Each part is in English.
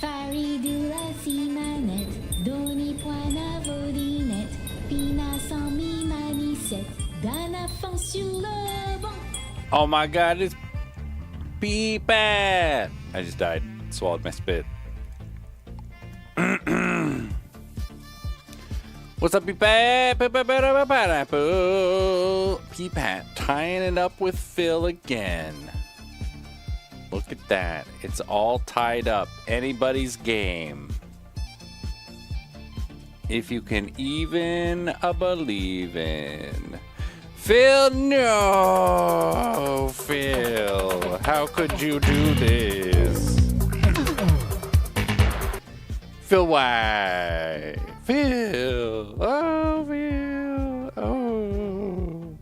Faridula si manette, doni poina vodinette, pina sans mi manicette, d'un fond sur le banc. Oh my god, it's Peepet! I just died. Swallowed my spit. What's up, Peepet? Peepet tying it up with Phil again. Look at that. It's all tied up. Anybody's game. If you can even believe in. Phil, no! Phil, how could you do this? Phil, why? Phil, oh, Phil, oh.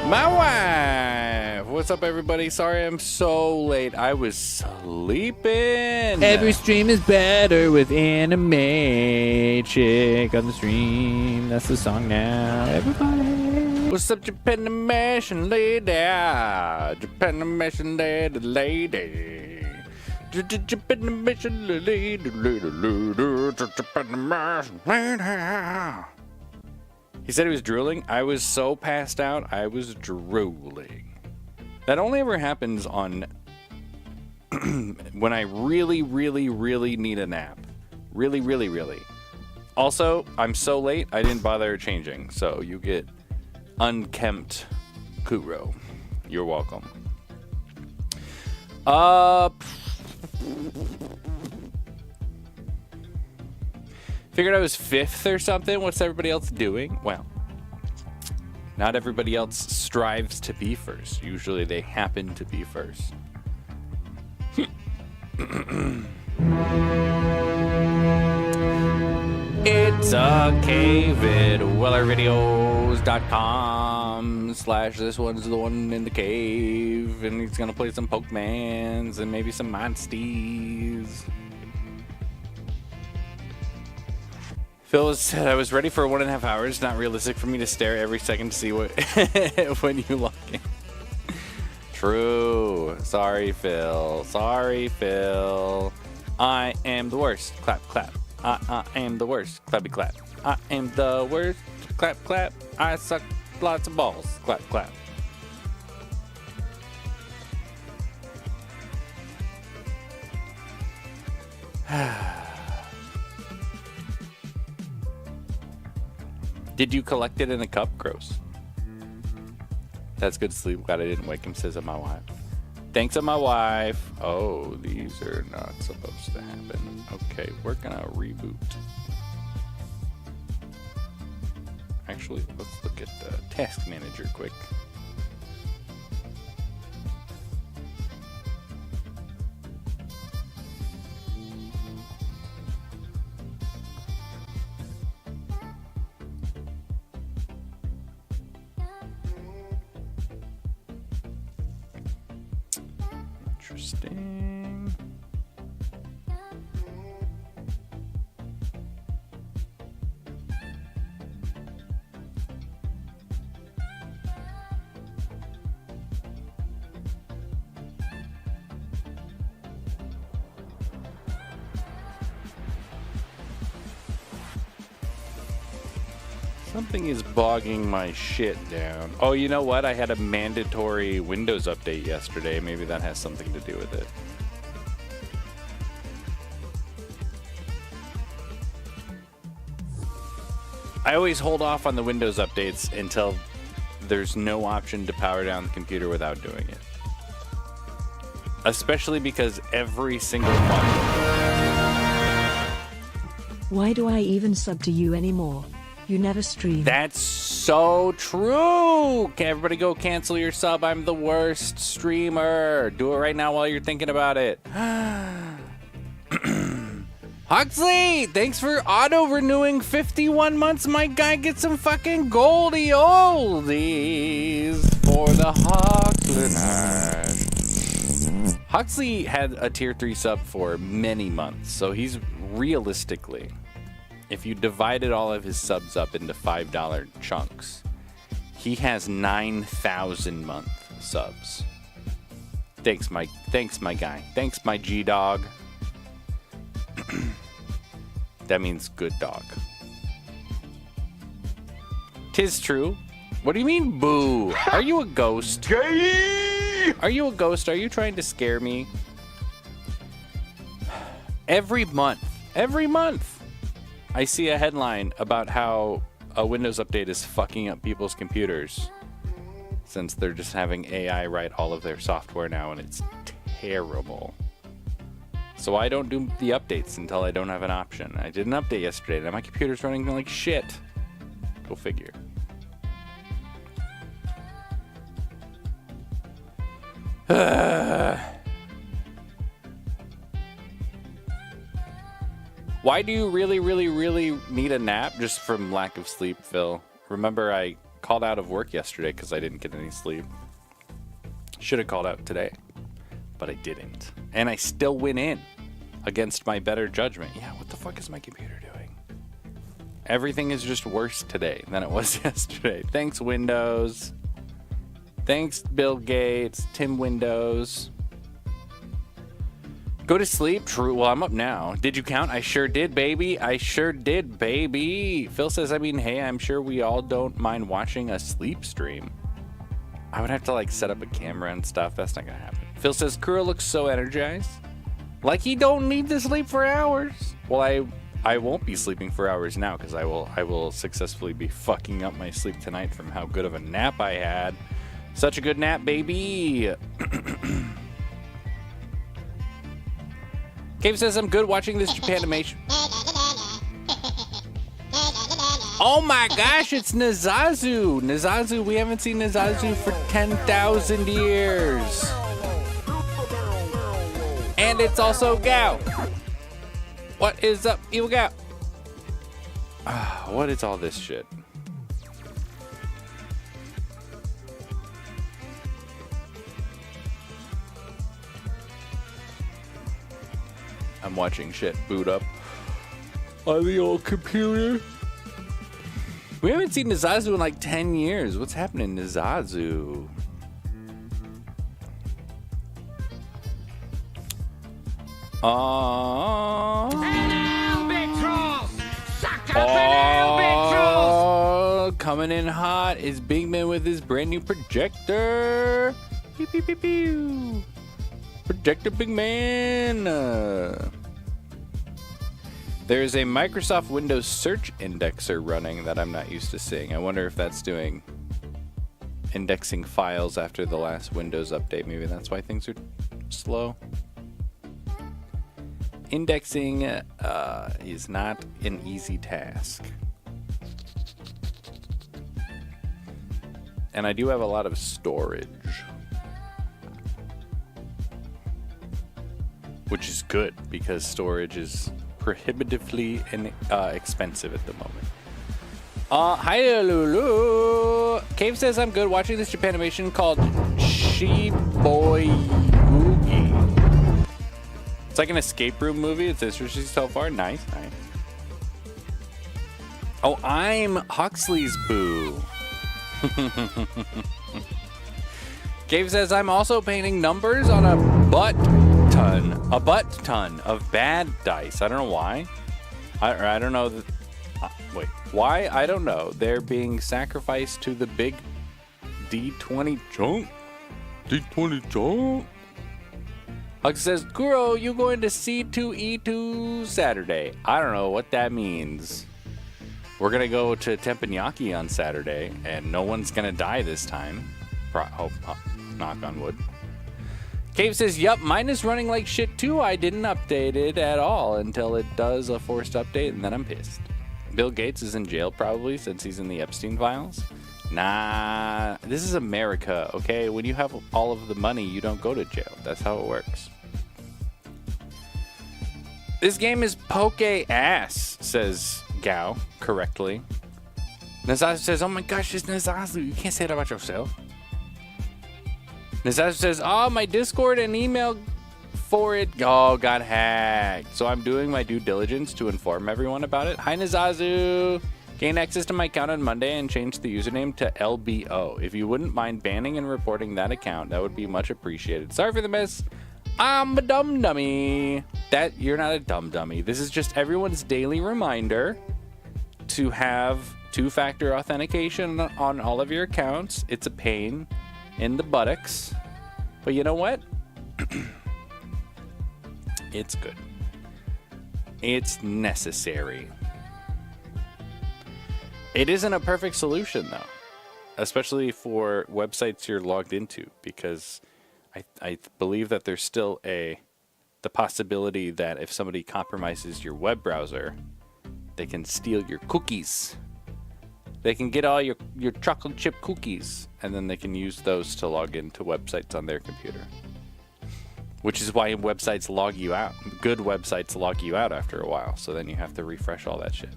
My wife! What's up, everybody? Sorry I'm so late. I was sleeping. Every stream is better with anime chick on the stream. That's the song now, everybody. What's up, Japanimation lady? Japanimation lady. Japanimation lady. Japanimation lady. He said he was drooling. I was so passed out, I was drooling. That only ever happens on when I really, really, really need a nap. Really, really, really. Also, I'm so late, I didn't bother changing. So you get unkempt Kuro. You're welcome. Figured I was 5th or something. What's everybody else doing? Well, not everybody else strives to be first. Usually they happen to be first. It's a cave at wellervideos.com/this one's the one in the cave, and he's gonna play some Pokemans and maybe some Monsties. Phil said I was ready for 1.5 hours. Not realistic for me to stare every second to see what when you log in. True. Sorry, Phil. Sorry, Phil. I am the worst. Clap, clap. I am the worst. Clappy, clap. I am the worst. Clap, clap. I suck lots of balls. Clap, clap. Did you collect it in a cup? Gross. That's good sleep. Glad I didn't wake him, says my wife. Thanks to my wife. Oh, these are not supposed to happen. Okay, we're gonna reboot. Actually, let's look at the task manager quick. Interesting. Something is bogging my shit down. Oh, you know what? I had a mandatory Windows update yesterday. Maybe that has something to do with it. I always hold off on the Windows updates until there's no option to power down the computer without doing it. Especially because every single month. Why do I even sub to you anymore? You never stream. That's so true. Okay, everybody go cancel your sub. I'm the worst streamer. Do it right now while you're thinking about it. Huxley, thanks for auto-renewing 51 months. My guy gets some fucking goldie oldies for the Huxley. Huxley had a tier 3 sub for many months, so he's realistically, if you divided all of his subs up into $5 chunks, he has 9,000 month subs. Thanks, my guy. Thanks, my G-Dog. That means good dog. 'Tis true. What do you mean, boo? Are you a ghost? Are you a ghost? Are you trying to scare me? Every month, I see a headline about how a Windows update is fucking up people's computers since they're just having AI write all of their software now, and it's terrible. So I don't do the updates until I don't have an option. I did an update yesterday, and my computer's running like shit. Go figure. Why do you really need a nap? Just from lack of sleep, Phil. Remember, I called out of work yesterday because I didn't get any sleep. Should have called out today, but I didn't. And I still went in against my better judgment. Yeah, what the fuck is my computer doing? Everything is just worse today than it was yesterday. Thanks, Windows. Thanks, Bill Gates, Tim Windows. Go to sleep? True. Well, I'm up now. Did you count? I sure did, baby. I sure did, baby. Phil says, hey, I'm sure we all don't mind watching a sleep stream. I would have to, set up a camera and stuff. That's not going to happen. Phil says, Kuro looks so energized. Like he don't need to sleep for hours. Well, I won't be sleeping for hours now because I will successfully be fucking up my sleep tonight from how good of a nap I had. Such a good nap, baby. Cave says, I'm good watching this Japanimation. Oh my gosh, it's Nazazu. Nazazu, we haven't seen Nazazu for 10,000 years. And it's also Gao. What is up, Evil Gao? What is all this shit? I'm watching shit boot up on the old computer. We haven't seen Nazazu in 10 years. What's happening, Nazazu? Coming in hot is Big Man with his brand new projector. Pew, pew, pew, pew. Projector Big Man. There's a Microsoft Windows search indexer running that I'm not used to seeing. I wonder if that's doing indexing files after the last Windows update. Maybe that's why things are slow. Indexing is not an easy task. And I do have a lot of storage, which is good because storage is prohibitively expensive at the moment. Hi, Lulu. Cave says, I'm good watching this Japanimation called Shiboyugi. It's like an escape room movie. It's interesting so far. Nice. Oh, I'm Huxley's boo. Cave says, I'm also painting numbers on a butt ton of bad dice. I don't know why. I don't know. Wait, why? I don't know. They're being sacrificed to the big D20 chunk. D20 chunk. Hux says, Kuro, you going to C2E2 Saturday? I don't know what that means. We're going to go to Teppanyaki on Saturday, and no one's going to die this time. Knock on wood. Cave says, yup, mine is running like shit too. I didn't update it at all until it does a forced update, and then I'm pissed. Bill Gates is in jail probably since he's in the Epstein files. Nah, this is America, okay? When you have all of the money, you don't go to jail. That's how it works. This game is poke ass, says Gao correctly. Nazazu says, oh my gosh, it's Nazazu. You can't say that about yourself. Nazazu says, oh, my Discord and email for it got hacked. So I'm doing my due diligence to inform everyone about it. Hi, Nazazu. Gain access to my account on Monday and change the username to LBO. If you wouldn't mind banning and reporting that account, that would be much appreciated. Sorry for the mess. I'm a dumb dummy. That you're not a dumb dummy. This is just everyone's daily reminder to have two-factor authentication on all of your accounts. It's a pain in the buttocks, but you know what? It's good. It's necessary. It isn't a perfect solution, though, especially for websites you're logged into, because I believe that there's still the possibility that if somebody compromises your web browser, they can steal your cookies. They can get all your chocolate chip cookies, and then they can use those to log into websites on their computer. Which is why websites log you out. Good websites log you out after a while, so then you have to refresh all that shit.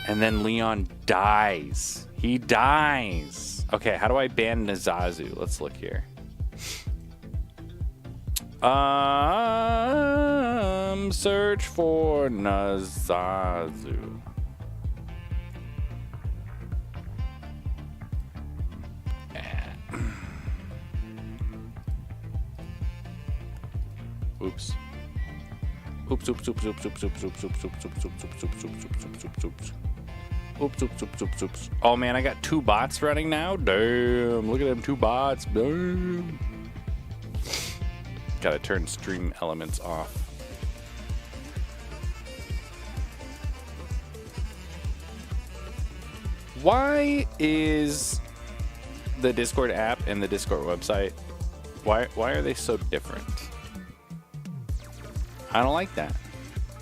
And then Leon dies. He dies. Okay, how do I ban Nazazu? Let's look here. Search for Nazazu. Oops. Oops, oops, oops, oops, oops, oops, oops, oops, oops, oops, oops, oops, oops, oops, oops, oops, oops, oops, oops. Oops, oops, oops, oops, oops. Oh man, I got 2 bots running now. Damn, look at them 2 bots. Damn. Gotta turn stream elements off. Why is the Discord app and the Discord website, why are they so different? I don't like that.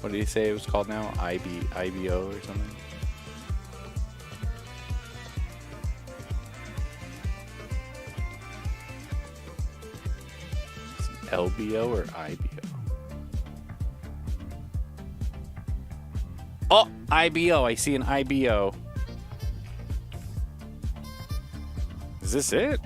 What did he say it was called now? IBO or something? LBO or IBO? Oh, IBO. I see an IBO. Is this it?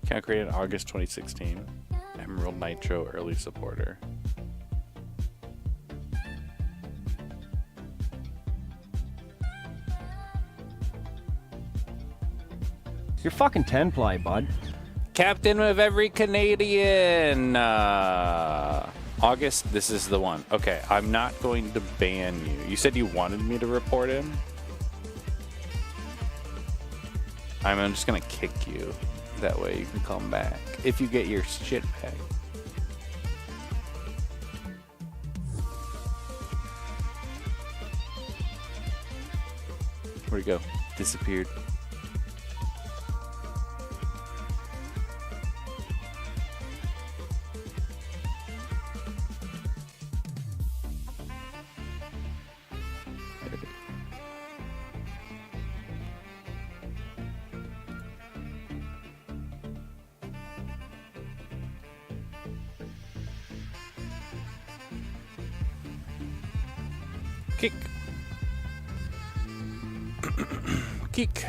Account created in August 2016. Emerald Nitro early supporter. You're fucking 10-ply, bud. Captain of every Canadian. August, this is the one. Okay, I'm not going to ban you. You said you wanted me to report him? I'm just gonna kick you. That way you can come back if you get your shit back. Where'd he go? Disappeared. Kick. Kick.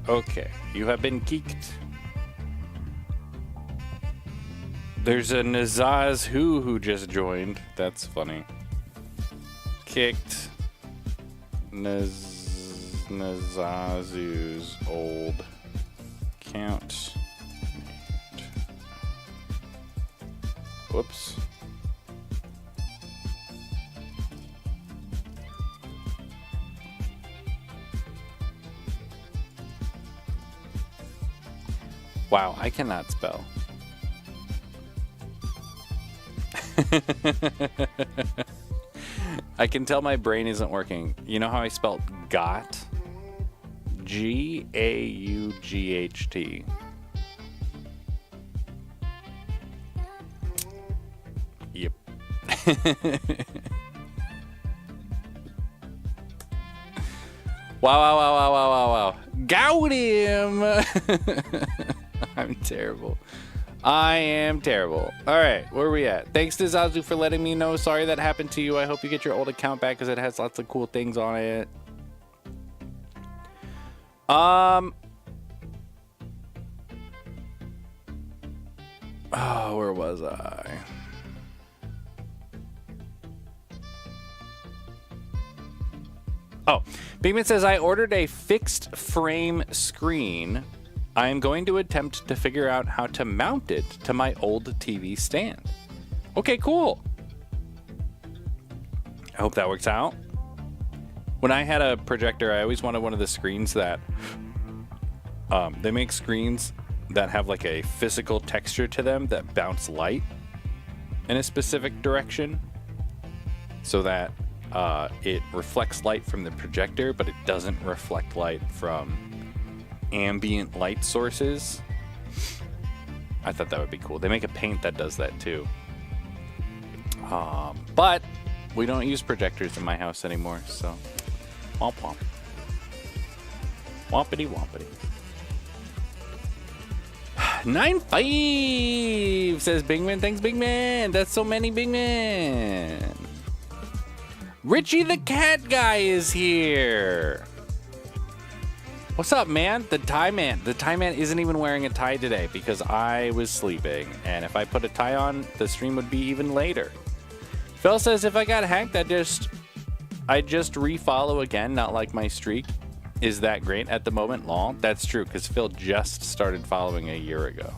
Okay, you have been kicked. There's a Nazaz who just joined. That's funny. Kicked. Nazazu's old count. Whoops. Wow, I cannot spell. I can tell my brain isn't working. You know how I spelled got? G-A-U-G-H-T. Yep. Wow. Got him! I'm terrible. I am terrible. All right, where are we at? Thanks to Zazu for letting me know. Sorry that happened to you. I hope you get your old account back because it has lots of cool things on it. Oh, where was I? Oh, Beekman says, I ordered a fixed frame screen. I am going to attempt to figure out how to mount it to my old TV stand. Okay, cool. I hope that works out. When I had a projector, I always wanted one of the screens that they make screens that have like a physical texture to them that bounce light in a specific direction so that it reflects light from the projector, but it doesn't reflect light from ambient light sources. I thought that would be cool. They make a paint that does that too. But we don't use projectors in my house anymore, so womp womp. Wompity wompity. 9-5 says Bigman. Thanks, Bigman. That's so many Bigman. Richie the cat guy is here. What's up, man? The tie man. The tie man isn't even wearing a tie today because I was sleeping. And if I put a tie on, the stream would be even later. Phil says if I got hacked, I just refollow again, not like my streak. Is that great at the moment? Lol. That's true, because Phil just started following a year ago.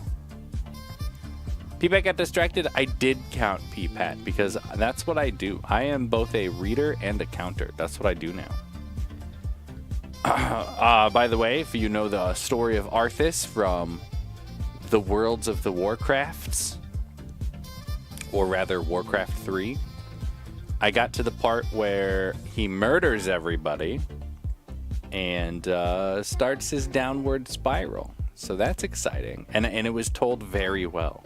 P-Pat got distracted. I did count P-Pat, because that's what I do. I am both a reader and a counter. That's what I do now. By the way, if you know the story of Arthas from the Worlds of the Warcrafts, or rather Warcraft 3, I got to the part where he murders everybody and starts his downward spiral. So that's exciting. And it was told very well.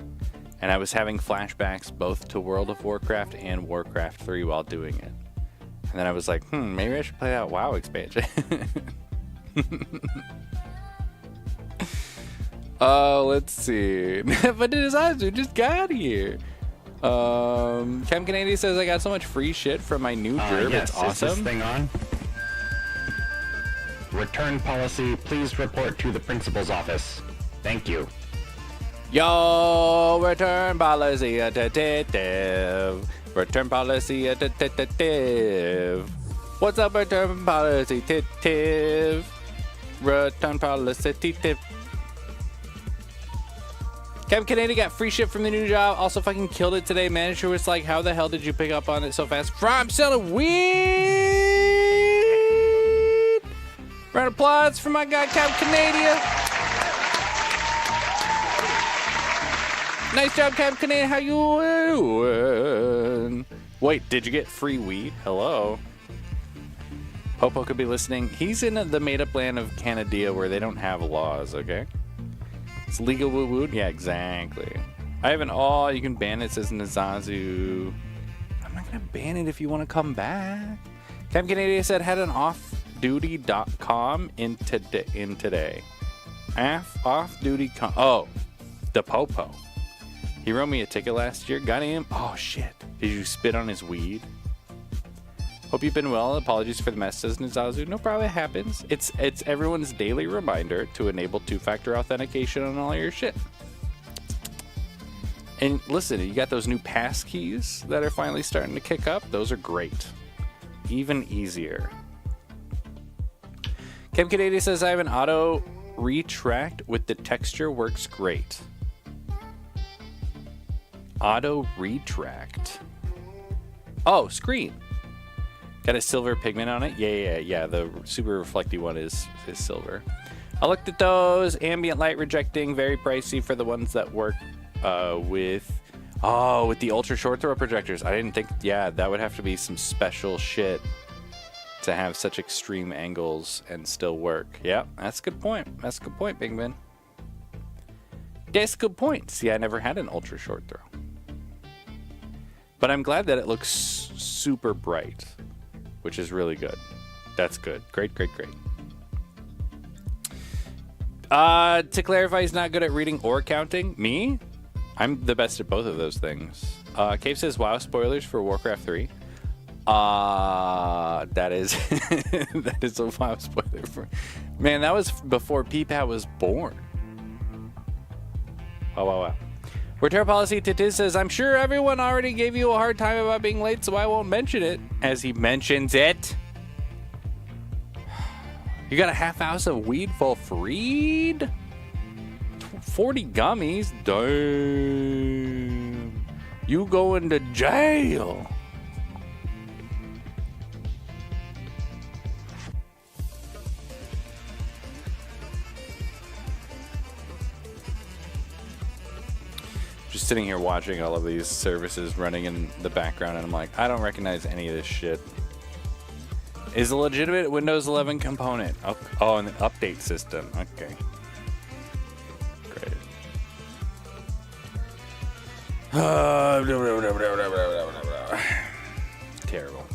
And I was having flashbacks both to World of Warcraft and Warcraft 3 while doing it. And then I was like, maybe I should play that WoW expansion. Let's see. But it is us who just got here. Chem Canadian says, I got so much free shit from my new gerb. Yes, it's awesome. Is this thing on? Return policy, please report to the principal's office. Thank you. Yo, return policy detective. Return policy detective. What's up, return policy detective? Return policy detective. Cam Canadian got free shit from the new job. Also fucking killed it today. Manager was like, how the hell did you pick up on it so fast? From selling weed. Round of applause for my guy, Cam Canadian. Nice job, Cam Canadian. How you doing? Wait, did you get free weed? Hello. Popo could be listening. He's in the made-up land of Canada where they don't have laws, okay? It's legal woo-woo? Yeah, exactly. I have an all. You can ban it, says Nazazu. I'm not going to ban it if you want to come back. Cam Canadian said, had an offduty.com in today. Off-duty.com. Oh, the Popo. He wrote me a ticket last year. Got him. Oh, shit. Did you spit on his weed? Hope you've been well. Apologies for the mess, says Nazazu. No problem, it happens. It's everyone's daily reminder to enable two-factor authentication on all your shit. And listen, you got those new pass keys that are finally starting to kick up. Those are great. Even easier. Kim Canadian says, I have an auto retract with the texture. Works great. Auto retract. Oh, screen. Got a silver pigment on it? Yeah. The super reflecty one is silver. I looked at those. Ambient light rejecting. Very pricey for the ones that work with the ultra short throw projectors. I didn't think, that would have to be some special shit to have such extreme angles and still work. Yeah, that's a good point. That's a good point, Big Man. That's a good point. See, I never had an ultra short throw. But I'm glad that it looks super bright, which is really good. That's good. Great. To clarify, he's not good at reading or counting. Me? I'm the best at both of those things. Cave says, wow, spoilers for Warcraft 3. That is that is a wow spoiler for... Man, that was before Peepat was born. Wow. Where Terra Policy Titiz says, I'm sure everyone already gave you a hard time about being late, so I won't mention it. As he mentions it. You got a half ounce of weed for free? 40 gummies? Damn. You going to jail. Just sitting here watching all of these services running in the background, and I'm like, I don't recognize any of this shit. Is a legitimate Windows 11 component. Oh, an update system. Okay. Great.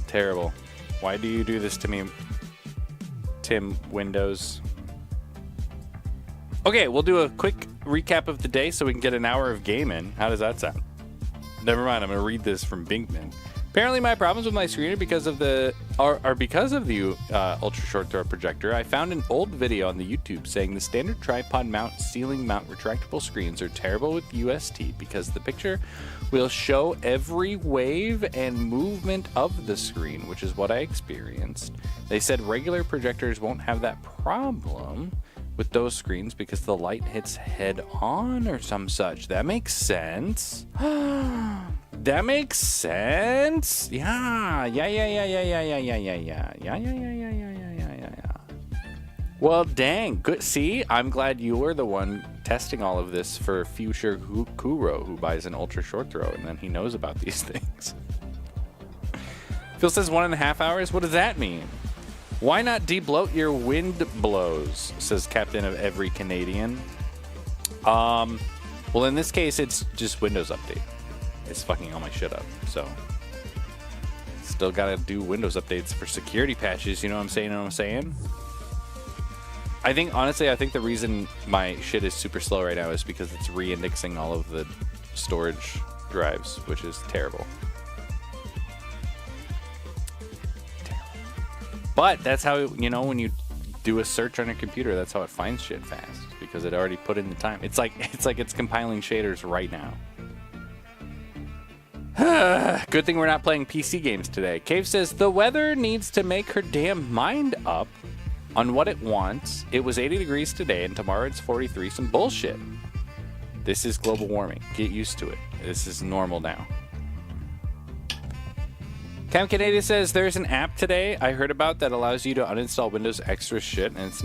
Terrible. Why do you do this to me, Tim Windows? Okay, we'll do a quick recap of the day so we can get an hour of game in. How does that sound? Never mind, I'm going to read this from Binkman. Apparently my problems with my screen are because of the ultra short throw projector. I found an old video on the YouTube saying the standard tripod mount, ceiling mount retractable screens are terrible with UST because the picture will show every wave and movement of the screen, which is what I experienced. They said regular projectors won't have that problem with those screens because the light hits head on or some such. That makes sense. That makes sense. Yeah. Well, dang. Good. See, I'm glad you were the one testing all of this for future Kuro, who buys an ultra short throw, and then he knows about these things. Phil says 1.5 hours. What does that mean? Why not de-bloat your wind blows? Says Captain of every Canadian. Well, in this case, it's just Windows Update. It's fucking all my shit up, so still gotta do Windows updates for security patches. You know what I'm saying? I think the reason my shit is super slow right now is because it's re-indexing all of the storage drives, which is terrible. But that's how, when you do a search on your computer, that's how it finds shit fast, because it already put in the time. It's like it's compiling shaders right now. Good thing we're not playing PC games today. Cave says, the weather needs to make her damn mind up on what it wants. It was 80 degrees today, and tomorrow it's 43. Some bullshit. This is global warming. Get used to it. This is normal now. Cam Canada says, there's an app today I heard about that allows you to uninstall Windows extra shit, and it's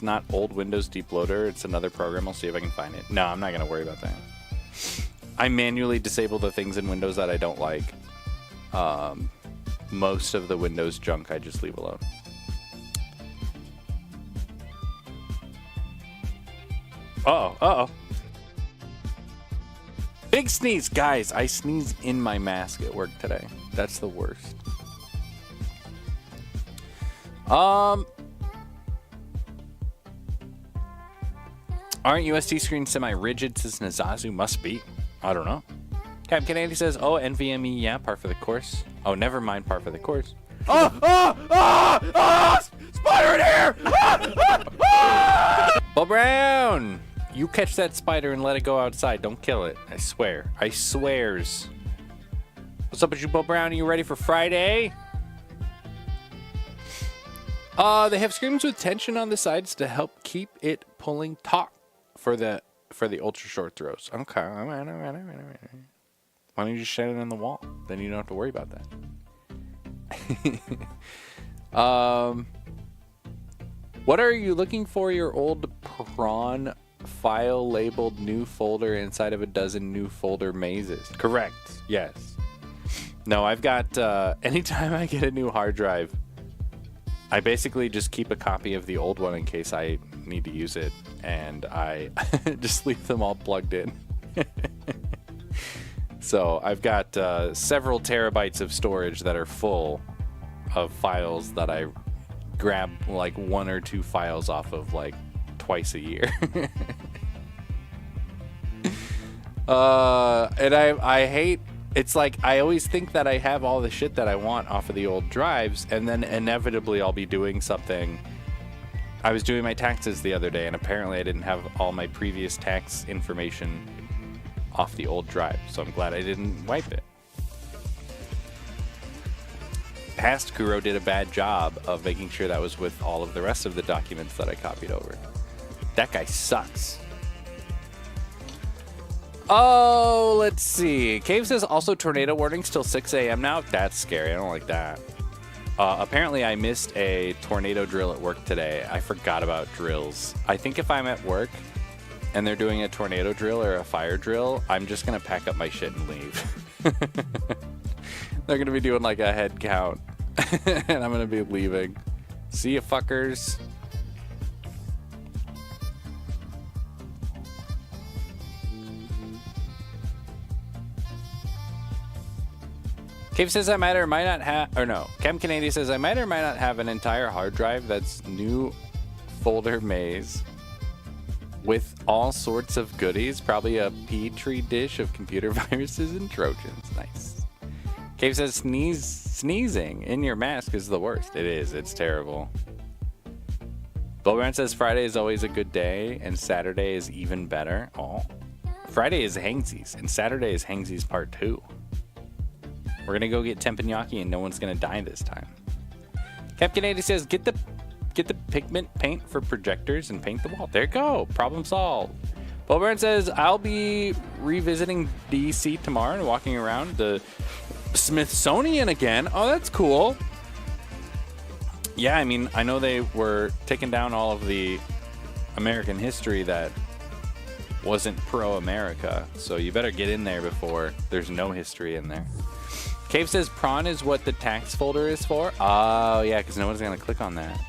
not old Windows Deep Loader. It's another program. I'll see if I can find it. No, I'm not going to worry about that. I manually disable the things in Windows that I don't like. Most of the Windows junk I just leave alone. Uh-oh. Big sneeze. Guys, I sneezed in my mask at work today. That's the worst. Aren't UST screens semi-rigid, says Nazazu? Must be. I don't know. Captain Andy says, oh, NVMe, yeah, par for the course. Oh, never mind, par for the course. Spider in here! Well, Brown, you catch that spider and let it go outside. Don't kill it. I swear. I swears. What's up with you, Bo Brown? Are you ready for Friday? They have screens with tension on the sides to help keep it pulling taut for the ultra short throws. Okay. All right. Why don't you just shine it on the wall? Then you don't have to worry about that. What are you looking for? Your old prawn file labeled new folder inside of a dozen new folder mazes. Correct. Yes. No, I've got, anytime I get a new hard drive, I basically just keep a copy of the old one in case I need to use it, and I just leave them all plugged in. So I've got several terabytes of storage that are full of files that I grab like 1 or 2 files off of like twice a year. And I hate, it's like I always think that I have all the shit that I want off of the old drives, and then inevitably I'll be doing something. I was doing my taxes the other day, and apparently I didn't have all my previous tax information off the old drive, so I'm glad I didn't wipe it. Past Kuro did a bad job of making sure that was with all of the rest of the documents that I copied over. That guy sucks. Oh, let's see. Cave says also tornado warnings till 6 a.m. now. That's scary. I don't like that. Apparently, I missed a tornado drill at work today. I forgot about drills. I think if I'm at work and they're doing a tornado drill or a fire drill, I'm just going to pack up my shit and leave. They're going to be doing like a head count. And I'm going to be leaving. See you, fuckers. Cave says I might or might not have, or no, Chem Canadian says I might or might not have an entire hard drive that's new folder maze with all sorts of goodies, probably a petri dish of computer viruses and trojans. Nice. Cave says sneezing in your mask is the worst. It is. It's terrible. Bulbaran says Friday is always a good day and Saturday is even better. Oh, Friday is Hangsies and Saturday is Hangsies Part 2. We're gonna go get teppanyaki and no one's gonna die this time. Captain 80 says get the pigment paint for projectors and paint the wall. There you go. Problem solved. Bulbaran says I'll be revisiting DC tomorrow and walking around the Smithsonian again. Oh, that's cool. Yeah, I mean, I know they were taking down all of the American history that wasn't pro-America, so you better get in there before there's no history in there. Cave says prawn is what the tax folder is for. Oh, yeah, because no one's going to click on that.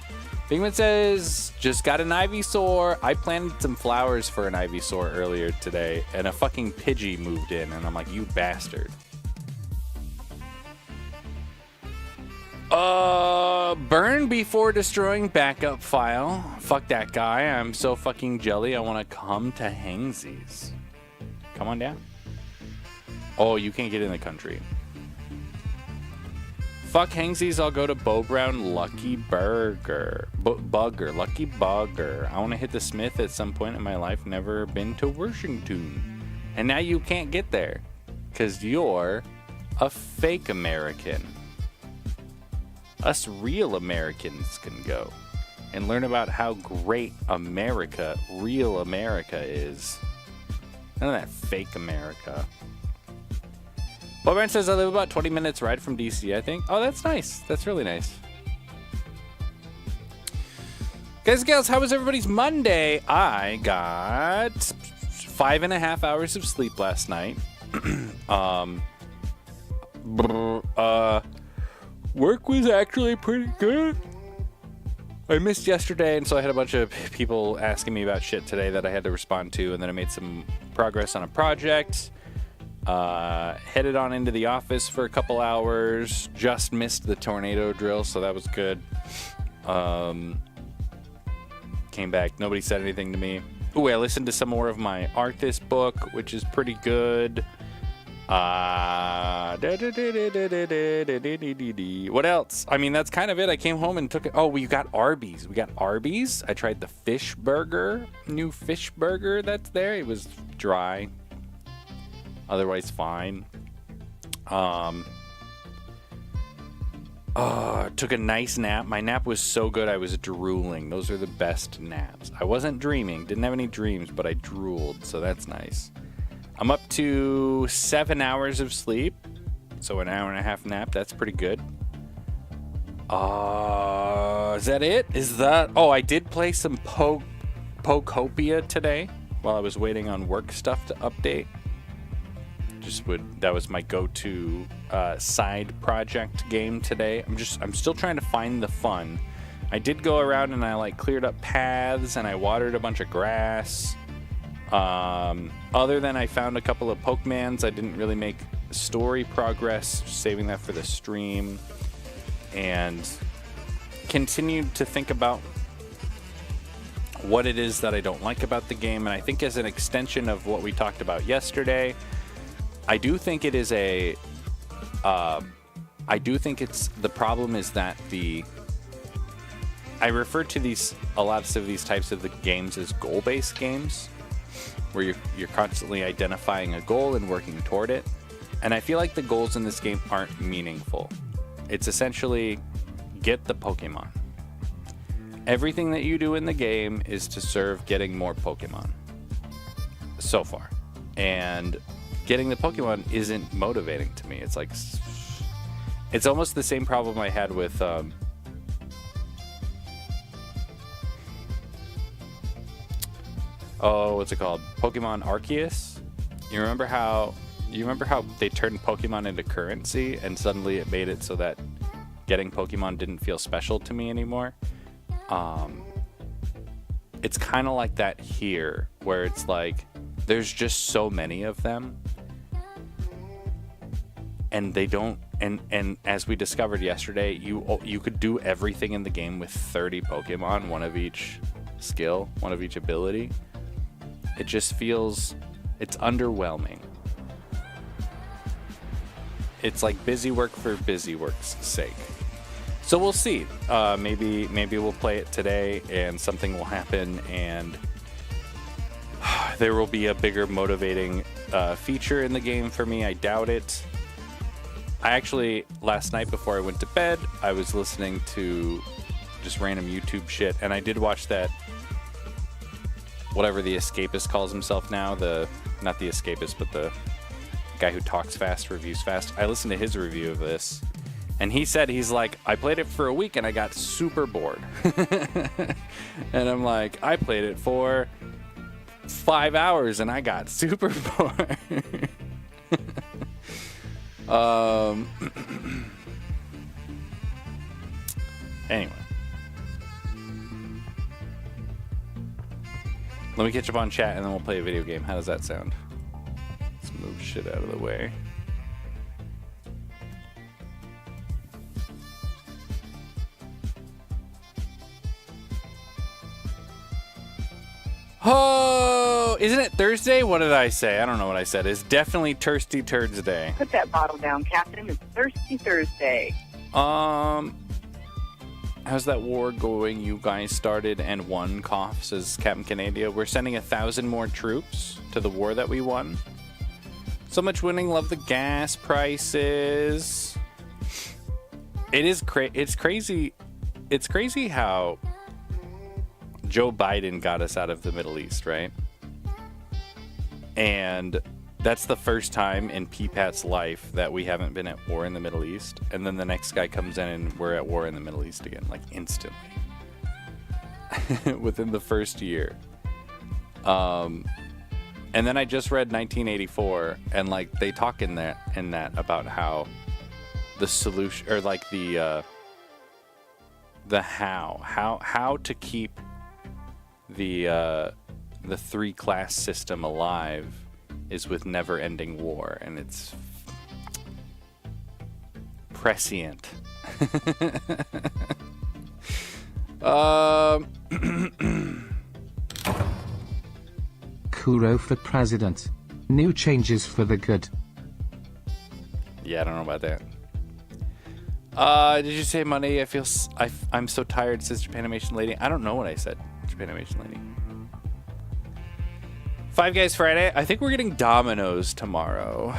Bigman says, just got an Ivysaur. I planted some flowers for an Ivysaur earlier today, and a fucking Pidgey moved in, and I'm like, you bastard. Burn before destroying backup file. Fuck that guy. I'm so fucking jelly. I want to come to Hangsies. Come on down. Oh, you can't get in the country. Fuck Hangsies, I'll go to Bo Brown Lucky Burger. Lucky Bugger. I want to hit the Smith at some point in my life. Never been to Washington. And now you can't get there. Because you're a fake American. Us real Americans can go. And learn about how great America, real America is. None of that fake America. Bulbaran says I live about 20 minutes ride from DC, I think. Oh, that's nice. That's really nice. Guys and gals, how was everybody's Monday? I got 5.5 hours of sleep last night. Work was actually pretty good. I missed yesterday, and so I had a bunch of people asking me about shit today that I had to respond to, and then I made some progress on a project. Headed on into the office for a couple hours. Just missed the tornado drill, so that was good. Came back. Nobody said anything to me. Ooh, I listened to some more of my Arthas book, which is pretty good. What else? I mean, that's kind of it. I came home and took it. Oh, we got Arby's. I tried the fish burger, new fish burger that's there. It was dry. Otherwise fine. Took a nice nap. My nap was so good I was drooling. Those are the best naps. I wasn't dreaming. Didn't have any dreams, but I drooled, so that's nice. I'm up to 7 hours of sleep. So an hour and a half nap. That's pretty good. Is that it? Oh, I did play some Pokopia today while I was waiting on work stuff to update. That was my go-to side project game today. I'm still trying to find the fun. I did go around and I cleared up paths and I watered a bunch of grass. Other than I found a couple of Pokemans, I didn't really make story progress, saving that for the stream, and continued to think about what it is that I don't like about the game. And I think as an extension of what we talked about yesterday, I do think it is a... I do think it's... The problem is that I refer to a lot of these types of the games as goal-based games, where you're constantly identifying a goal and working toward it. And I feel like the goals in this game aren't meaningful. It's essentially get the Pokemon. Everything that you do in the game is to serve getting more Pokemon so far. And getting the Pokemon isn't motivating to me. It's like... It's almost the same problem I had with... what's it called? Pokemon Arceus. You remember how they turned Pokemon into currency, and suddenly it made it so that getting Pokemon didn't feel special to me anymore? It's kind of like that here, where it's like there's just so many of them, and they don't. And as we discovered yesterday, you could do everything in the game with 30 Pokemon, one of each skill, one of each ability. It just feels, it's underwhelming. It's like busy work for busy work's sake. So we'll see. Maybe we'll play it today and something will happen and there will be a bigger motivating feature in the game for me. I doubt it. I actually, last night before I went to bed, I was listening to just random YouTube shit, and I did watch that, whatever the Escapist calls himself now, not the Escapist, but the guy who talks fast, reviews fast. I listened to his review of this, and he said, he's like, I played it for a week and I got super bored. And I'm like, I played it for 5 hours and I got super bored. Anyway. Let me catch up on chat and then we'll play a video game. How does that sound? Let's move shit out of the way. Oh, isn't it Thursday? What did I say? I don't know what I said. It's definitely Thirsty Turds Day. Put that bottle down, Captain. It's Thirsty Thursday. How's that war going? You guys started and won, cough, says Captain Canada. We're sending 1,000 more troops to the war that we won. So much winning. Love the gas prices. It's crazy. It's crazy how Joe Biden got us out of the Middle East, right? And that's the first time in PPAT's life that we haven't been at war in the Middle East. And then the next guy comes in and we're at war in the Middle East again, like instantly. Within the first year. And then I just read 1984 and like they talk in that about how the solution, or like the how to keep the three-class system alive is with never-ending war, and it's prescient. Kuro for president. New changes for the good. Yeah, I don't know about that. Did you say Monday? I'm so tired, says Japanimation Lady. I don't know what I said, Japanimation Lady. Five Guys Friday. I think we're getting Domino's tomorrow.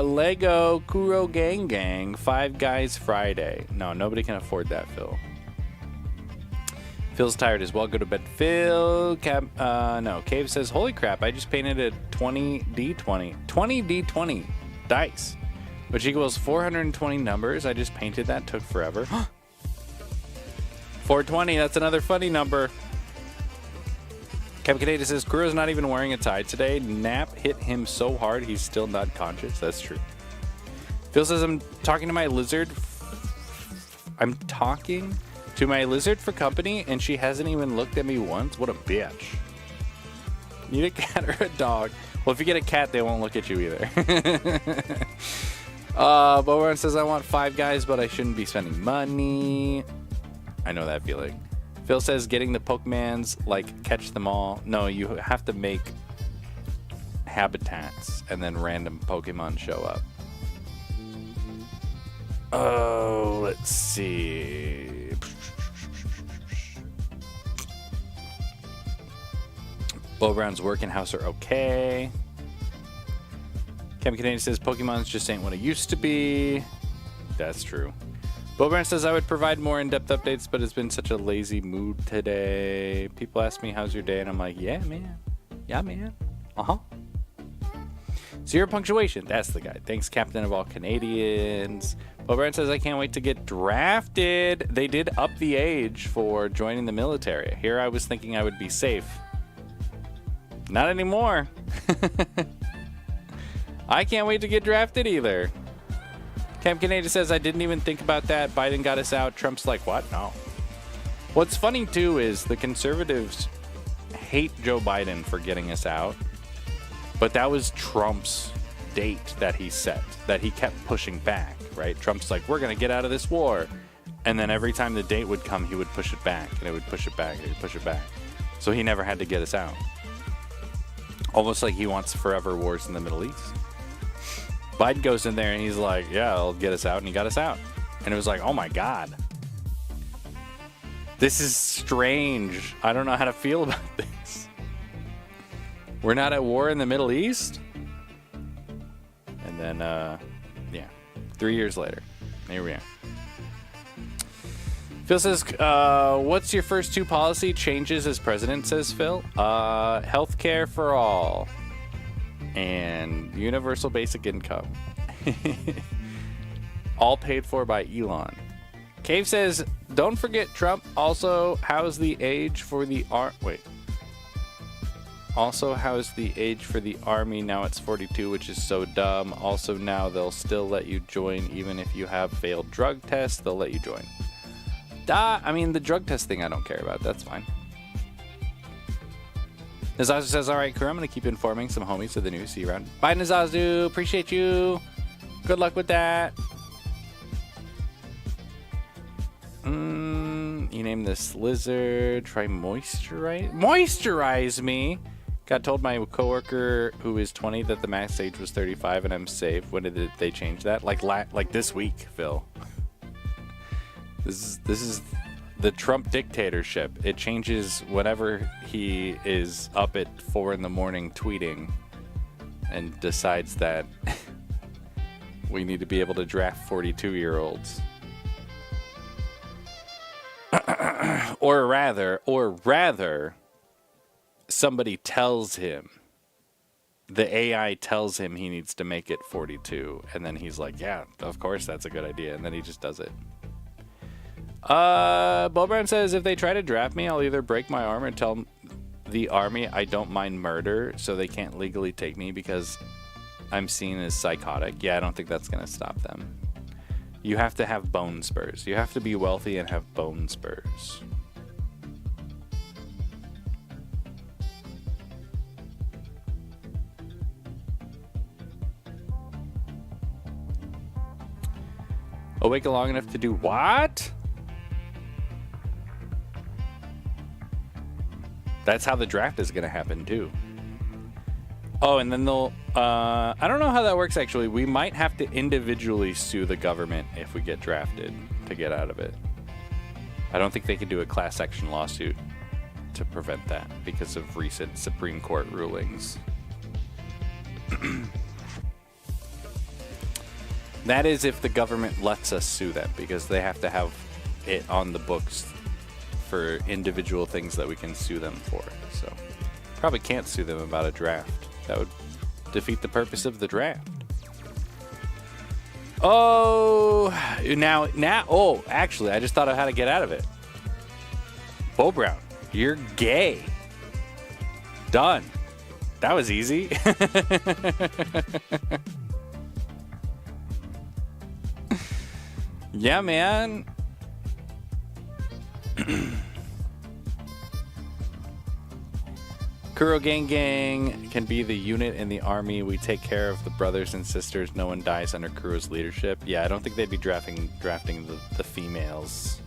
Lego Kuro Gang Gang. Five Guys Friday. No, nobody can afford that, Phil. Phil's tired as well. Go to bed, Phil. No. Cave says, holy crap, I just painted a 20D20 dice, which equals 420 numbers. I just painted that. Took forever. 420. That's another funny number. Kevin Canada says, Kuro's not even wearing a tie today. Nap hit him so hard, he's still not conscious. That's true. Phil says, I'm talking to my lizard for company, and she hasn't even looked at me once. What a bitch. Need a cat or a dog? Well, if you get a cat, they won't look at you either. Bowen says, I want Five Guys, but I shouldn't be spending money. I know that feeling. Phil says getting the Pokemans, like catch them all. No, you have to make habitats and then random Pokemon show up. Oh, let's see. Bo Brown's working house are okay. Kevin Canadian says Pokemon's just ain't what it used to be. That's true. Bo Brown says I would provide more in-depth updates, but it's been such a lazy mood today. People ask me, how's your day? And I'm like, yeah, man. Yeah, man. Uh-huh. Zero punctuation. That's the guy. Thanks, Captain of all Canadians. Bo Brown says I can't wait to get drafted. They did up the age for joining the military. Here I was thinking I would be safe. Not anymore. I can't wait to get drafted either. Camp Canada says I didn't even think about that. Biden got us out. Trump's like, what? No. What's funny too is the conservatives hate Joe Biden for getting us out, but that was Trump's date that he set, that he kept pushing back, right? Trump's like, we're going to get out of this war. And then every time the date would come, he would push it back, and it would push it back, and it would push it back. So he never had to get us out. Almost like he wants forever wars in the Middle East. Biden goes in there and he's like, yeah, I'll get us out. And he got us out. And it was like, oh my God. This is strange. I don't know how to feel about this. We're not at war in the Middle East? And then, yeah, 3 years later, here we are. Phil says, what's your first two policy changes as president, says Phil? Healthcare for all and universal basic income. All paid for by Elon. Cave says, don't forget Trump also housed the age for the Also housed the age for the army. Now it's 42, which is so dumb. Also now they'll still let you join even if you have failed drug tests. They'll let you join. I mean, the drug test thing I don't care about. That's fine. Nazazu says, all right, crew, I'm going to keep informing some homies of the news. See you around. Bye, Nazazu. Appreciate you. Good luck with that. You name this lizard. Try moisturize. Moisturize me. Got told my coworker who is 20 that the max age was 35 and I'm safe. When did they change that? Like this week, Phil. This is the Trump dictatorship. It changes whenever he is up at 4 a.m. tweeting and decides that we need to be able to draft 42-year-olds. or rather, somebody tells him, the AI tells him he needs to make it 42, and then he's like, yeah, of course that's a good idea, and then he just does it. Bo Brown says, if they try to draft me, I'll either break my arm or tell the army I don't mind murder, so they can't legally take me because I'm seen as psychotic. Yeah, I don't think that's going to stop them. You have to have bone spurs. You have to be wealthy and have bone spurs. Awake long enough to do what? That's how the draft is going to happen, too. Oh, and then they'll... I don't know how that works, actually. We might have to individually sue the government if we get drafted to get out of it. I don't think they can do a class action lawsuit to prevent that because of recent Supreme Court rulings. That is if the government lets us sue them, because they have to have it on the books for individual things that we can sue them for. So probably can't sue them about a draft. That would defeat the purpose of the draft. Oh, oh, actually, I just thought of how to get out of it. Bo Brown, you're gay. Done. That was easy. Yeah, man. Kuro Gang can be the unit in the army. We take care of the brothers and sisters. No one dies under Kuro's leadership. Yeah, I don't think they'd be drafting the females.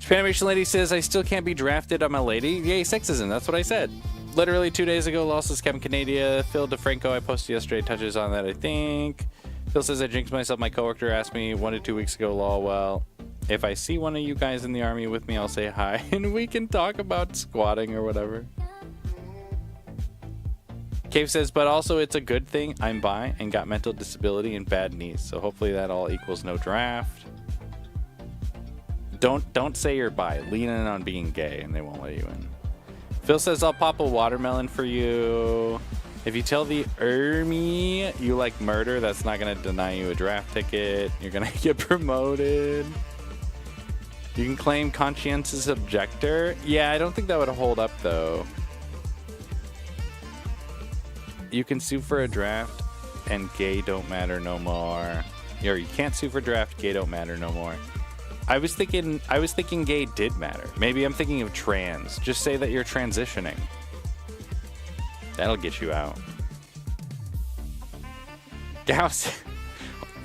Japanimation Lady says, I still can't be drafted. I'm a lady. Yay, sexism. That's what I said. Literally 2 days ago, losses Kevin Canada. Phil DeFranco, I posted yesterday, touches on that, I think. Phil says, I jinxed myself. My coworker asked me 1 to 2 weeks ago, lol, well, if I see one of you guys in the army with me, I'll say hi, and we can talk about squatting or whatever. Cave says, but also it's a good thing I'm bi and got mental disability and bad knees, so hopefully that all equals no draft. Don't say you're bi. Lean in on being gay, and they won't let you in. Phil says, I'll pop a watermelon for you. If you tell the army you like murder, that's not going to deny you a draft ticket. You're going to get promoted. You can claim conscientious objector. Yeah, I don't think that would hold up, though. You can sue for a draft, and gay don't matter no more. Or you can't sue for draft, gay don't matter no more. I was thinking gay did matter. Maybe I'm thinking of trans. Just say that you're transitioning. That'll get you out. Gauss.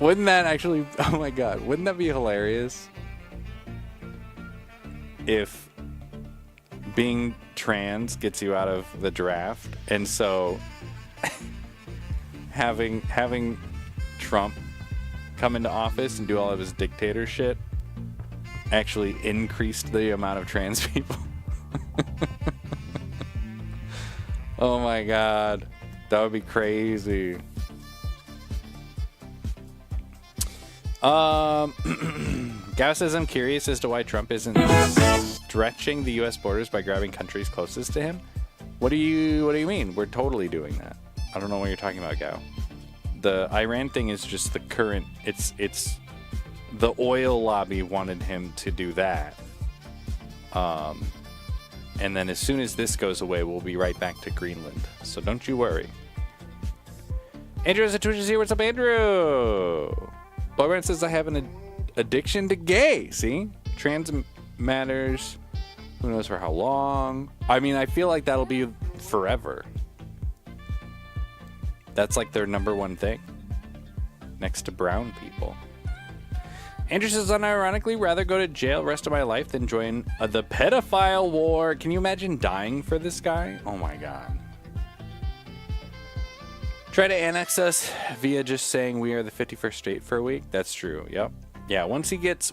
Wouldn't that actually, oh my god, wouldn't that be hilarious? If being trans gets you out of the draft, and so having Trump come into office and do all of his dictator shit actually increased the amount of trans people. Oh my god. That would be crazy. Gao says, I'm curious as to why Trump isn't stretching the U.S. borders by grabbing countries closest to him. What do you mean? We're totally doing that. I don't know what you're talking about, Gao. The Iran thing is just the current. It's the oil lobby wanted him to do that. And then as soon as this goes away, we'll be right back to Greenland. So don't you worry. Andrew has a Twitch is here. What's up, Andrew? Blowbrand says, I have an addiction to gay. See? Trans matters. Who knows for how long? I mean, I feel like that'll be forever. That's like their number one thing. Next to brown people. Andrew says, unironically, rather go to jail rest of my life than join the pedophile war. Can you imagine dying for this guy? Oh my god. Try to annex us via just saying we are the 51st state for a week. That's true. Yep. Yeah, once he gets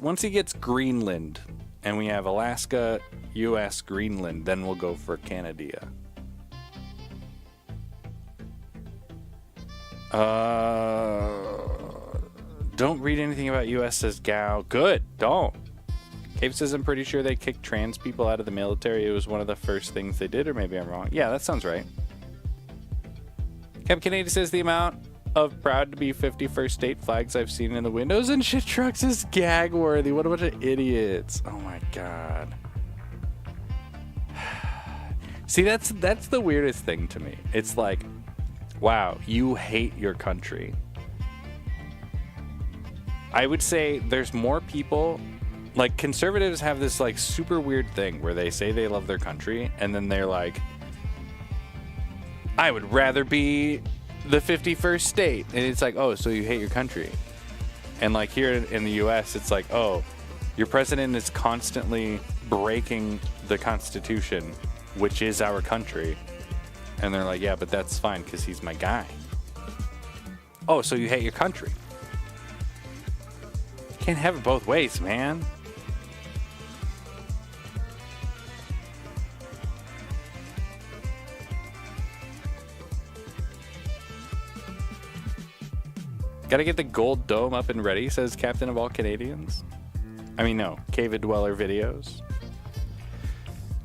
Greenland and we have Alaska, US, Greenland, then we'll go for Canada. Don't read anything about US, says Gao. Good, don't. Cave says, I'm pretty sure they kicked trans people out of the military. It was one of the first things they did, or maybe I'm wrong. Yeah, that sounds right. Cap Canada says, the amount of proud to be 51st state flags I've seen in the windows and shit trucks is gag worthy. What a bunch of idiots. Oh my god. See, that's the weirdest thing to me. It's like, wow, you hate your country. I would say there's more people, like conservatives have this like super weird thing where they say they love their country and then they're like, I would rather be the 51st state. And it's like, oh, so you hate your country. And like here in the US, it's like, oh, your president is constantly breaking the Constitution, which is our country. And they're like, yeah, but that's fine because he's my guy. Oh, so you hate your country. Can't have it both ways, man. Gotta get the gold dome up and ready, says Captain of all Canadians. I mean, no, Cave Dweller videos.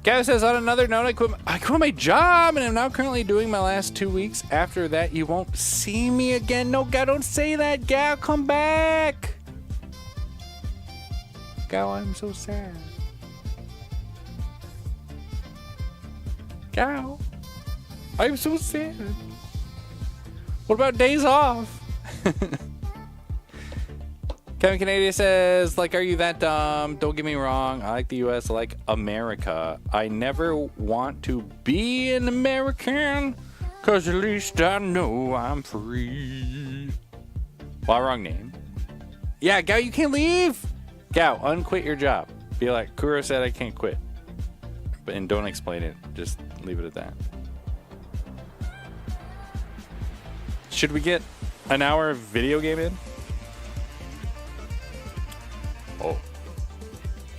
Gavin says, on another note, I quit my job and I'm now currently doing my last 2 weeks. After that, you won't see me again. No, Gal, don't say that, Gal. Come back. Gal, I'm so sad. Gal, I'm so sad. What about days off? Kevin Canada says, like, are you that dumb? Don't get me wrong. I like the U.S. I like America. I never want to be an American, because at least I know I'm free. Well, wrong name. Yeah, Gao, you can't leave. Gao, unquit your job. Be like, Kuro said I can't quit. And don't explain it. Just leave it at that. Should we get an hour of video game in? Oh.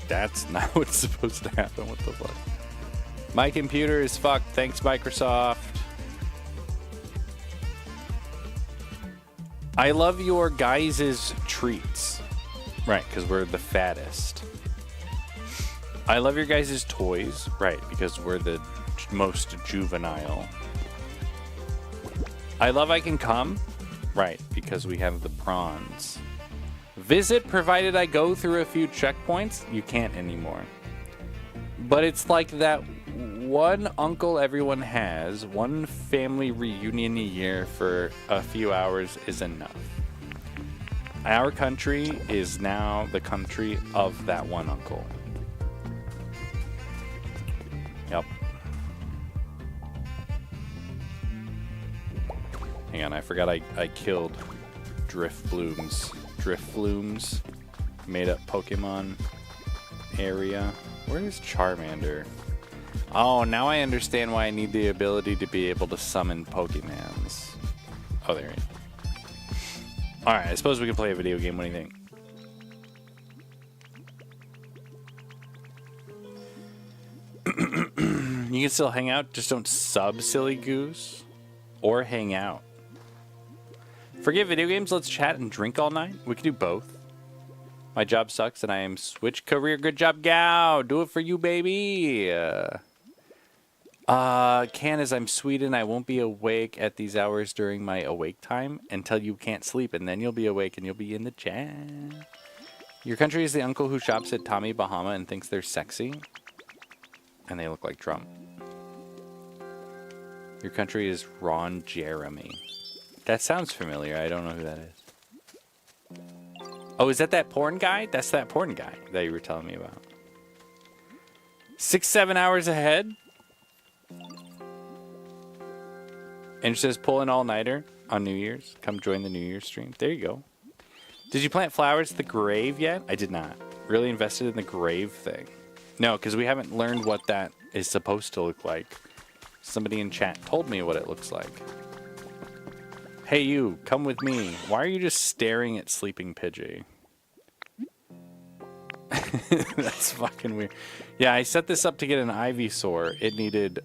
That's not what's supposed to happen. What the fuck? My computer is fucked. Thanks, Microsoft. I love your guys' treats. Right, because we're the fattest. I love your guys' toys. Right, because we're the most juvenile. I love I can come. Right, because we have the prawns. Visit provided I go through a few checkpoints. You can't anymore. But it's like that one uncle everyone has, one family reunion a year for a few hours is enough. Our country is now the country of that one uncle. Yep. Hang on, I forgot I killed Drifloons. Drifloons. Made up Pokemon area. Where is Charmander? Oh, now I understand why I need the ability to be able to summon Pokemons. Oh, there he is. Alright, I suppose we can play a video game. What do you think? You can still hang out, just don't sub Silly Goose. Or hang out. Forget video games, let's chat and drink all night. We can do both. My job sucks and I am switch career. Good job, Gao. Do it for you, baby. Can as I'm Sweden, I won't be awake at these hours during my awake time until you can't sleep, and then you'll be awake and you'll be in the chat. Your country is the uncle who shops at Tommy Bahama and thinks they're sexy. And they look like Trump. Your country is Ron Jeremy. That sounds familiar. I don't know who that is. Oh, is that porn guy? That's that porn guy that you were telling me about. 6-7 hours ahead. And it says pull an all-nighter on New Year's. Come join the New Year's stream. There you go. Did you plant flowers at the grave yet? I did not. Really invested in the grave thing. No, because we haven't learned what that is supposed to look like. Somebody in chat told me what it looks like. Hey you, come with me. Why are you just staring at Sleeping Pidgey? That's fucking weird. Yeah, I set this up to get an Ivysaur. It needed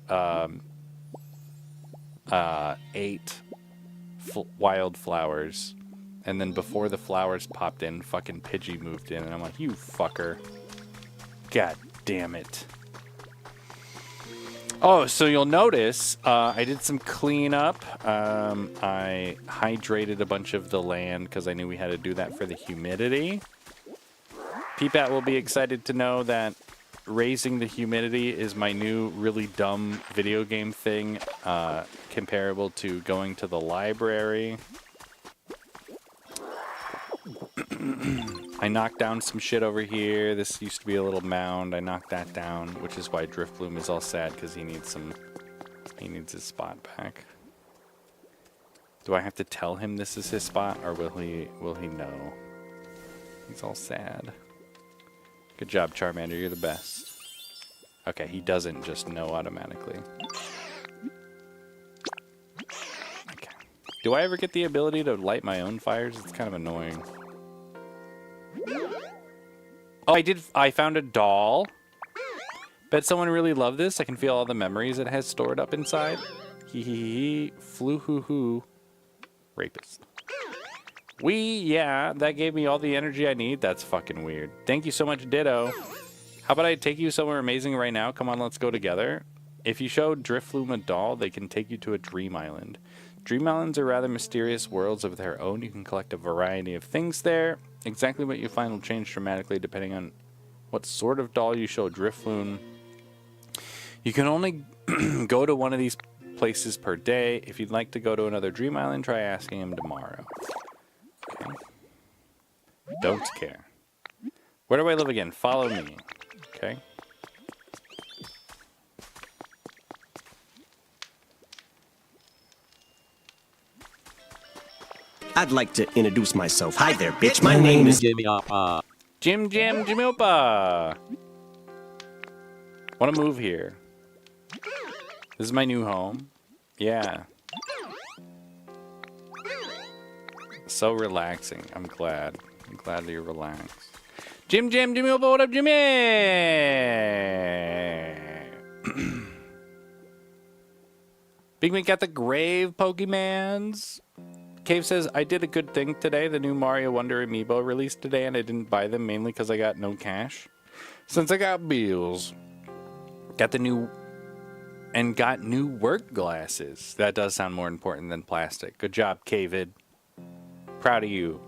8 wild flowers. And then before the flowers popped in, fucking Pidgey moved in. And I'm like, you fucker. God damn it. Oh, so you'll notice I did some cleanup. I hydrated a bunch of the land because I knew we had to do that for the humidity. Peepat will be excited to know that raising the humidity is my new really dumb video game thing, comparable to going to the library. I knocked down some shit over here. This used to be a little mound. I knocked that down, which is why Driftbloom is all sad because he needs his spot back. Do I have to tell him this is his spot, or will he know? He's all sad. Good job, Charmander. You're the best. Okay, he doesn't just know automatically. Okay. Do I ever get the ability to light my own fires? It's kind of annoying. Oh, I did. I found a doll. Bet someone really loved this. I can feel all the memories it has stored up inside. Hee hee hee. Flu hoo hoo. Rapist. Yeah, that gave me all the energy I need. That's fucking weird. Thank you so much, Ditto. How about I take you somewhere amazing right now? Come on, let's go together. If you show Drifloom a doll, they can take you to a dream island. Dream islands are rather mysterious worlds of their own. You can collect a variety of things there. Exactly what you find will change dramatically depending on what sort of doll you show Drifloon. You can only go to one of these places per day. If you'd like to go to another dream island, try asking him tomorrow. Okay. Don't care. Where do I live again? Follow me. Okay. I'd like to introduce myself. Hi there, bitch. My name is Jimmy Oppa. Jimmy Opa. Want to move here. This is my new home. Yeah. So relaxing. I'm glad. I'm glad that you're relaxed. Jimmy, what up, Jimmy? Big Meat got the grave Pokemans. Cave says, I did a good thing today. The new Mario Wonder Amiibo released today, and I didn't buy them mainly because I got no cash. Since I got bills. Got new work glasses. That does sound more important than plastic. Good job, Cavid. Proud of you.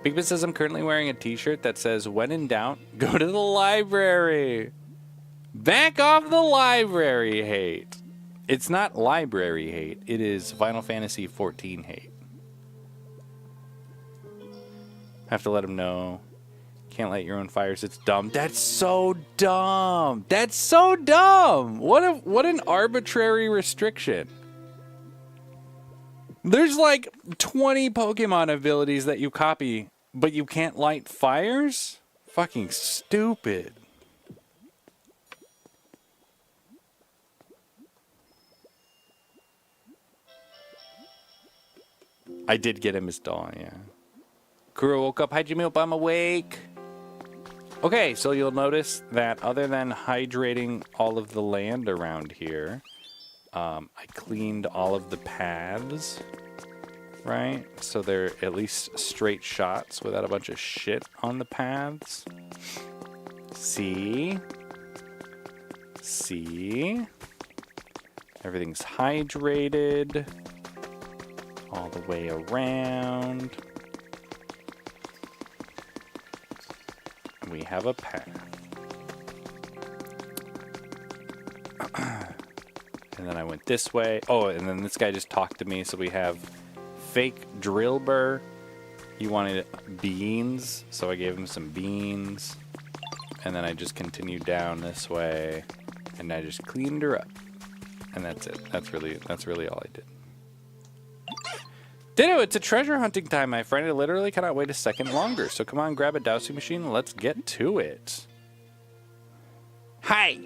Big Ben says, I'm currently wearing a t-shirt that says, when in doubt, go to the library. Back off the library hate. It's not library hate. It is Final Fantasy 14 hate. Have to let him know. Can't light your own fires. It's dumb. That's so dumb. That's so dumb. What an arbitrary restriction. There's like 20 Pokemon abilities that you copy, but you can't light fires? Fucking stupid. I did get him his doll, yeah. Kuro woke up. Hi, Jimmy. I'm awake. Okay, so you'll notice that other than hydrating all of the land around here, I cleaned all of the paths, right? So they're at least straight shots without a bunch of shit on the paths. See? See? Everything's hydrated all the way around. We have a path. And then I went this way. Oh, and then this guy just talked to me. So we have fake drill burr. He wanted beans, so I gave him some beans. And then I just continued down this way, and I just cleaned her up. And that's it. That's really all I did. Ditto, it's a treasure hunting time, my friend. I literally cannot wait a second longer. So come on, grab a dowsing machine and let's get to it. Hi!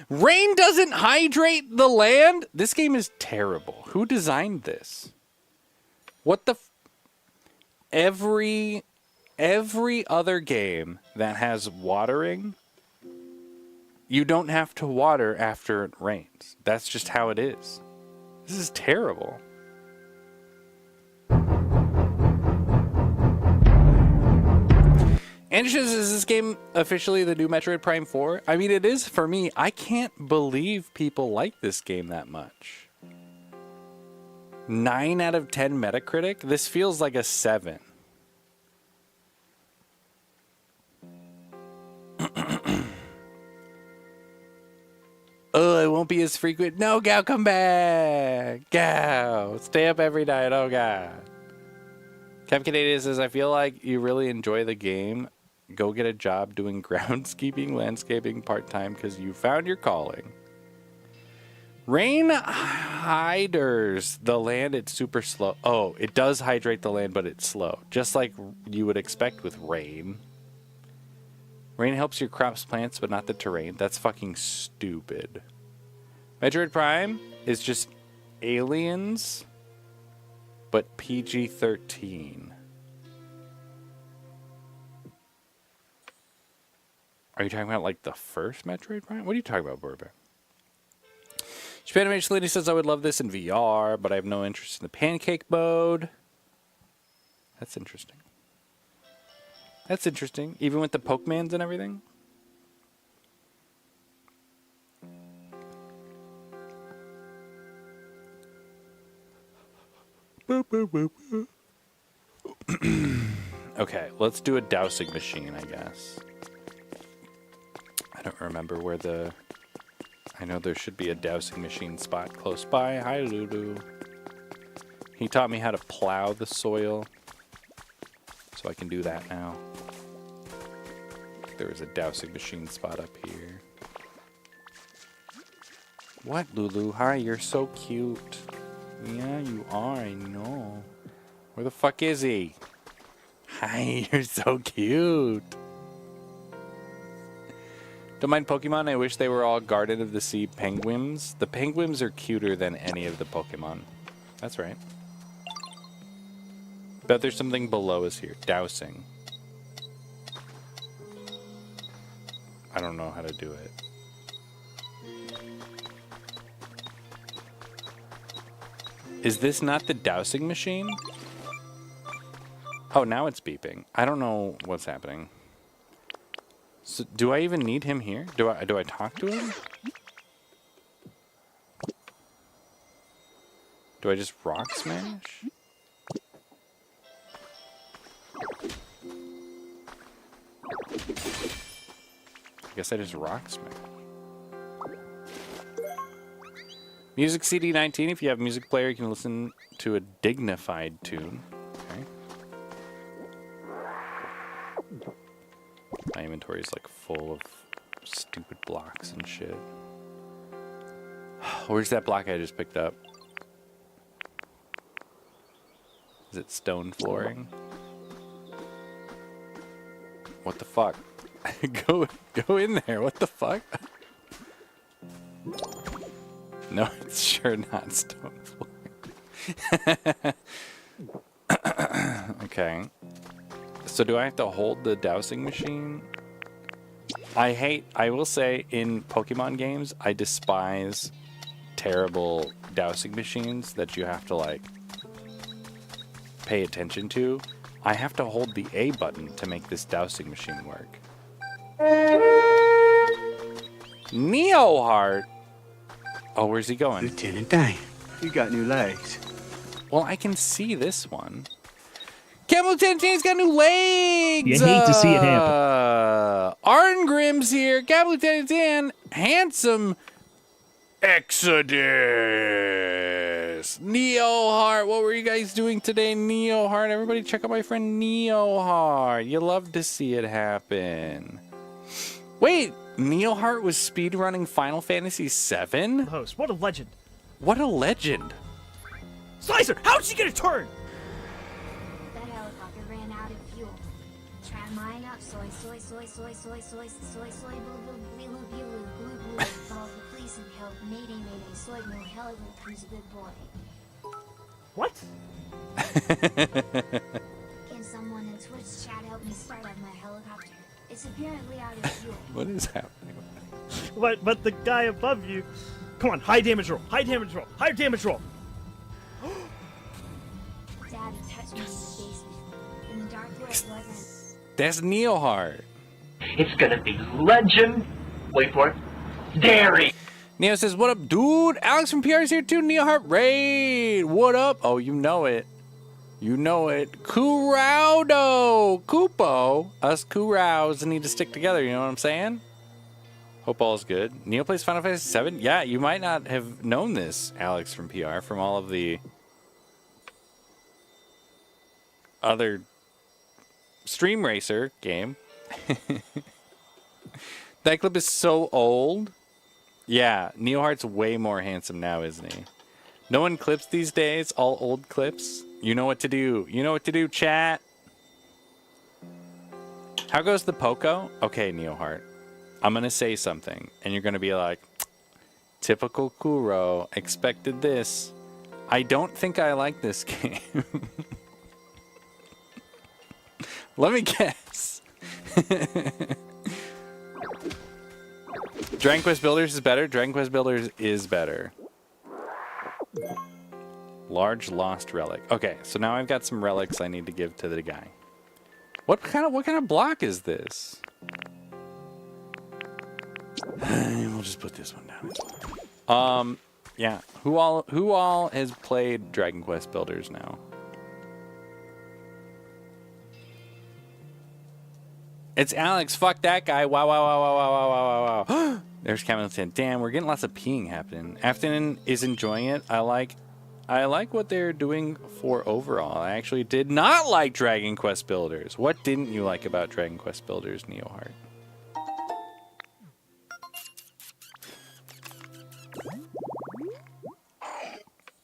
Rain doesn't hydrate the land? This game is terrible. Who designed this? What the every other game that has watering, you don't have to water after it rains. That's just how it is. This is terrible. Andrew says, is this game officially the new Metroid Prime 4? I mean, it is for me. I can't believe people like this game that much. 9 out of 10 Metacritic? This feels like a 7. Oh, it won't be as frequent. No, Gao, come back. Gao, stay up every night. Oh, God. Cap Canadian says, I feel like you really enjoy the game. Go get a job doing groundskeeping, landscaping part-time because you found your calling. Rain hyders the land. It's super slow. Oh, it does hydrate the land, but it's slow. Just like you would expect with rain. Rain helps your crops, plants, but not the terrain. That's fucking stupid. Metroid Prime is just aliens, but PG-13. Are you talking about, like, the first Metroid Prime? What are you talking about, Bourbon? Japanimation Lady says, I would love this in VR, but I have no interest in the pancake mode. That's interesting. That's interesting. Even with the Pokemans and everything? Okay, let's do a dowsing machine, I guess. I don't remember where the... I know there should be a dowsing machine spot close by. Hi, Lulu. He taught me how to plow the soil, so I can do that now. There is a dowsing machine spot up here. What, Lulu? Hi, you're so cute. Yeah, you are, I know. Where the fuck is he? Hi, you're so cute. Don't mind Pokemon. I wish they were all Garden of the Sea penguins. The penguins are cuter than any of the Pokemon. That's right. Bet there's something below us here. Dousing. I don't know how to do it. Is this not the dowsing machine? Oh, now it's beeping. I don't know what's happening. So, do I even need him here? Do I talk to him? Do I just rock smash? I guess I just rock smash. Music CD 19. If you have a music player, you can listen to a dignified tune. Okay. My inventory is like full of stupid blocks and shit. Where's that block I just picked up? Is it stone flooring? What the fuck? Go in there. What the fuck? No, it's sure not stone flooring. Okay. So do I have to hold the dowsing machine? I will say, in Pokemon games, I despise terrible dowsing machines that you have to, like, pay attention to. I have to hold the A button to make this dowsing machine work. Neoheart! Oh, where's he going? Lieutenant Dan, you got new legs. Well, I can see this one. Camel Lieutenant Dan's got new legs! You hate to see it happen. Arngrim's here. Camel Lieutenant Dan, handsome Exodus. Neoheart, what were you guys doing today, Neoheart? Everybody check out my friend Neoheart. You love to see it happen. Wait, Neoheart was speedrunning Final Fantasy VII? Host, what a legend. What a legend. Slicer, how'd she get a turn? The helicopter ran out of fuel. Tram mine up, soy, soy, soy, soy, soy, soy, soy, soy, boo, boo, blee, loo, bee, loo, glue, glue. Call the police and help. Mayday, mayday, soy, no, helicopter, who's a good boy. What? Can someone in Twitch chat help me start up my helicopter? It's apparently out of fuel. What is happening? But the guy above you. Come on, high damage roll, high damage roll, high damage roll. Daddy touched me in the basement. In the dark where it wasn't. That's Neoheart. It's gonna be legend. Wait for it. Dairy. Neo says, what up, dude? Alex from PR is here too. Neoheart Raid. What up? Oh, you know it. You know it. Kuraudo. Kupo. Us Kuraus need to stick together. You know what I'm saying? Hope all is good. Neo plays Final Fantasy VII? Yeah, you might not have known this, Alex from PR, from all of the other Stream Racer game. That clip is so old. Yeah, Neoheart's way more handsome now, isn't he? No one clips these days, all old clips. You know what to do. You know what to do, chat. How goes the Poco? Okay, Neoheart. I'm going to say something, and you're going to be like, typical Kuro, expected this. I don't think I like this game. Let me guess. Dragon Quest Builders is better. Dragon Quest Builders is better. Large lost relic. Okay, so now I've got some relics I need to give to the guy. What kind of block is this? We'll just put this one down. Yeah. Who all has played Dragon Quest Builders now? It's Alex. Fuck that guy. Wow, wow, wow, wow, wow, wow, wow, wow. There's Camilton. Damn, we're getting lots of peeing happening. Afton is enjoying it. I like what they're doing for overall. I actually did not like Dragon Quest Builders. What didn't you like about Dragon Quest Builders, Neoheart?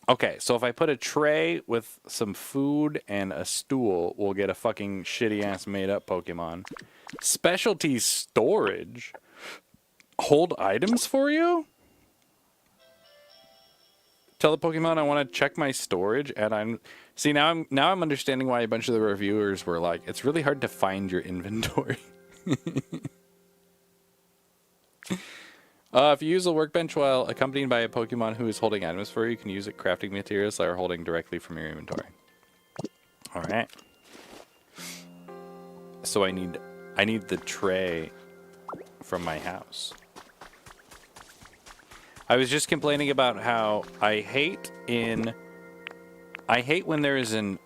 Okay, so if I put a tray with some food and a stool, we'll get a fucking shitty-ass made-up Pokemon. Specialty storage? Hold items for you? Tell the Pokemon I want to check my storage, and I'm... See, now I'm understanding why a bunch of the reviewers were like, it's really hard to find your inventory. If you use a workbench while accompanied by a Pokemon who is holding items for you, you can use it crafting materials that are holding directly from your inventory. Alright. So I need the tray from my house. I was just complaining about how I hate when there is an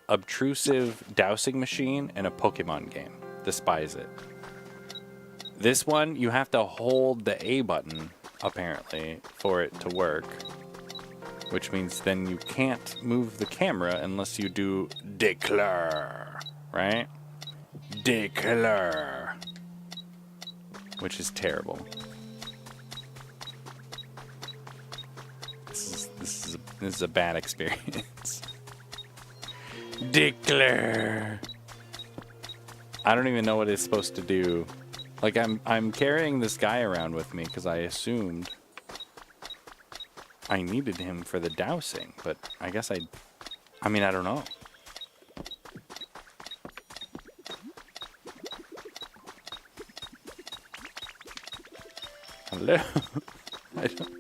obtrusive dowsing machine in a Pokemon game. Despise it. This one, you have to hold the A button, apparently, for it to work. Which means then you can't move the camera unless you do declare, right? Declare. Which is terrible. This is a bad experience. Declare. I don't even know what it's supposed to do. Like, I'm carrying this guy around with me because I assumed I needed him for the dowsing, but I guess I mean, I don't know. Hello? I don't...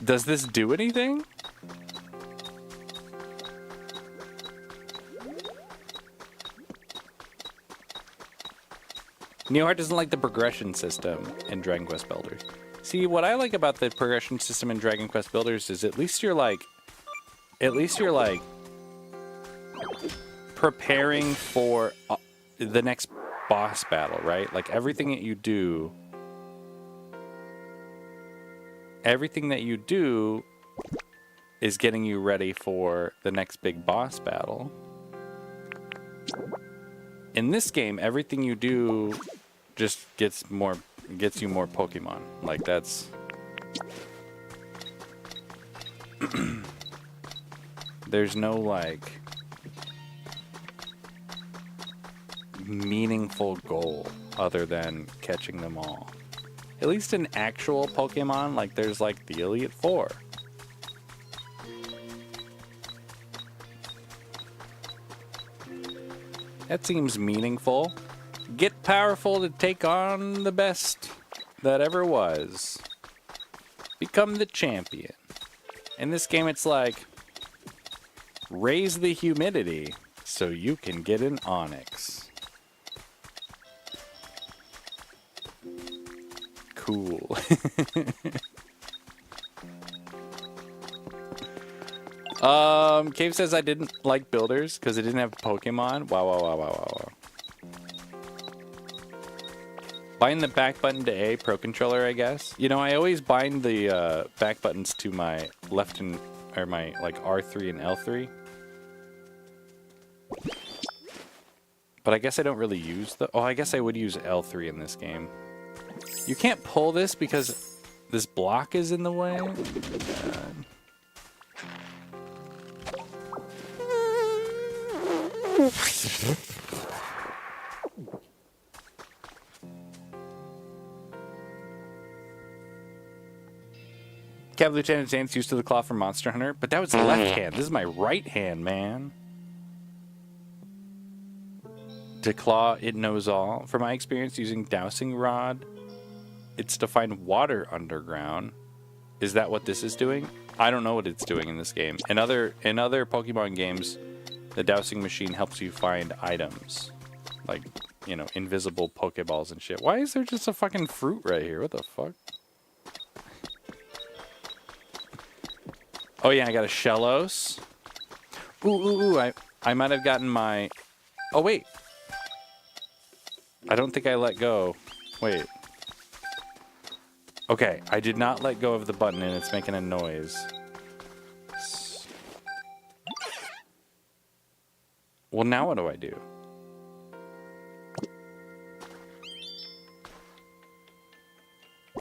Does this do anything? Neoheart doesn't like the progression system in Dragon Quest Builders. See, what I like about the progression system in Dragon Quest Builders is at least you're like preparing for the next boss battle, right? Like everything that you do is getting you ready for the next big boss battle. In this game, everything you do just gets you more Pokemon. Like that's there's no like meaningful goal other than catching them all. At least in actual Pokemon, like there's like the Elite Four. That seems meaningful. Get powerful to take on the best that ever was. Become the champion. In this game, it's like, raise the humidity so you can get an Onyx. Cool. Cave says I didn't like builders because it didn't have Pokemon. Wow. Bind the back button to A Pro Controller, I guess. You know, I always bind the back buttons to my left and or my like R3 and L3. But I guess I don't really use the... Oh, I guess I would use L3 in this game. You can't pull this because this block is in the way. Oh, God. Cav Lieutenant Zane's used to the claw from Monster Hunter, but that was the left hand. This is my right hand, man. To claw, it knows all. From my experience using dowsing rod, it's to find water underground. Is that what this is doing? I don't know what it's doing in this game. In other Pokemon games, the dowsing machine helps you find items. Like, you know, invisible Pokeballs and shit. Why is there just a fucking fruit right here? What the fuck? Oh yeah, I got a Shellos. Ooh, I might have gotten my... Oh wait. I don't think I let go. Wait. Okay, I did not let go of the button and it's making a noise. Well, now what do I do?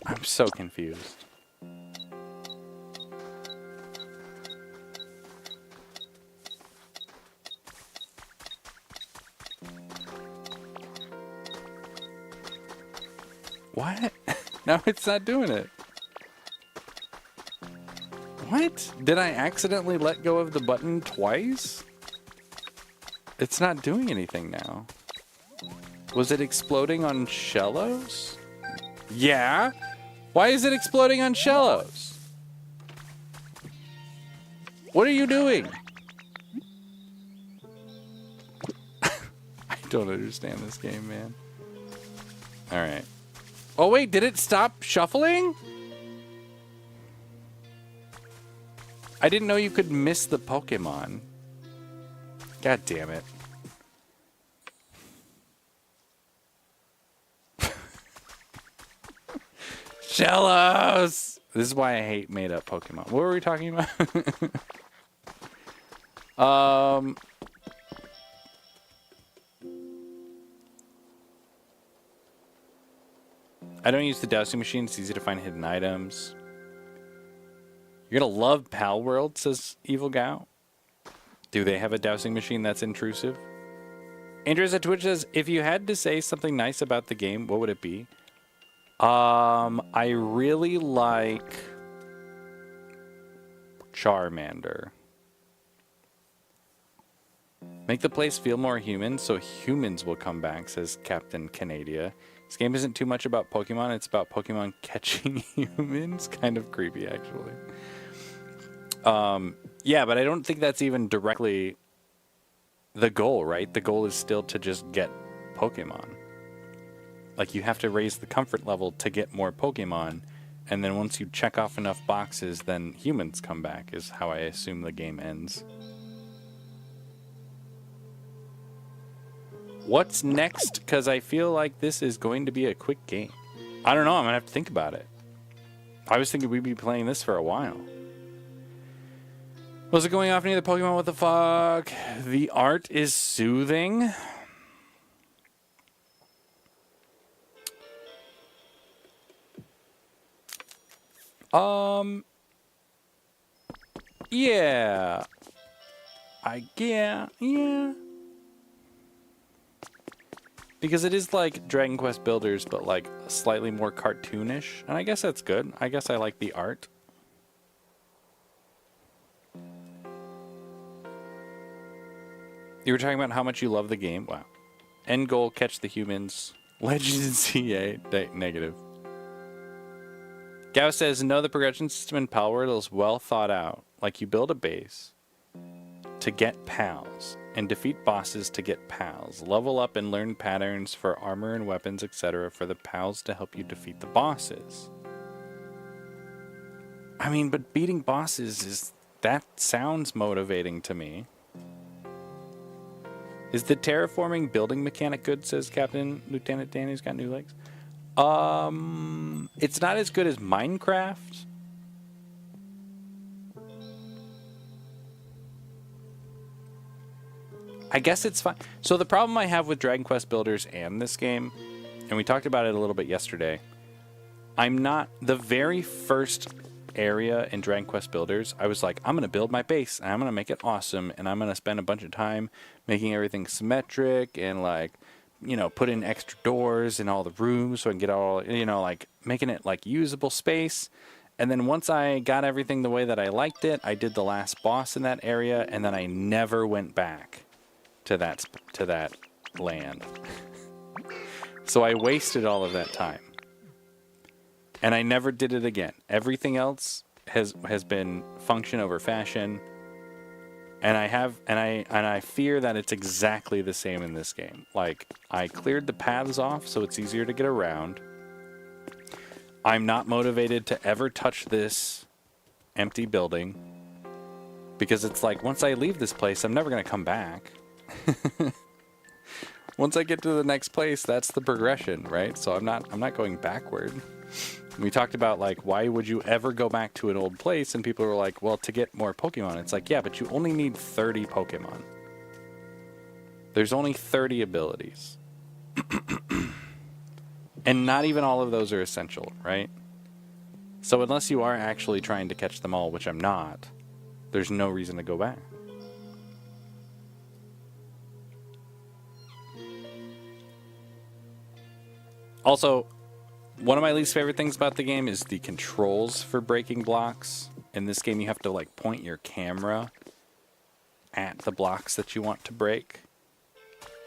I'm so confused. What? No, it's not doing it. What? Did I accidentally let go of the button twice? It's not doing anything now. Was it exploding on Shellos? Yeah? Why is it exploding on Shellos? What are you doing? I don't understand this game, man. Alright. Oh wait, did it stop shuffling? I didn't know you could miss the Pokemon. God damn it. Shellos! This is why I hate made-up Pokemon. What were we talking about? I don't use the dowsing machine. It's easy to find hidden items. You're gonna love Pal World, says Evil Gal. Do they have a dowsing machine that's intrusive? Andrews at Twitch says, if you had to say something nice about the game, what would it be? I really like Charmander. Make the place feel more human so humans will come back, says Captain Canadia. This game isn't too much about Pokemon, it's about Pokemon catching humans. Kind of creepy, actually. Yeah, but I don't think that's even directly the goal, right? The goal is still to just get Pokemon. Like, you have to raise the comfort level to get more Pokemon, and then once you check off enough boxes, then humans come back, is how I assume the game ends. What's next? Because I feel like this is going to be a quick game. I don't know, I'm going to have to think about it. I was thinking we'd be playing this for a while. Was it going off any of the Pokemon? What the fuck? The art is soothing. Yeah. Yeah. Because it is like Dragon Quest Builders, but like slightly more cartoonish. And I guess that's good. I guess I like the art. You were talking about how much you love the game. Wow. End goal, catch the humans. Legends in CA, negative. Gao says, no, the progression system in Pal World is well thought out. Like, you build a base to get pals, and defeat bosses to get pals. Level up and learn patterns for armor and weapons, etc. for the pals to help you defeat the bosses. I mean, but beating bosses that sounds motivating to me. Is the terraforming building mechanic good, says Captain Lieutenant Danny's got new legs? It's not as good as Minecraft. I guess it's fine. So the problem I have with Dragon Quest Builders and this game, and we talked about it a little bit yesterday, I'm not, the very first area in Dragon Quest Builders, I was like, I'm going to build my base, and I'm going to make it awesome, and I'm going to spend a bunch of time making everything symmetric, and like, you know, put in extra doors in all the rooms so I can get all, you know, like making it like usable space. And then once I got everything the way that I liked it, I did the last boss in that area, and then I never went back to that land. So I wasted all of that time. And I never did it again. Everything else has been function over fashion. And I fear that it's exactly the same in this game. Like, I cleared the paths off so it's easier to get around. I'm not motivated to ever touch this empty building. Because it's like, once I leave this place, I'm never going to come back. Once I get to the next place, that's the progression, right? So I'm not going backward. We talked about, like, why would you ever go back to an old place? And people were like, well, to get more Pokemon. It's like, yeah, but you only need 30 Pokemon. There's only 30 abilities. And not even all of those are essential, right? So unless you are actually trying to catch them all, which I'm not, there's no reason to go back. Also, One of my least favorite things about the game is the controls for breaking blocks. In this game, you have to like point your camera at the blocks that you want to break.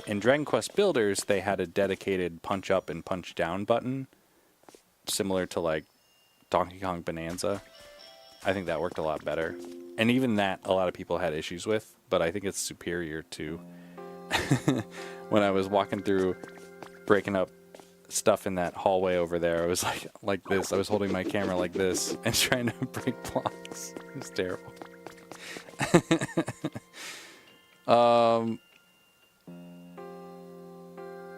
In Dragon Quest Builders, they had a dedicated punch up and punch down button, similar to like Donkey Kong Bonanza. I think that worked a lot better. And even that, a lot of people had issues with, but I think it's superior to when I was walking through, breaking up stuff in that hallway over there. I was like this. I was holding my camera like this and trying to break blocks. It was terrible.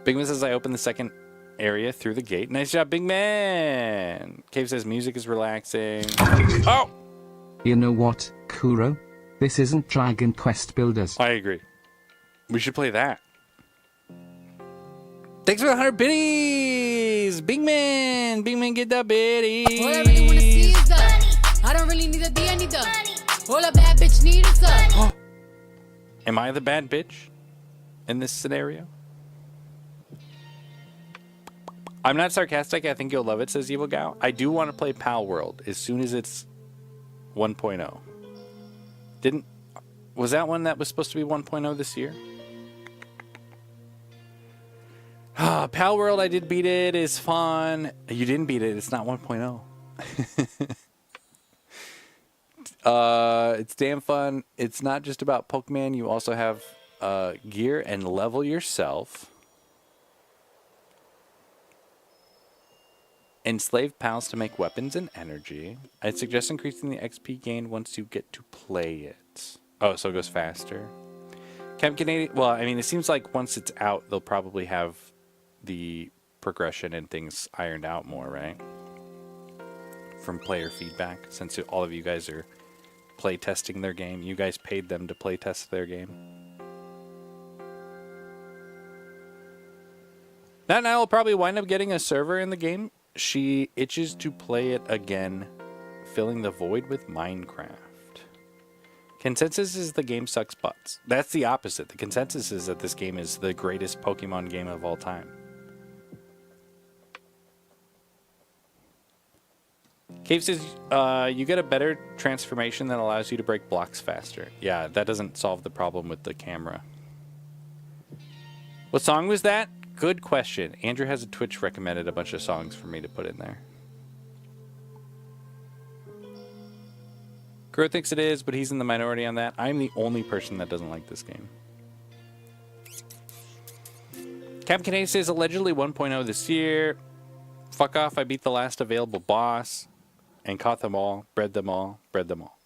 Big Man says I opened the second area through the gate. Nice job, Big Man. Cave says music is relaxing. Oh! You know what, Kuro? This isn't Dragon Quest Builders. I agree. We should play that. Thanks for the 100 biddies! Big Man! Big Man, get the biddies! All I really wanna see is the I don't really need a D, I need the all a bad bitch need is the Am I the bad bitch in this scenario? I'm not sarcastic. I think you'll love it, says Evil Gal. I do want to play Pal World as soon as it's 1.0. Was that one that was supposed to be 1.0 this year? Pal World, I did beat it. It's fun. You didn't beat it. It's not 1.0. It's damn fun. It's not just about Pokemon. You also have gear and level yourself. Enslave pals to make weapons and energy. I'd suggest increasing the XP gain once you get to play it. Oh, so it goes faster. Camp Canadian. Well, I mean, it seems like once it's out, they'll probably have the progression and things ironed out more, right? From player feedback, since all of you guys are play testing their game. You guys paid them to play test their game. That and I will probably wind up getting a server in the game. She itches to play it again, filling the void with Minecraft. Consensus is the game sucks butts. That's the opposite. The consensus is that this game is the greatest Pokemon game of all time. Cave says, you get a better transformation that allows you to break blocks faster. Yeah, that doesn't solve the problem with the camera. What song was that? Good question. Andrew has a Twitch recommended a bunch of songs for me to put in there. Crow thinks it is, but he's in the minority on that. I'm the only person that doesn't like this game. Cap Canadian says allegedly 1.0 this year. Fuck off, I beat the last available boss and caught them all, bred them all, bred them all.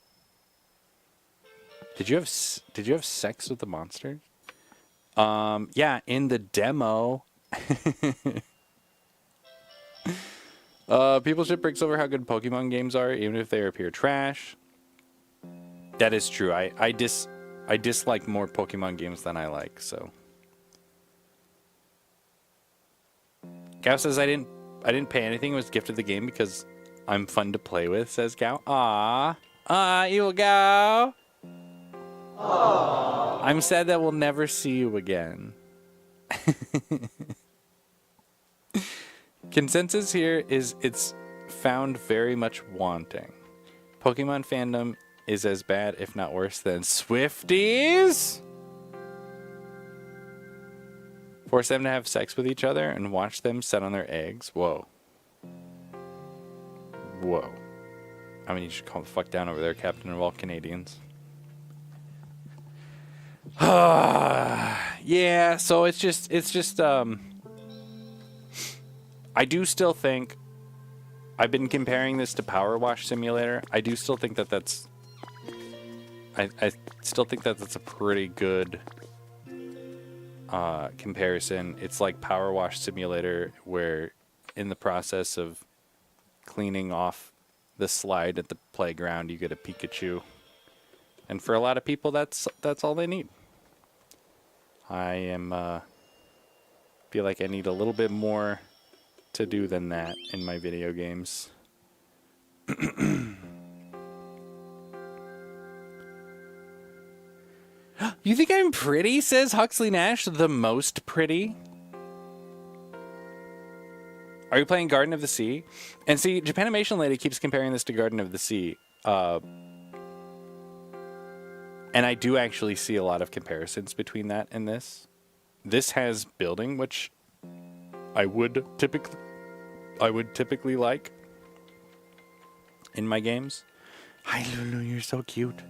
Did you have sex with the monsters? Yeah, in the demo. People should bricks over how good Pokemon games are, even if they appear trash. That is true. I dislike more Pokemon games than I like, so. Gao says I didn't pay anything, it was gifted the game because I'm fun to play with, says Gao. Aww, evil Gao. Aww. I'm sad that we'll never see you again. Consensus here is it's found very much wanting. Pokemon fandom is as bad, if not worse, than Swifties. Force them to have sex with each other and watch them set on their eggs. Whoa. Whoa. I mean, you should calm the fuck down over there, Captain of all Canadians. Yeah, so it's just I do still think I've been comparing this to Power Wash Simulator. I do still think that's I still think that's a pretty good comparison. It's like Power Wash Simulator, where in the process of cleaning off the slide at the playground, you get a Pikachu, and for a lot of people, that's all they need. I feel like I need a little bit more to do than that in my video games. You think I'm pretty, says Huxley Nash, the most pretty? Are you playing Garden of the Sea? And see, Japanimation Lady keeps comparing this to Garden of the Sea. And I do actually see a lot of comparisons between that and this. This has building, which I would typically like in my games. Hi Lulu, you're so cute.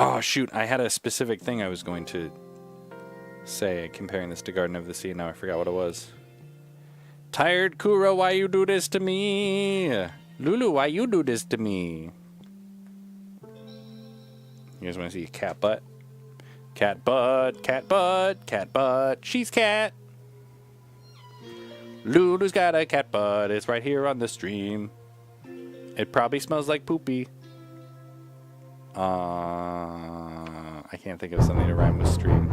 Oh shoot, I had a specific thing I was going to say comparing this to Garden of the Sea, now I forgot what it was. Tired Kuro, why you do this to me? Lulu, why you do this to me? You guys want to see a cat butt? Cat butt, cat butt, cat butt. She's cat. Lulu's got a cat butt. It's right here on the stream. It probably smells like poopy. I can't think of something to rhyme with stream.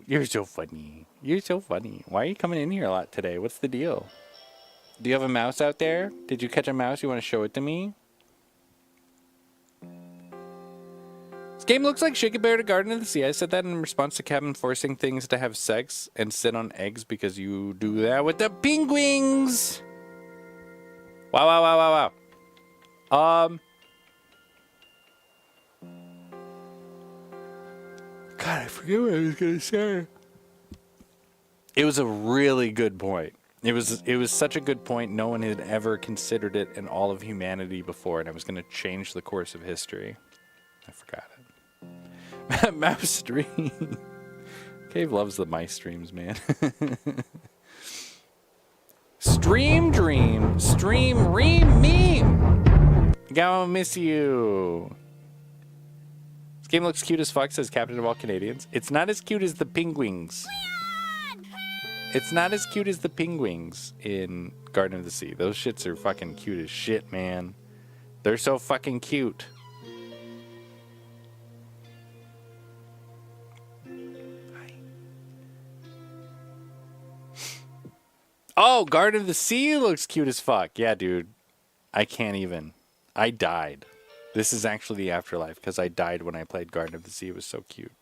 You're so funny. You're so funny. Why are you coming in here a lot today? What's the deal? Do you have a mouse out there? Did you catch a mouse? You want to show it to me? This game looks like Shake a Bear to Garden of the Sea. I said that in response to Kevin forcing things to have sex and sit on eggs because you do that with the penguins. Wow, wow, wow, wow, wow. God, I forget what I was going to say. It was a really good point. It was such a good point. No one had ever considered it in all of humanity before, and it was going to change the course of history. I forgot it. Mouse stream. Cave loves the mice streams, man. Stream dream. Stream ream meme. Gonna miss you. This game looks cute as fuck, says Captain of All Canadians. It's not as cute as the penguins. It's not as cute as the penguins in Garden of the Sea. Those shits are fucking cute as shit, man. They're so fucking cute. Oh, Garden of the Sea looks cute as fuck. Yeah, dude. I can't even. I died. This is actually the afterlife because I died when I played Garden of the Sea. It was so cute.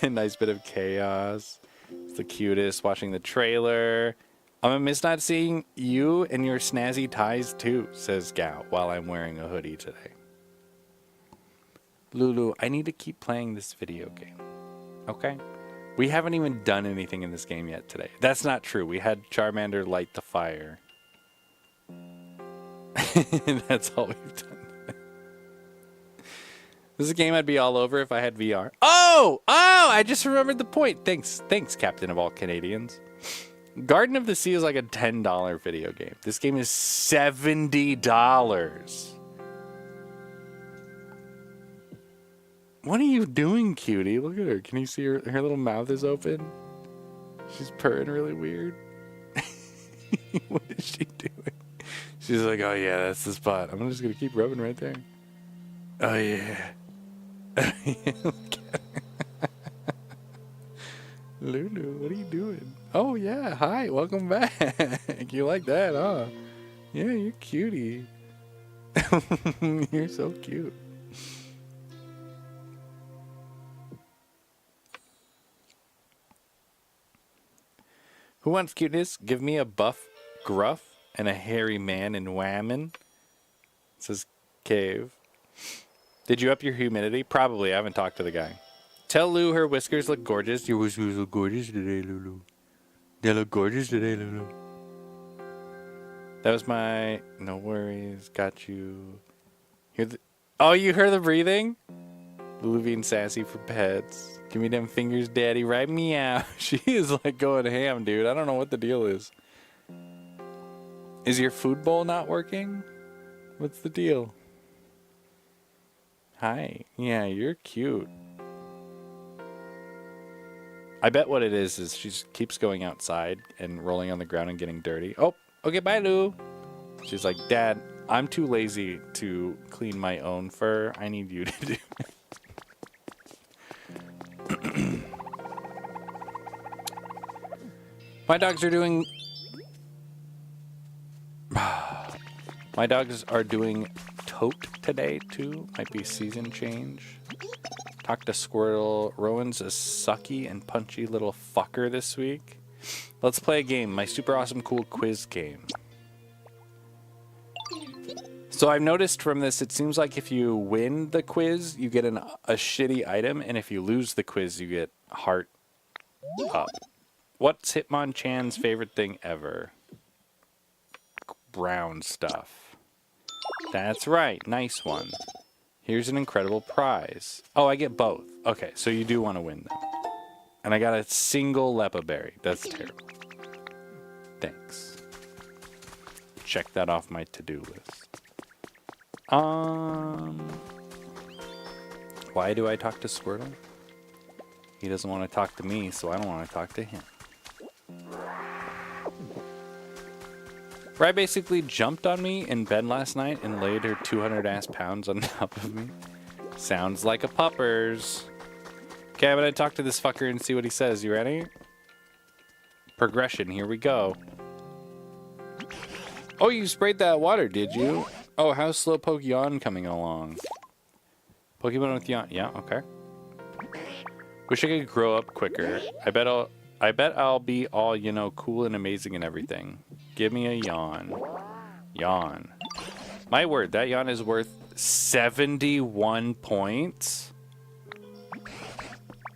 Nice bit of chaos. It's the cutest. Watching the trailer. I'm gonna miss not seeing you and your snazzy ties too, says Gao, while I'm wearing a hoodie today. Lulu, I need to keep playing this video game. Okay? We haven't even done anything in this game yet today. That's not true. We had Charmander light the fire. That's all we've done. This is a game I'd be all over if I had VR. Oh! I just remembered the point. Thanks, Captain of All Canadians. Garden of the Sea is like a $10 video game. This game is $70. What are you doing, cutie? Look at her. Can you see her little mouth is open? She's purring really weird. What is she doing? She's like, oh yeah, that's the spot. I'm just gonna keep rubbing right there. Oh yeah. Look at her. Lulu, what are you doing? Oh yeah, hi, welcome back. You like that, huh? Yeah, you're cutie. You're so cute. Who wants cuteness? Give me a buff gruff and a hairy man in whammon. Says Cave. Did you up your humidity? Probably. I haven't talked to the guy. Tell Lou her whiskers look gorgeous. Your whiskers look gorgeous today, Lulu. They look gorgeous today, Lulu. That was my... No worries. Got you. Oh, you heard the breathing? Lulu being sassy for pets. Give me them fingers, daddy. Right me out. She is like going ham, dude. I don't know what the deal is. Is your food bowl not working? What's the deal? Hi. Yeah, you're cute. I bet what it is she just keeps going outside and rolling on the ground and getting dirty. Oh, okay, bye, Lou. She's like, Dad, I'm too lazy to clean my own fur. I need you to do it. My dogs are doing My dogs are doing tote today, too. Might be season change. Talk to Squirtle. Rowan's a sucky and punchy little fucker this week. Let's play a game. My super awesome cool quiz game. So I've noticed from this, it seems like if you win the quiz, you get a shitty item. And if you lose the quiz, you get heart up. What's Hitmonchan's favorite thing ever? Brown stuff. That's right. Nice one. Here's an incredible prize. Oh, I get both. Okay, so you do want to win them. And I got a single Lepa berry. That's terrible. Thanks. Check that off my to-do list. Why do I talk to Squirtle? He doesn't want to talk to me, so I don't want to talk to him. Fry basically jumped on me in bed last night and laid her 200 pounds on top of me. Sounds like a puppers. Okay, I'm gonna talk to this fucker and see what he says. You ready? Progression, here we go. Oh, you sprayed that water, did you? Oh, how's slow Pokemon coming along? Pokemon with yawn. Yeah, okay. Wish I could grow up quicker. I bet I'll be all, you know, cool and amazing and everything. Give me a yawn. Yawn. My word, that yawn is worth 71 points.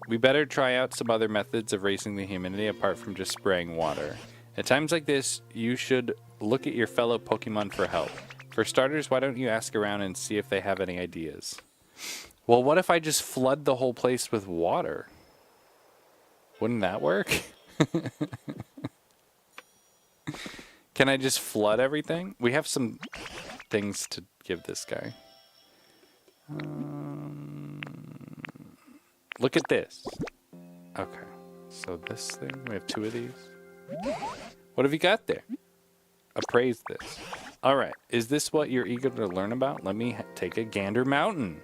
We better try out some other methods of raising the humidity apart from just spraying water. At times like this, you should look at your fellow Pokemon for help. For starters, why don't you ask around and see if they have any ideas? Well, what if I just flood the whole place with water? Wouldn't that work? Can I just flood everything? We have some things to give this guy. Look at this. Okay, so this thing, we have 2 of these. What have you got there? Appraise this. All right, is this what you're eager to learn about? Let me take a gander mountain.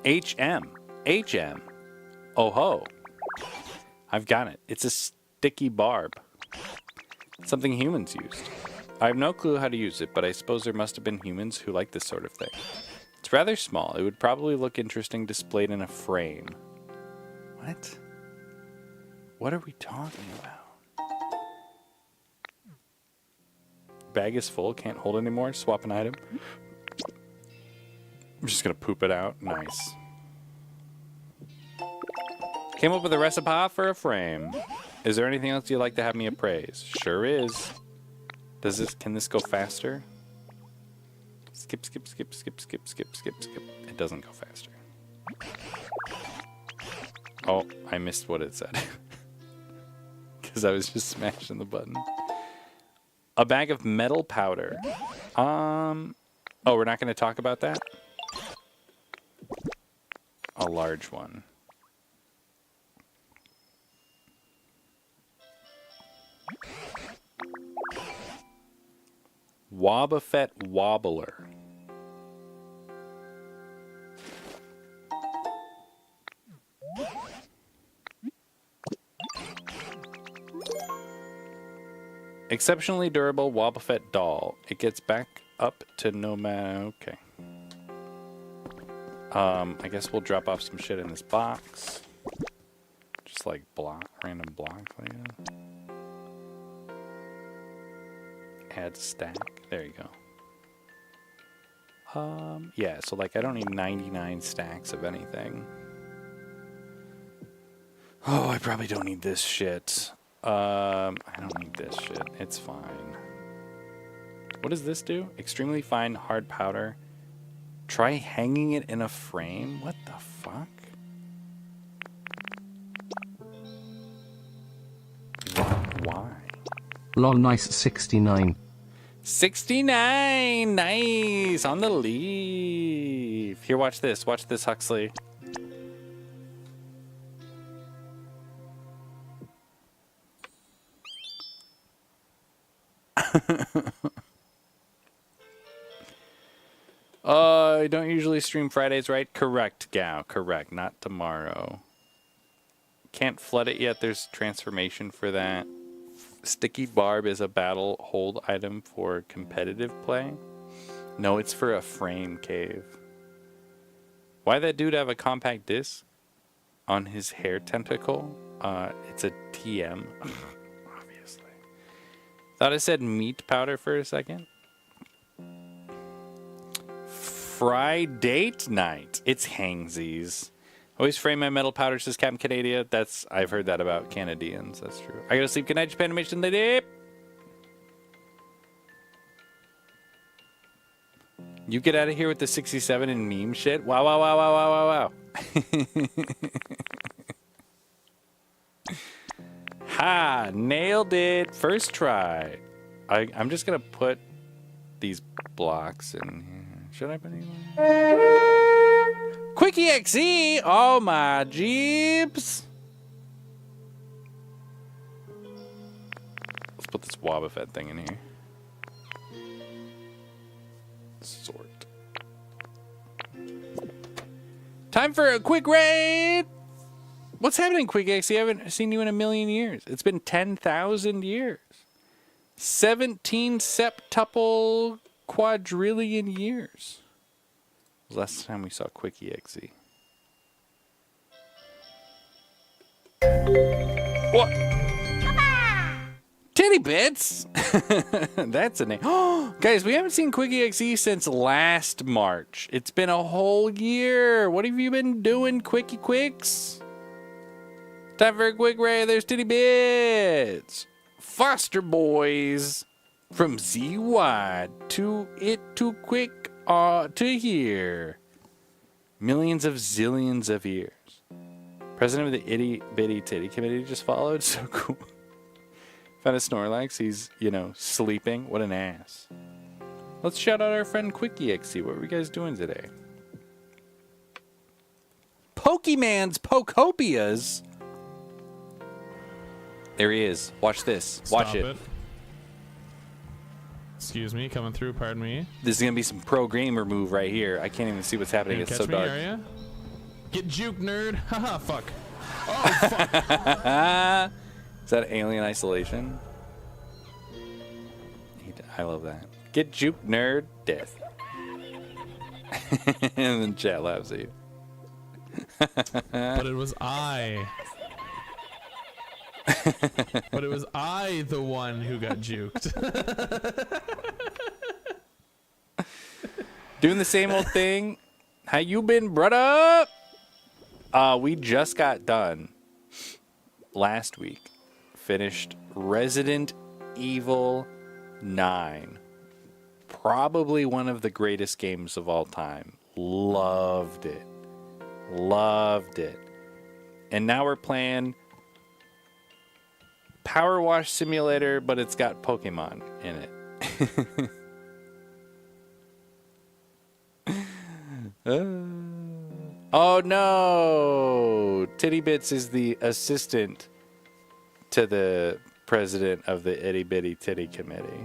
HM. Oh ho. I've got it. It's a sticky barb. Something humans used. I have no clue how to use it, but I suppose there must have been humans who like this sort of thing. It's rather small. It would probably look interesting displayed in a frame. What? What are we talking about? Bag is full. Can't hold anymore. Swap an item. I'm just going to poop it out. Nice. Came up with a recipe for a frame. Is there anything else you'd like to have me appraise? Sure is. Can this go faster? Skip. It doesn't go faster. Oh, I missed what it said. Because I was just smashing the button. A bag of metal powder. Oh, we're not going to talk about that? A large one. Wobbuffet Wobbler. Exceptionally durable Wobbuffet doll. It gets back up to no matter. Okay. I guess we'll drop off some shit in this box. Just like random blocks like that. Add stack. There you go. Yeah, so like I don't need 99 stacks of anything. Oh, I probably don't need this shit. I don't need this shit. It's fine. What does this do? Extremely fine hard powder. Try hanging it in a frame? What the fuck? Why? Lol, nice 69. 69! Nice! On the leaf. Here, watch this. Watch this, Huxley. I don't usually stream Fridays, right? Correct, Gao. Correct. Not tomorrow. Can't flood it yet. There's transformation for that. Sticky barb is a battle hold item for competitive play. No, it's for a frame cave. Why that dude have a compact disc on his hair tentacle? It's a TM, obviously. Thought I said meat powder for a second. Friday night. It's hangsies. Always frame my metal powder, says Captain Canadia. I've heard that about Canadians. That's true. I gotta sleep. Good night, Japan Animation Lady. You get out of here with the 67 and meme shit. Wow, wow, wow, wow, wow, wow, wow. Ha! Nailed it. First try. I'm just gonna put these blocks in here. Should I put any more? Quickie XE! Oh my jeeps! Let's put this Wobbuffet thing in here. Sort. Time for a quick raid! What's happening, Quick XE? I haven't seen you in a million years. It's been 10,000 years. 17 septuple quadrillion years. Last time we saw Quickie XE. What? Titty Bits! That's a name. Guys, we haven't seen Quickie XE since last March. It's been a whole year. What have you been doing, Quickie Quicks? Time for a quick raid. There's Titty Bits. Foster Boys. From ZY to it too quick to hear. Millions of zillions of years. President of the Itty Bitty Titty Committee just followed. So cool. Found a Snorlax. He's, sleeping. What an ass. Let's shout out our friend Quickie XC. What were you guys doing today? Pokemon's Pokopias. There he is. Watch this. Watch it. Excuse me, coming through, pardon me. This is going to be some pro gamer move right here. I can't even see what's happening. It's so dark. Get juked, nerd. Haha, fuck. Oh, fuck. Is that Alien Isolation? I love that. Get juked, nerd. Death. And then chat laughs at you. But it was I. But it was I, the one who got juked. Doing the same old thing. How you been, brother? We just got done last week. Finished Resident Evil 9. Probably one of the greatest games of all time. Loved it. Loved it. And now we're playing Power Wash Simulator, but it's got Pokemon in it. Oh no! Titty Bits is the assistant to the president of the Itty Bitty Titty Committee.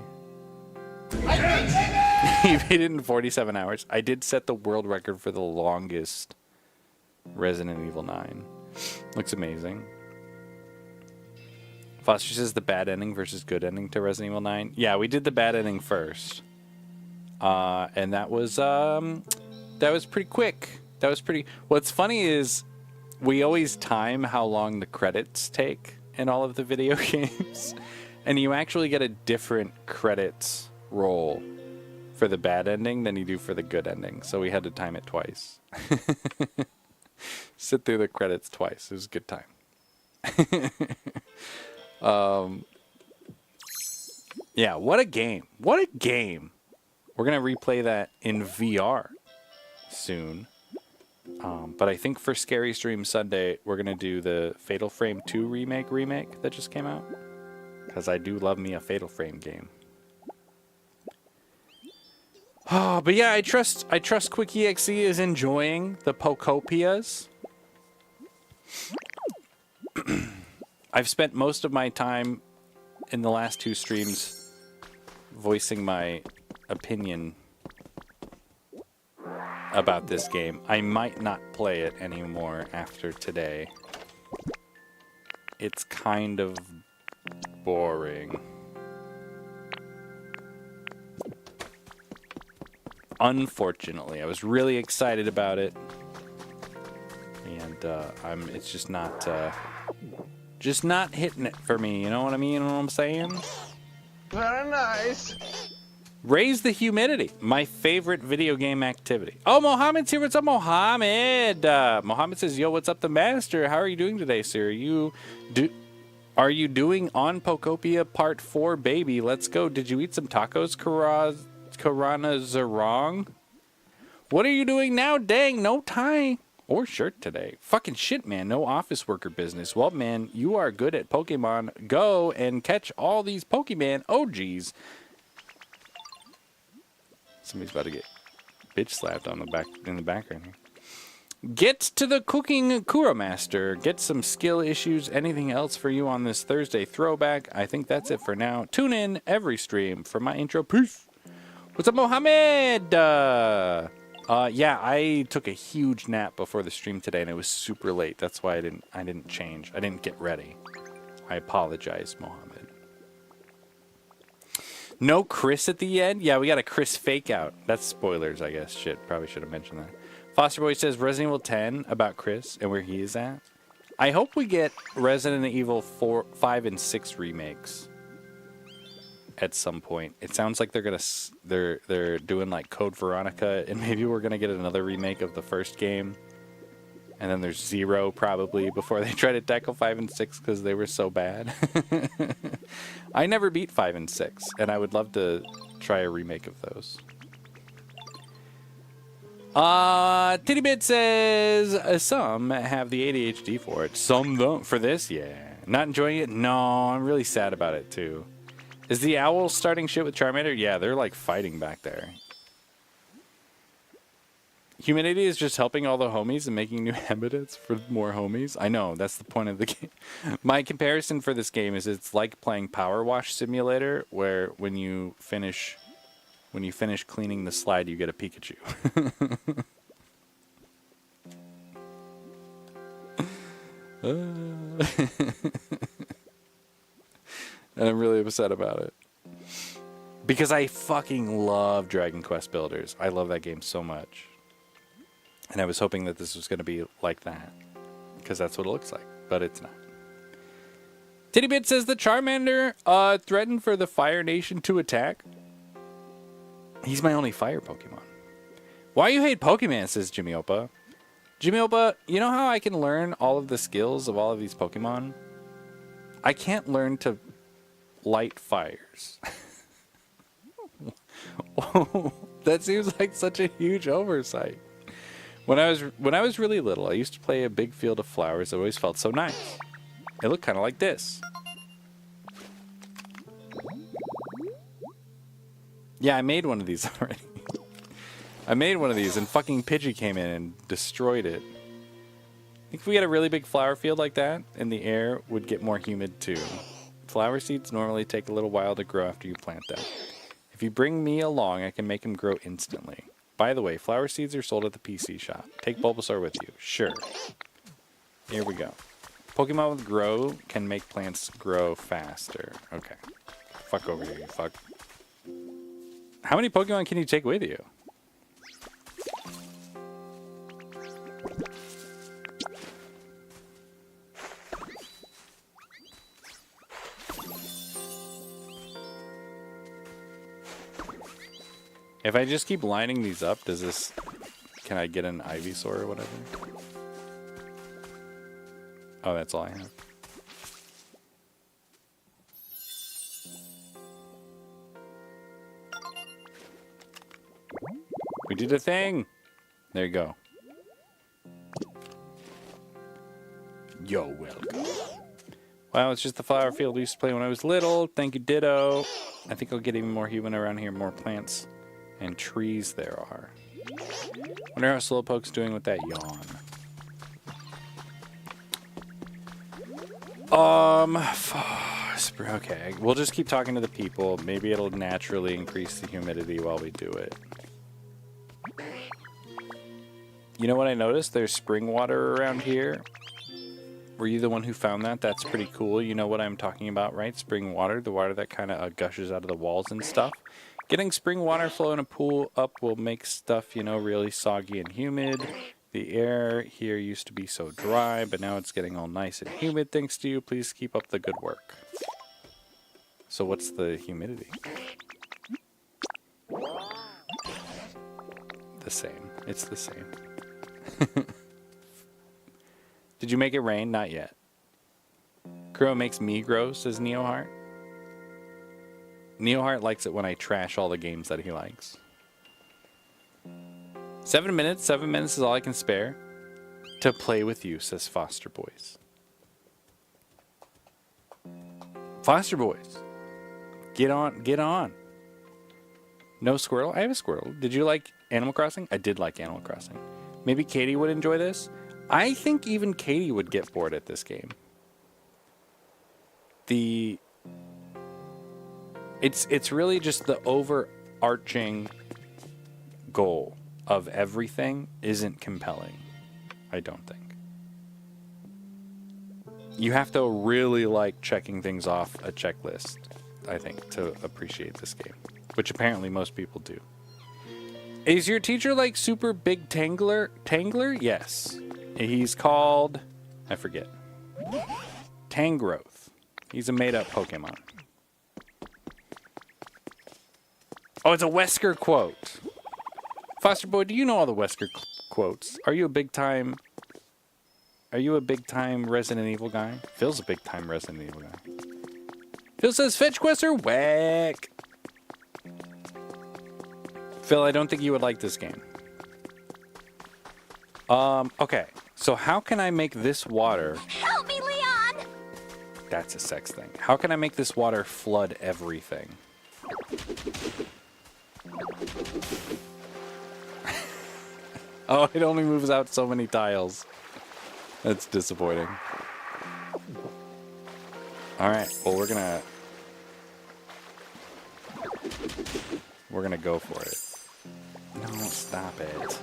He made it in 47 hours. I did set the world record for the longest Resident Evil 9. Looks amazing. Foster says the bad ending versus good ending to Resident Evil 9. Yeah, we did the bad ending first. And that was pretty quick. That was pretty... What's funny is we always time how long the credits take in all of the video games. And you actually get a different credits roll for the bad ending than you do for the good ending. So we had to time it twice. Sit through the credits twice. It was a good time. Yeah, what a game. What a game. We're going to replay that in VR soon. But I think for Scary Stream Sunday, we're going to do the Fatal Frame 2 remake that just came out. Because I do love me a Fatal Frame game. Oh, but yeah, I trust Quickie XE is enjoying the Pokopias. I've spent most of my time in the last two streams voicing my opinion about this game. I might not play it anymore after today. It's kind of boring. Unfortunately, I was really excited about it, and it's just not hitting it for me. You know what I mean? You know what I'm saying? Very nice. Raise the humidity. My favorite video game activity. Oh, Mohammed's here. What's up, Mohammed? Mohammed says, "Yo, what's up, the master? How are you doing today, sir? Are you doing on Pokopia Part 4, baby? Let's go. Did you eat some tacos, Karana Zarong? What are you doing now? Dang, no tie or shirt today. Fucking shit, man. No office worker business. Well, man, you are good at Pokemon. Go and catch all these Pokemon OGs." Somebody's about to get bitch slapped on the back in the background here. Get to the cooking, Kuro Master. Get some skill issues. Anything else for you on this Thursday throwback? I think that's it for now. Tune in every stream for my intro. Peace. What's up, Mohammed? Yeah, I took a huge nap before the stream today, and it was super late. That's why I didn't change. I didn't get ready. I apologize, Mohammed. No Chris at the end? Yeah, we got a Chris fake out. That's spoilers, I guess. Shit, probably should have mentioned that. Foster Boy says Resident Evil 10 about Chris and where he is at. I hope we get Resident Evil 4, 5, and 6 remakes at some point. It sounds like they're doing like Code Veronica, and maybe we're gonna get another remake of the first game. And then there's 0 probably before they try to tackle 5 and 6 because they were so bad. I never beat 5 and 6, and I would love to try a remake of those. Tittybit says some have the ADHD for it, some don't. For this, yeah. Not enjoying it? No, I'm really sad about it too. Is the owl starting shit with Charmander? Yeah, they're like fighting back there. Humidity is just helping all the homies and making new habitats for more homies. I know, that's the point of the game. My comparison for this game is it's like playing Power Wash Simulator, where when you finish cleaning the slide, you get a Pikachu. And I'm really upset about it. Because I fucking love Dragon Quest Builders. I love that game so much. And I was hoping that this was going to be like that. Because that's what it looks like. But it's not. Tittybit says the Charmander threatened for the Fire Nation to attack. He's my only fire Pokemon. Why you hate Pokemon, says Jimmy Opa. Jimmy Opa, you know how I can learn all of the skills of all of these Pokemon? I can't learn to light fires. That seems like such a huge oversight. When I was really little, I used to play a big field of flowers that always felt so nice. It looked kind of like this. Yeah, I made one of these already. I made one of these and fucking Pidgey came in and destroyed it. I think if we had a really big flower field like that, and the air would get more humid too. Flower seeds normally take a little while to grow after you plant them. If you bring me along, I can make them grow instantly. By the way, flower seeds are sold at the PC shop. Take Bulbasaur with you. Sure. Here we go. Pokemon with Grow can make plants grow faster. Okay. Fuck over here, you fuck. How many Pokemon can you take with you? If I just keep lining these up, does this... Can I get an Ivysaur or whatever? Oh, that's all I have. We did a thing! There you go. Yo, welcome. Wow, it's just the flower field we used to play when I was little. Thank you, Ditto. I think I'll get even more human around here, more plants and trees there are. Wonder how Slowpoke's doing with that yawn. Okay, we'll just keep talking to the people. Maybe it'll naturally increase the humidity while we do it. You know what I noticed? There's spring water around here. Were you the one who found that? That's pretty cool. You know what I'm talking about, right? Spring water, the water that kind of gushes out of the walls and stuff. Getting spring water flow in a pool up will make stuff, you know, really soggy and humid. The air here used to be so dry, but now it's getting all nice and humid thanks to you. Please keep up the good work. So what's the humidity? The same. It's the same. Did you make it rain? Not yet. Crow makes me grow, says Neoheart. Neoheart likes it when I trash all the games that he likes. 7 minutes. 7 minutes is all I can spare to play with you, says Foster Boys. Foster Boys. Get on. Get on. No squirrel? I have a squirrel. Did you like Animal Crossing? I did like Animal Crossing. Maybe Katie would enjoy this. I think even Katie would get bored at this game. It's really just the overarching goal of everything isn't compelling. I don't think. You have to really like checking things off a checklist, I think, to appreciate this game, which apparently most people do. Is your teacher like super big Tangler? Tangler? Yes. He's called, I forget. Tangrowth. He's a made-up Pokemon. Oh, it's a Wesker quote. Foster Boy, do you know all the Wesker quotes? Are you a big-time Resident Evil guy? Phil's a big-time Resident Evil guy. Phil says, fetch quests are whack. Phil, I don't think you would like this game. Okay. So how can I make this water... Help me, Leon! That's a sex thing. How can I make this water flood everything? Oh, it only moves out so many tiles. That's disappointing. Alright, well we're gonna go for it. No, stop it.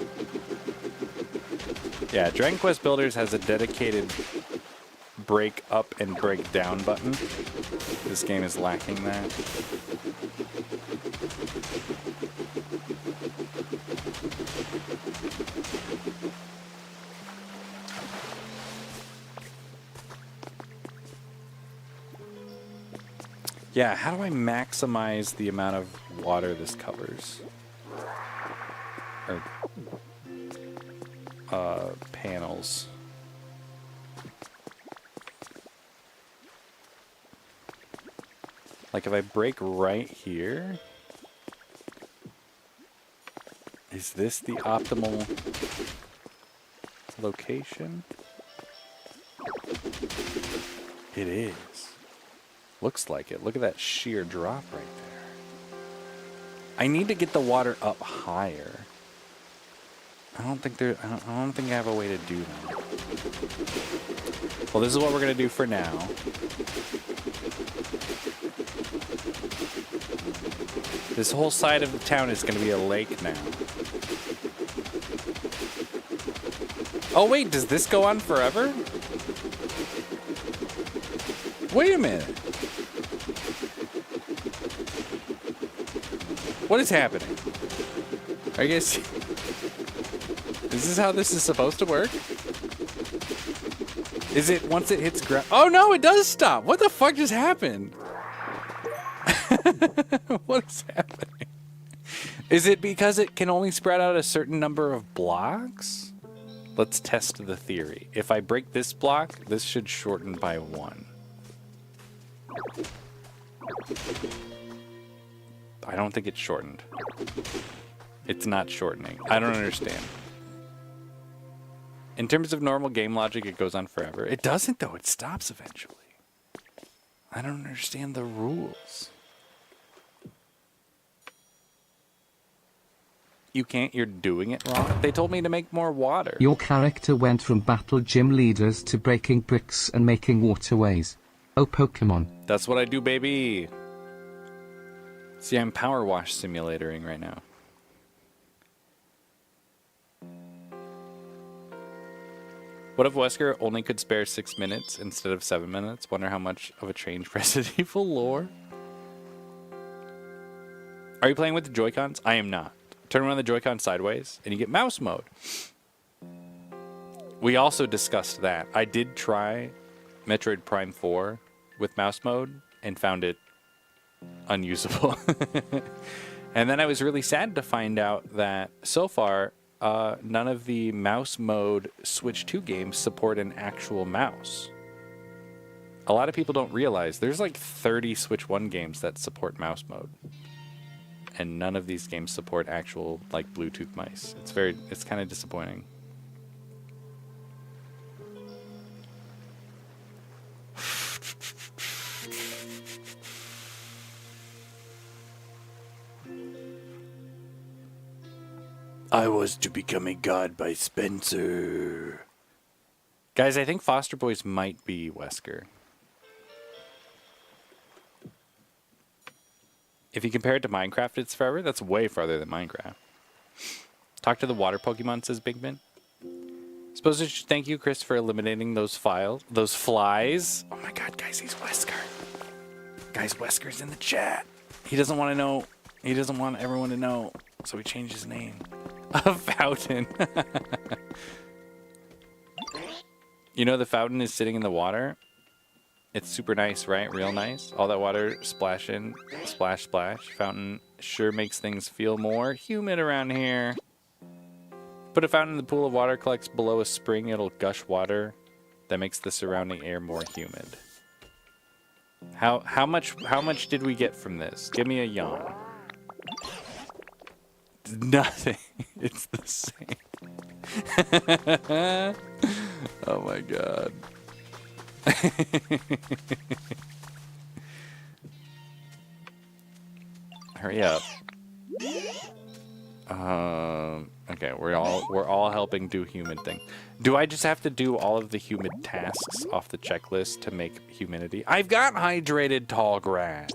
Yeah, Dragon Quest Builders has a dedicated break up and break down button. This game is lacking that. Yeah, how do I maximize the amount of water this covers? Or panels. Like if I break right here, is this the optimal location? It is. Looks like it. Look at that sheer drop right there. I need to get the water up higher. I don't think I have a way to do that. Well, this is what we're gonna do for now. This whole side of the town is gonna be a lake now. Oh wait, does this go on forever? Wait a minute. What is happening? Are you guys... Is this how this is supposed to work? Is it once it hits ground? Oh no, it does stop. What the fuck just happened? What is happening? Is it because it can only spread out a certain number of blocks? Let's test the theory. If I break this block, this should shorten by 1. I don't think it's shortened. It's not shortening. I don't understand. In terms of normal game logic, it goes on forever. It doesn't, though. It stops eventually. I don't understand the rules. You can't? You're doing it wrong? They told me to make more water. Your character went from battle gym leaders to breaking bricks and making waterways. Oh, Pokemon. That's what I do, baby. See, I'm power wash simulatoring right now. What if Wesker only could spare 6 minutes instead of 7 minutes? Wonder how much of a change Resident Evil lore. Are you playing with the Joy-Cons? I am not. Turn around the Joy-Con sideways, and you get mouse mode. We also discussed that. I did try Metroid Prime 4 with mouse mode and found it unusable. And then I was really sad to find out that so far, none of the mouse mode Switch 2 games support an actual mouse. A lot of people don't realize there's like 30 Switch 1 games that support mouse mode. And none of these games support actual like Bluetooth mice. It's kind of disappointing. I was to become a god by Spencer. Guys, I think Foster Boys might be Wesker. If you compare it to Minecraft, it's forever. That's way farther than Minecraft. Talk to the water Pokemon, says Bigman. Suppose I should thank you, Chris, for eliminating those flies. Oh my god, guys, he's Wesker. Guys, Wesker's in the chat. He doesn't want to know. He doesn't want everyone to know, so he changed his name. A fountain. You know the fountain is sitting in the water? It's super nice, right? Real nice. All that water splashing, splash, splash. Fountain sure makes things feel more humid around here. Put a fountain in the pool of water, collects below a spring, it'll gush water. That makes the surrounding air more humid. How much did we get from this? Give me a yawn. Nothing. It's the same. Oh my god. Hurry up. Okay, we're all helping do human thing. Do I just have to do all of the human tasks off the checklist to make humidity? I've got hydrated tall grass.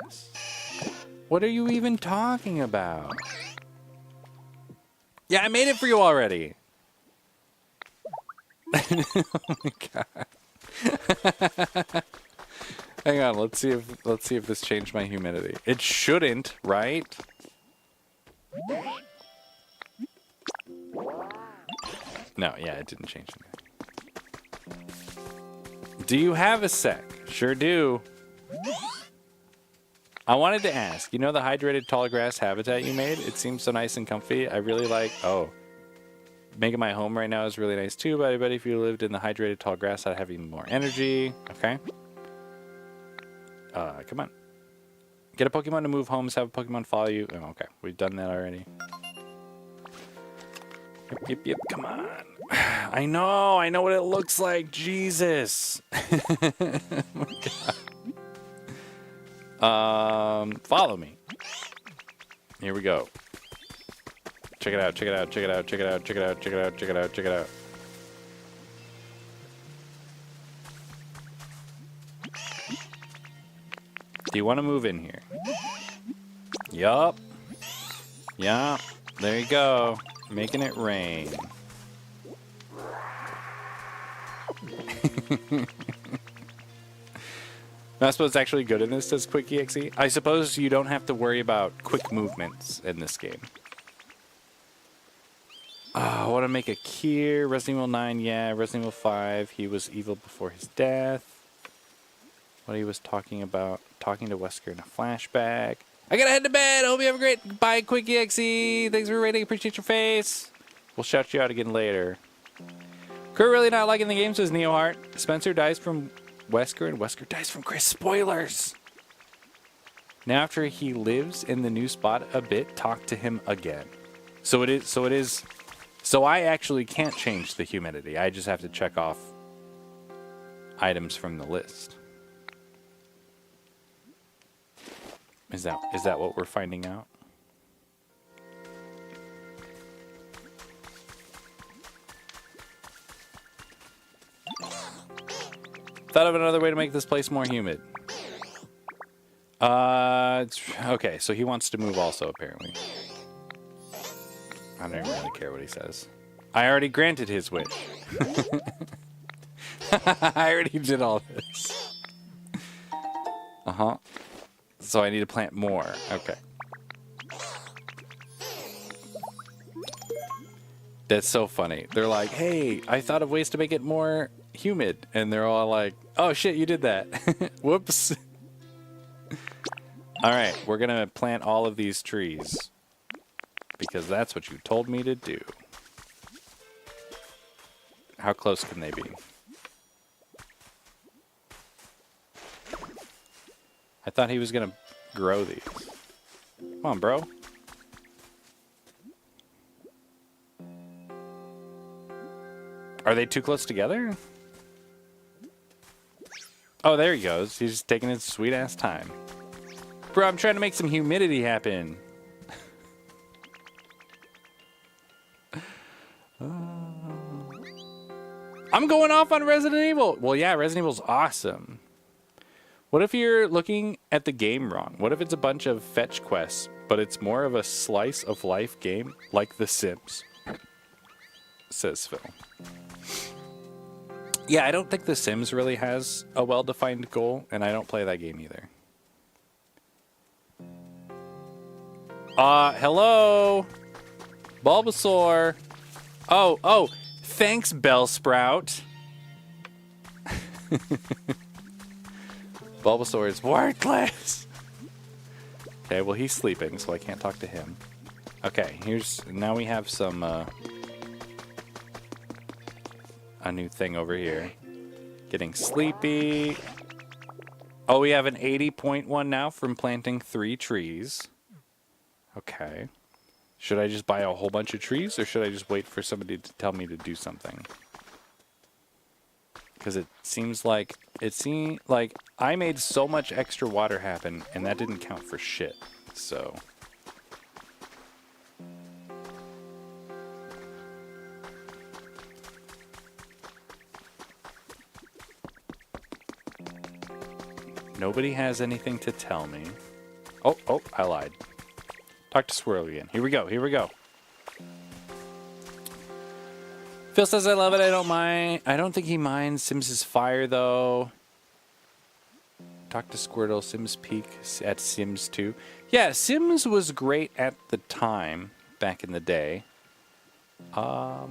What are you even talking about? Yeah, I made it for you already. Oh my god. Hang on, let's see if this changed my humidity. It shouldn't, right? No, yeah, it didn't change anything. Do you have a sec? Sure do. I wanted to ask, you know the hydrated tall grass habitat you made? It seems so nice and comfy. I really like, making my home right now is really nice too, but I bet if you lived in the hydrated tall grass, I'd have even more energy. Okay. Come on. Get a Pokemon to move homes, have a Pokemon follow you. Oh, okay. We've done that already. Yep, come on. I know what it looks like. Jesus. Oh my god. Follow me. Here we go. Check it out. Do you want to move in here? Yup. Yeah. There you go. Making it rain. Not supposed it's actually good in this, says QuickExe. I suppose you don't have to worry about quick movements in this game. I want to make a Kier. Resident Evil 9, yeah. Resident Evil 5, he was evil before his death. What he was talking about. Talking to Wesker in a flashback. I gotta head to bed. I hope you have a great... Bye, QuickExe. Thanks for rating. Appreciate your face. We'll shout you out again later. Crew really not liking the game, says Neoheart. Spencer dies from Wesker, and Wesker dies from Chris. Spoilers! Now after he lives in the new spot a bit, talk to him again. So I actually can't change the humidity. I just have to check off items from the list. Is that what we're finding out? Thought of another way to make this place more humid. Okay, so he wants to move also, apparently. I don't even really care what he says. I already granted his wish. I already did all this. Uh-huh. So I need to plant more. Okay. That's so funny. They're like, hey, I thought of ways to make it more humid. And they're all like, oh, shit, you did that. Whoops. All right, we're going to plant all of these trees. Because that's what you told me to do. How close can they be? I thought he was going to grow these. Come on, bro. Are they too close together? Oh, there he goes. He's just taking his sweet-ass time. Bro, I'm trying to make some humidity happen. I'm going off on Resident Evil. Well, yeah, Resident Evil's awesome. What if you're looking at the game wrong? What if it's a bunch of fetch quests, but it's more of a slice of life game like The Sims? Says Phil. Yeah, I don't think The Sims really has a well-defined goal, and I don't play that game either. Hello? Bulbasaur. Oh, thanks, Bellsprout. Bulbasaur is worthless. Okay, well, he's sleeping, so I can't talk to him. Okay, now we have some, a new thing over here. Getting sleepy. Oh, we have an 80.1 now from planting 3 trees. Okay. Should I just buy a whole bunch of trees, or should I just wait for somebody to tell me to do something? Because it seems like I made so much extra water happen, and that didn't count for shit. So nobody has anything to tell me. Oh, I lied. Talk to Swirl again. Here we go. Phil says I love it. I don't mind. I don't think he minds. Sims is fire though. Talk to Squirtle. Sims peak at Sims 2. Yeah, Sims was great at the time back in the day. I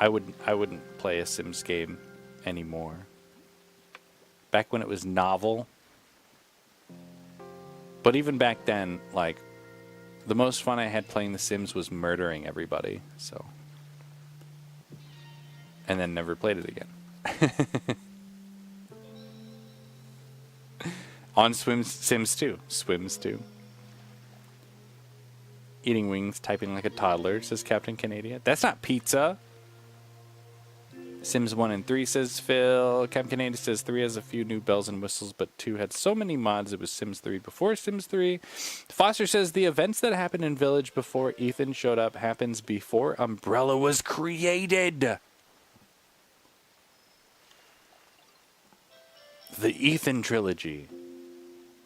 wouldn't play a Sims game anymore. Back when it was novel. But even back then, like, the most fun I had playing The Sims was murdering everybody, so. And then never played it again. On Sims 2. Swims 2. Eating wings, typing like a toddler, says Captain Canada. That's not pizza. Sims 1 and 3, says Phil. Captain Canada says 3 has a few new bells and whistles, but 2 had so many mods it was Sims 3 before Sims 3. Foster says the events that happened in Village before Ethan showed up happens before Umbrella was created. The Ethan trilogy.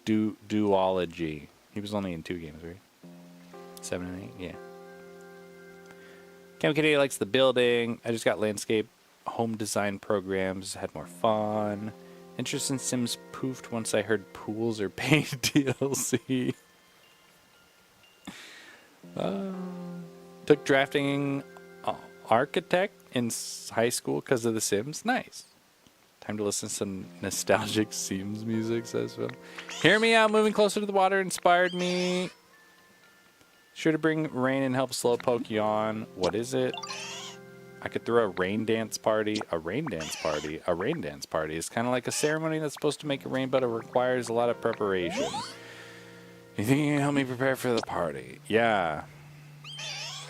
Duology. He was only in 2 games, right? 7 and 8, yeah. Captain Canada likes the building. I just got landscape. Home design programs, had more fun. Interest in Sims poofed once I heard pools are paid DLC. Took drafting architect in high school because of The Sims. Nice. Time to listen to some nostalgic Sims music, says Phil. Hear Me Out, moving closer to the water inspired me. Sure to bring rain and help Slowpoke yawn. What is it? I could throw a rain dance party. A rain dance party? A rain dance party is kind of like a ceremony that's supposed to make it rain, but it requires a lot of preparation. You think you can help me prepare for the party? Yeah.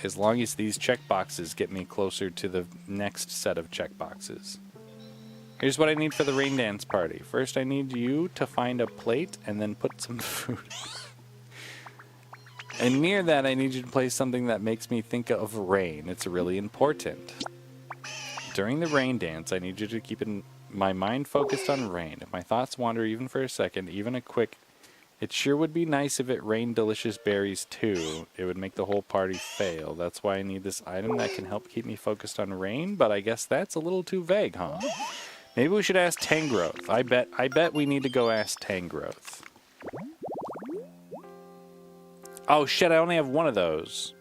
As long as these checkboxes get me closer to the next set of checkboxes. Here's what I need for the rain dance party. First, I need you to find a plate and then put some food. And near that, I need you to play something that makes me think of rain. It's really important. During the rain dance, I need you to keep my mind focused on rain. If my thoughts wander even for a second, even a quick, it sure would be nice if it rained delicious berries too. It would make the whole party fail. That's why I need this item that can help keep me focused on rain, but I guess that's a little too vague, huh? Maybe we should ask Tangrowth. I bet we need to go ask Tangrowth. Oh shit, I only have one of those.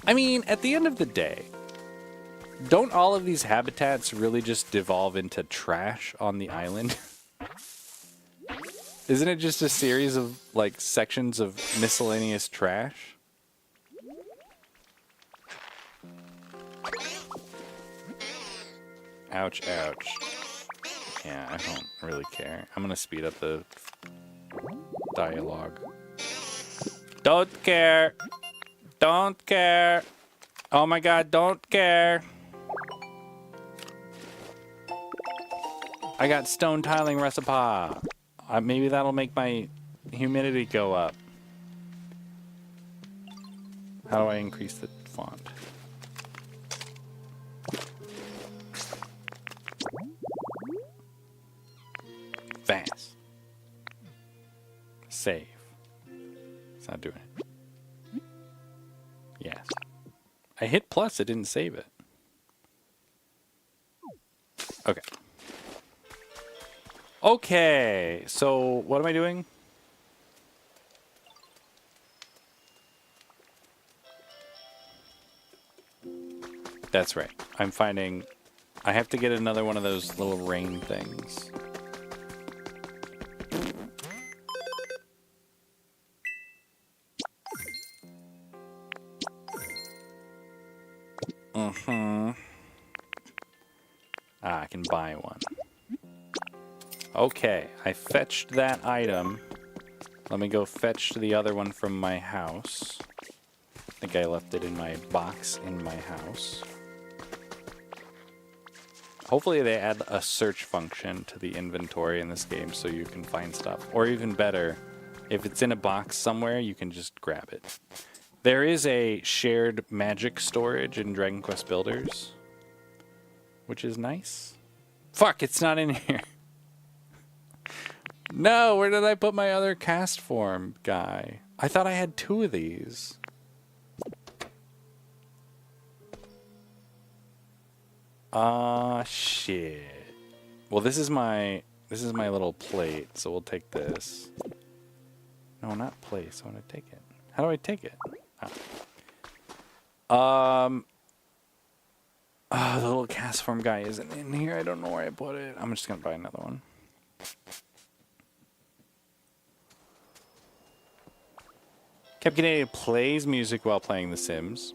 I mean, at the end of the day, don't all of these habitats really just devolve into trash on the island? Isn't it just a series of, like, sections of miscellaneous trash? Ouch, ouch. Yeah, I don't really care. I'm gonna speed up the dialogue. Don't care. Don't care. Oh my god, don't care. I got stone tiling recipe. Maybe that'll make my humidity go up. How do I increase the font? Fast. Save. It's not doing it. Yes. I hit plus, it didn't save it. Okay. Okay, so what am I doing? That's right. I'm finding... I have to get another one of those little rain things. Ah, I can buy one. Okay, I fetched that item. Let me go fetch the other one from my house. I think I left it in my box in my house. Hopefully they add a search function to the inventory in this game so you can find stuff. Or even better, if it's in a box somewhere, you can just grab it. There is a shared magic storage in Dragon Quest Builders, which is nice. Fuck, it's not in here. No, where did I put my other cast form guy? I thought I had two of these. Shit. Well, this is my little plate, so we'll take this. No, not place. I want to take it. How do I take it? Oh, the little cast form guy isn't in here. I don't know where I put it. I'm just gonna buy another one. Captain plays music while playing The Sims.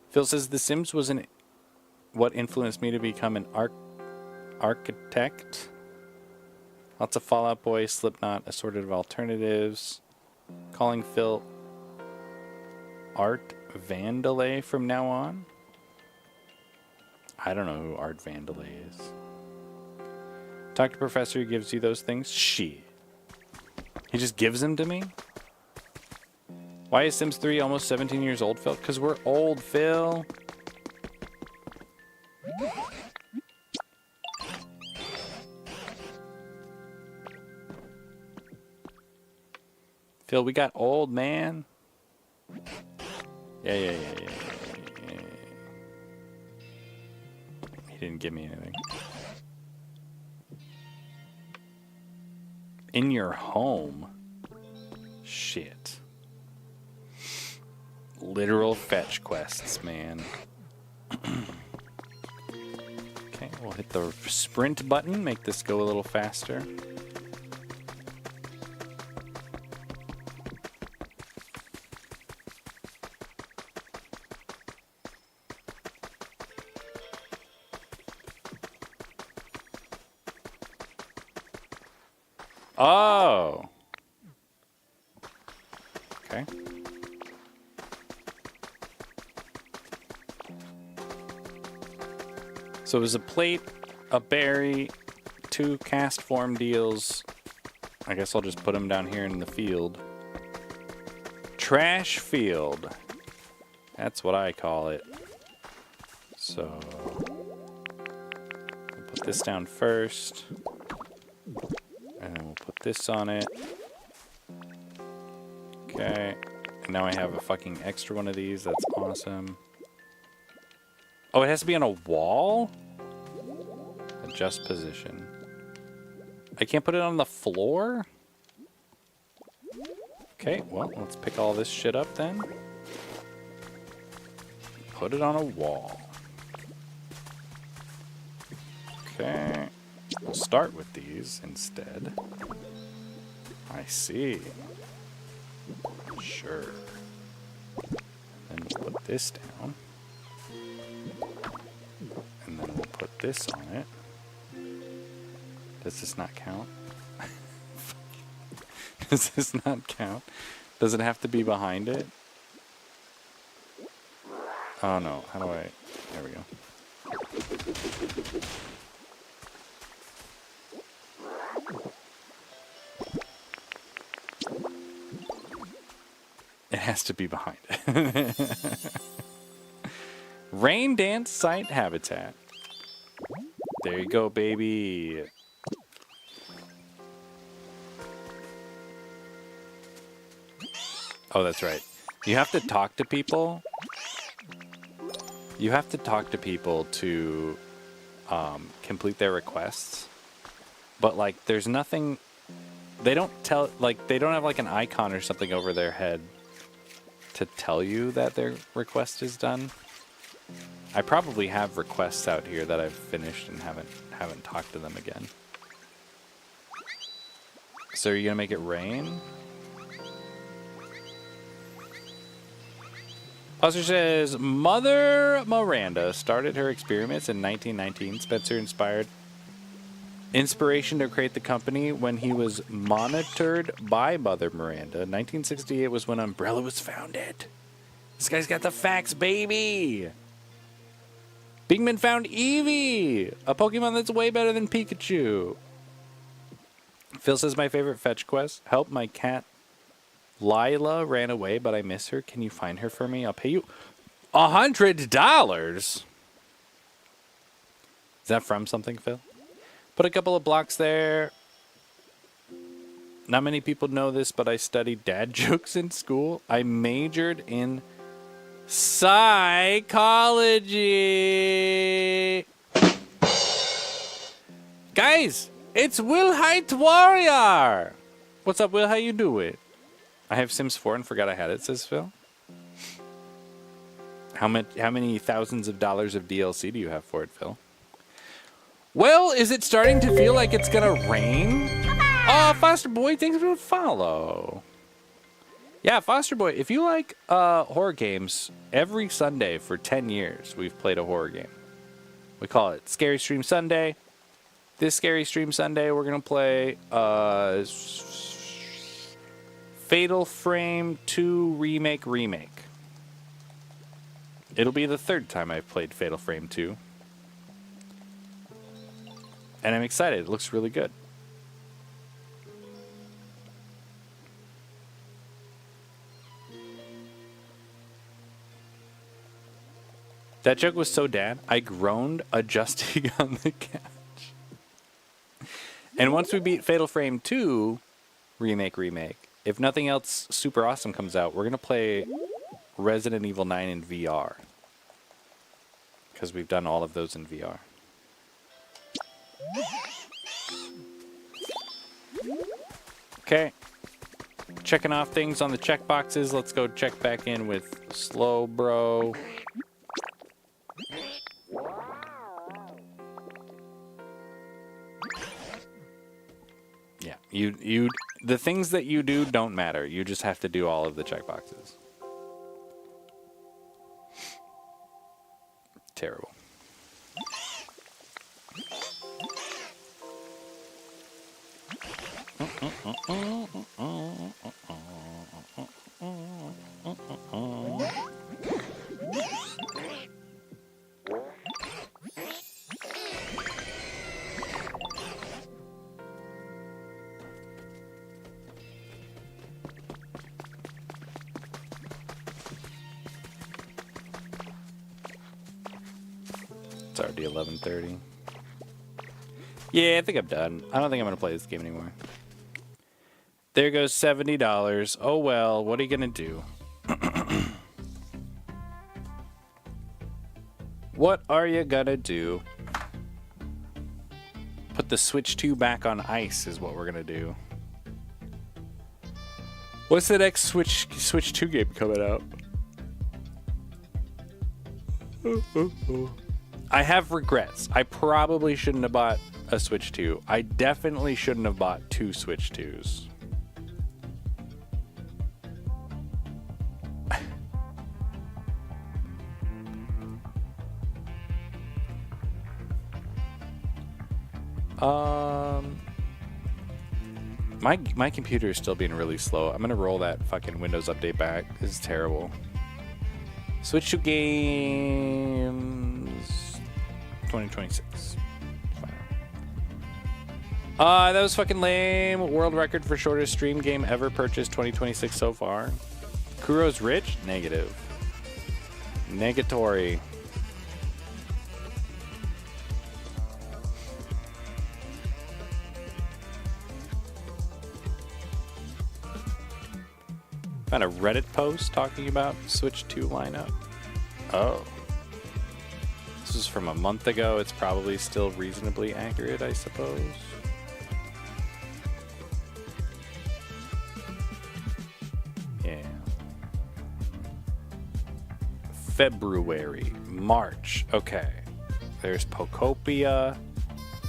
Phil says The Sims was what influenced me to become an architect. Lots of Fallout Boy, Slipknot, assorted of alternatives. Calling Phil Art Vandalay from now on. I don't know who Art Vandalay is. Talk to Professor who gives you those things. Shit. He just gives them to me? Why is Sims 3 almost 17 years old, Phil? Because we're old, Phil. Phil, we got old, man. Yeah. He didn't give me anything. In your home? Shit. Literal fetch quests, man. Okay, we'll hit the sprint button, make this go a little faster. Oh! Okay. So it was a plate, a berry, 2 cast form deals. I guess I'll just put them down here in the field. Trash field. That's what I call it. So we'll put this down first. And then we'll put this on it. Okay. And now I have a fucking extra one of these. That's awesome. Oh, it has to be on a wall? Adjust position. I can't put it on the floor? Okay, well, let's pick all this shit up then. Put it on a wall. Okay. We'll start with these instead. I see. Sure. Then we'll put this down. And then we'll put this on it. Does this not count? Does this not count? Does it have to be behind it? Oh no, how do I... There we go. It has to be behind it. Rain dance site habitat. There you go, baby. Oh, that's right. You have to talk to people. You have to talk to people to complete their requests. But, like, there's nothing... They don't tell... Like, they don't have, like, an icon or something over their head to tell you that their request is done. I probably have requests out here that I've finished and haven't talked to them again. So are you gonna make it rain? Buster says, Mother Miranda started her experiments in 1919. Spencer inspired inspiration to create the company when he was monitored by Mother Miranda. 1968 was when Umbrella was founded. This guy's got the facts, baby! Bigman found Eevee! A Pokemon that's way better than Pikachu. Phil says, my favorite fetch quest. Help my cat Lila ran away, but I miss her. Can you find her for me? I'll pay you $100. Is that from something, Phil? Put a couple of blocks there. Not many people know this, but I studied dad jokes in school. I majored in psychology. Guys, it's Will Height Warrior. What's up, Will? How you doing? I have Sims 4 and forgot I had it, says Phil. How many thousands of dollars of DLC do you have for it, Phil? Well, is it starting to feel like it's gonna rain? Oh, Foster Boy, thanks for the follow. Yeah, Foster Boy, if you like horror games, every Sunday for 10 years, we've played a horror game. We call it Scary Stream Sunday. This Scary Stream Sunday, we're gonna play Fatal Frame 2 Remake. It'll be the third time I've played Fatal Frame 2. And I'm excited. It looks really good. That joke was so dad, I groaned adjusting on the couch. And once we beat Fatal Frame 2 Remake, if nothing else super awesome comes out, we're going to play Resident Evil 9 in VR. Because we've done all of those in VR. Okay. Checking off things on the checkboxes. Let's go check back in with Slow Bro. Yeah, you the things that you do don't matter. You just have to do all of the checkboxes. Terrible. It's already 11:30. Yeah, I think I'm done. I don't think I'm going to play this game anymore. There goes $70. Oh well, what are you going to do? What are you gonna do? Put the Switch 2 back on ice is what we're gonna do. What's the next Switch 2 game coming out? I have regrets. I probably shouldn't have bought a Switch 2. I definitely shouldn't have bought 2 Switch 2s. My computer is still being really slow. I'm gonna roll that fucking Windows update back. This is terrible. Switch 2 games 2026. That was fucking lame. World record for shortest stream game ever purchased 2026 so far. Kuro's rich? Negative. Negatory. Found a Reddit post talking about Switch 2 lineup. Oh. This is from a month ago. It's probably still reasonably accurate, I suppose. Yeah. February. March. Okay. There's Pokopia.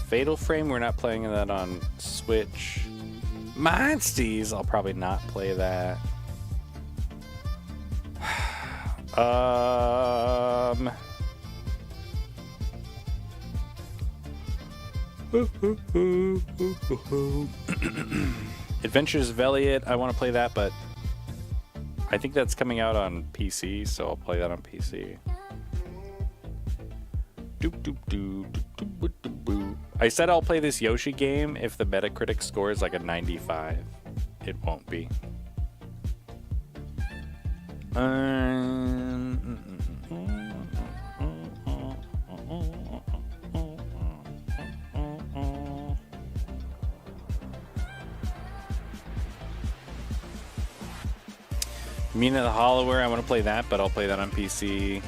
Fatal Frame. We're not playing that on Switch. Mindsties. I'll probably not play that. Adventures of Elliot. I want to play that, but I think that's coming out on PC, so I'll play that on PC. I said I'll play this Yoshi game if the Metacritic score is like a 95. It won't be. Mina the Hollower, I want to play that, but I'll play that on PC.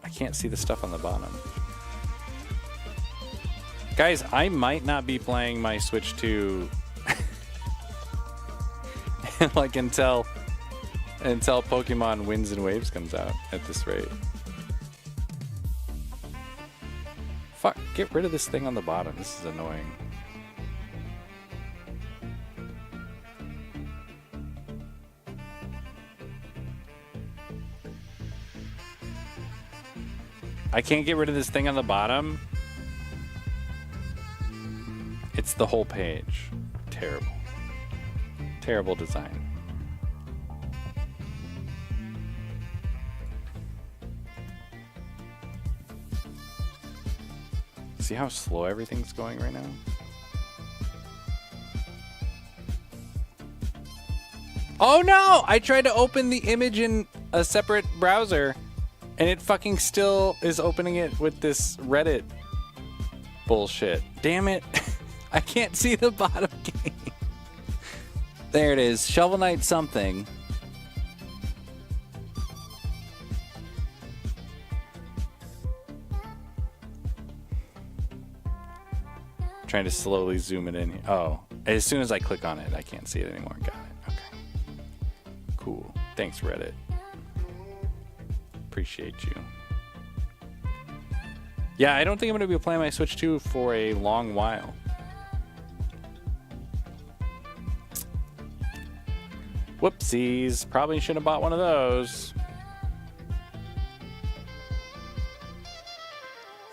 I can't see the stuff on the bottom. Guys, I might not be playing my Switch 2 like until Pokemon Winds and Waves comes out at this rate. Fuck, get rid of this thing on the bottom. This is annoying. I can't get rid of this thing on the bottom. It's the whole page. Terrible. Terrible design. See how slow everything's going right now? Oh no! I tried to open the image in a separate browser and it fucking still is opening it with this Reddit bullshit. Damn it. I can't see the bottom game. There it is. Shovel Knight something. Trying to slowly zoom it in. Oh, as soon as I click on it, I can't see it anymore. Got it. Okay. Cool. Thanks, Reddit. Appreciate you. Yeah, I don't think I'm going to be playing my Switch 2 for a long while. Whoopsies. Probably should have bought one of those.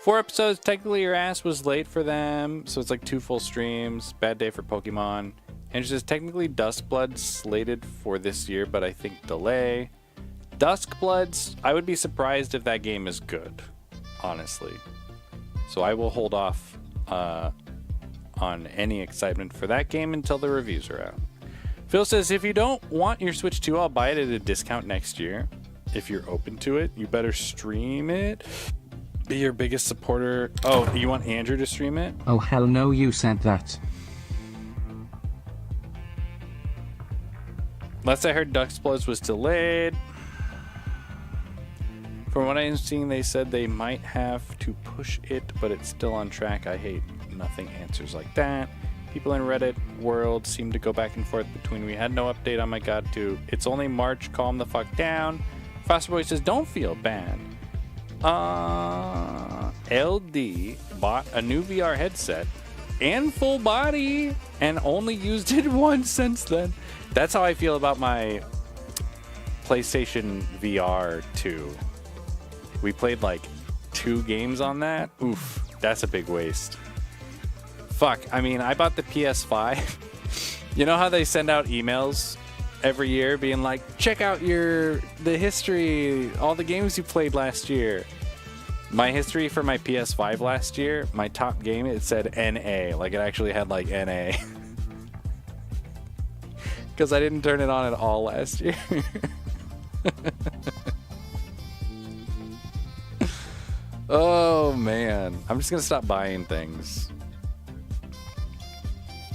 4 episodes. Technically, your ass was late for them. So it's like 2 full streams. Bad day for Pokemon. And it says technically Duskblood slated for this year, but I think delay. Duskbloods, I would be surprised if that game is good, honestly. So I will hold off on any excitement for that game until the reviews are out. Phil says, if you don't want your Switch 2, I'll buy it at a discount next year. If you're open to it, you better stream it. Be your biggest supporter. Oh, you want Andrew to stream it? Oh hell no, you said that. Last I heard, Duskbloods was delayed. From what I'm seeing, they said they might have to push it, but it's still on track. I hate nothing answers like that. People in Reddit world seem to go back and forth between we had no update on my god to it's only March, calm the fuck down. Foster Boy says don't feel bad. LD bought a new VR headset and full body and only used it once since then. That's how I feel about my PlayStation VR 2. We played like 2 games on that. Oof, that's a big waste. Fuck, I mean, I bought the PS5. You know how they send out emails every year being like, check out the history, all the games you played last year. My history for my PS5 last year, my top game, it said NA. Like, it actually had like NA. Because I didn't turn it on at all last year. Oh, man. I'm just going to stop buying things.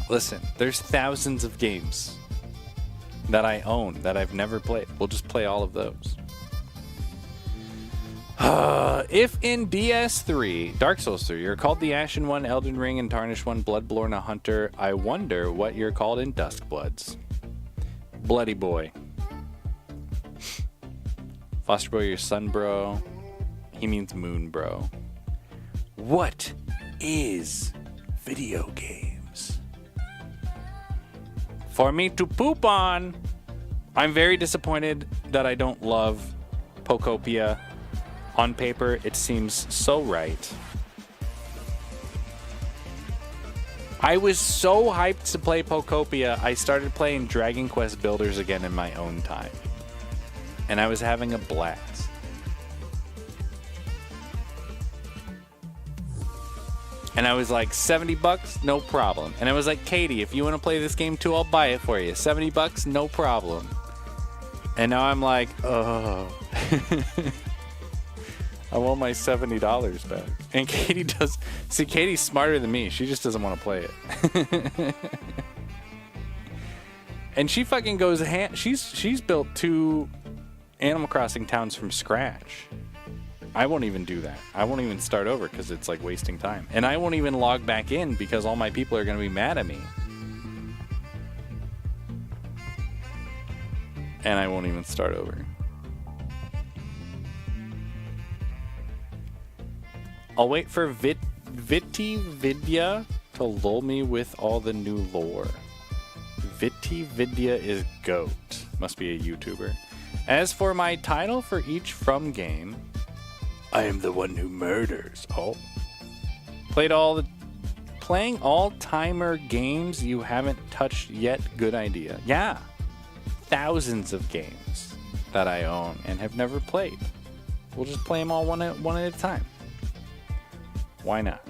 Listen, there's thousands of games that I own that I've never played. We'll just play all of those. If in DS3, Dark Souls 3, you're called the Ashen One, Elden Ring, and Tarnished One, Bloodborne, a Hunter, I wonder what you're called in Duskbloods. Bloody Boy. Foster Boy, your son, bro. He means moon, bro. What is video games? For me to poop on. I'm very disappointed that I don't love Pokopia. On paper, it seems so right. I was so hyped to play Pokopia, I started playing Dragon Quest Builders again in my own time. And I was having a blast. And I was like, $70, no problem. And I was like, Katie, if you want to play this game too, I'll buy it for you. $70, no problem. And now I'm like, oh. I want my $70 back. And Katie does. See, Katie's smarter than me. She just doesn't want to play it. And she fucking goes. She's built 2 Animal Crossing towns from scratch. I won't even do that. I won't even start over because it's like wasting time. And I won't even log back in because all my people are going to be mad at me. And I won't even start over. I'll wait for Vitividya to lull me with all the new lore. Vitividya is GOAT. Must be a YouTuber. As for my title for each From game, I am the one who murders. Oh. Playing all-timer games you haven't touched yet, good idea. Yeah. Thousands of games that I own and have never played. We'll just play them all one at a time. Why not?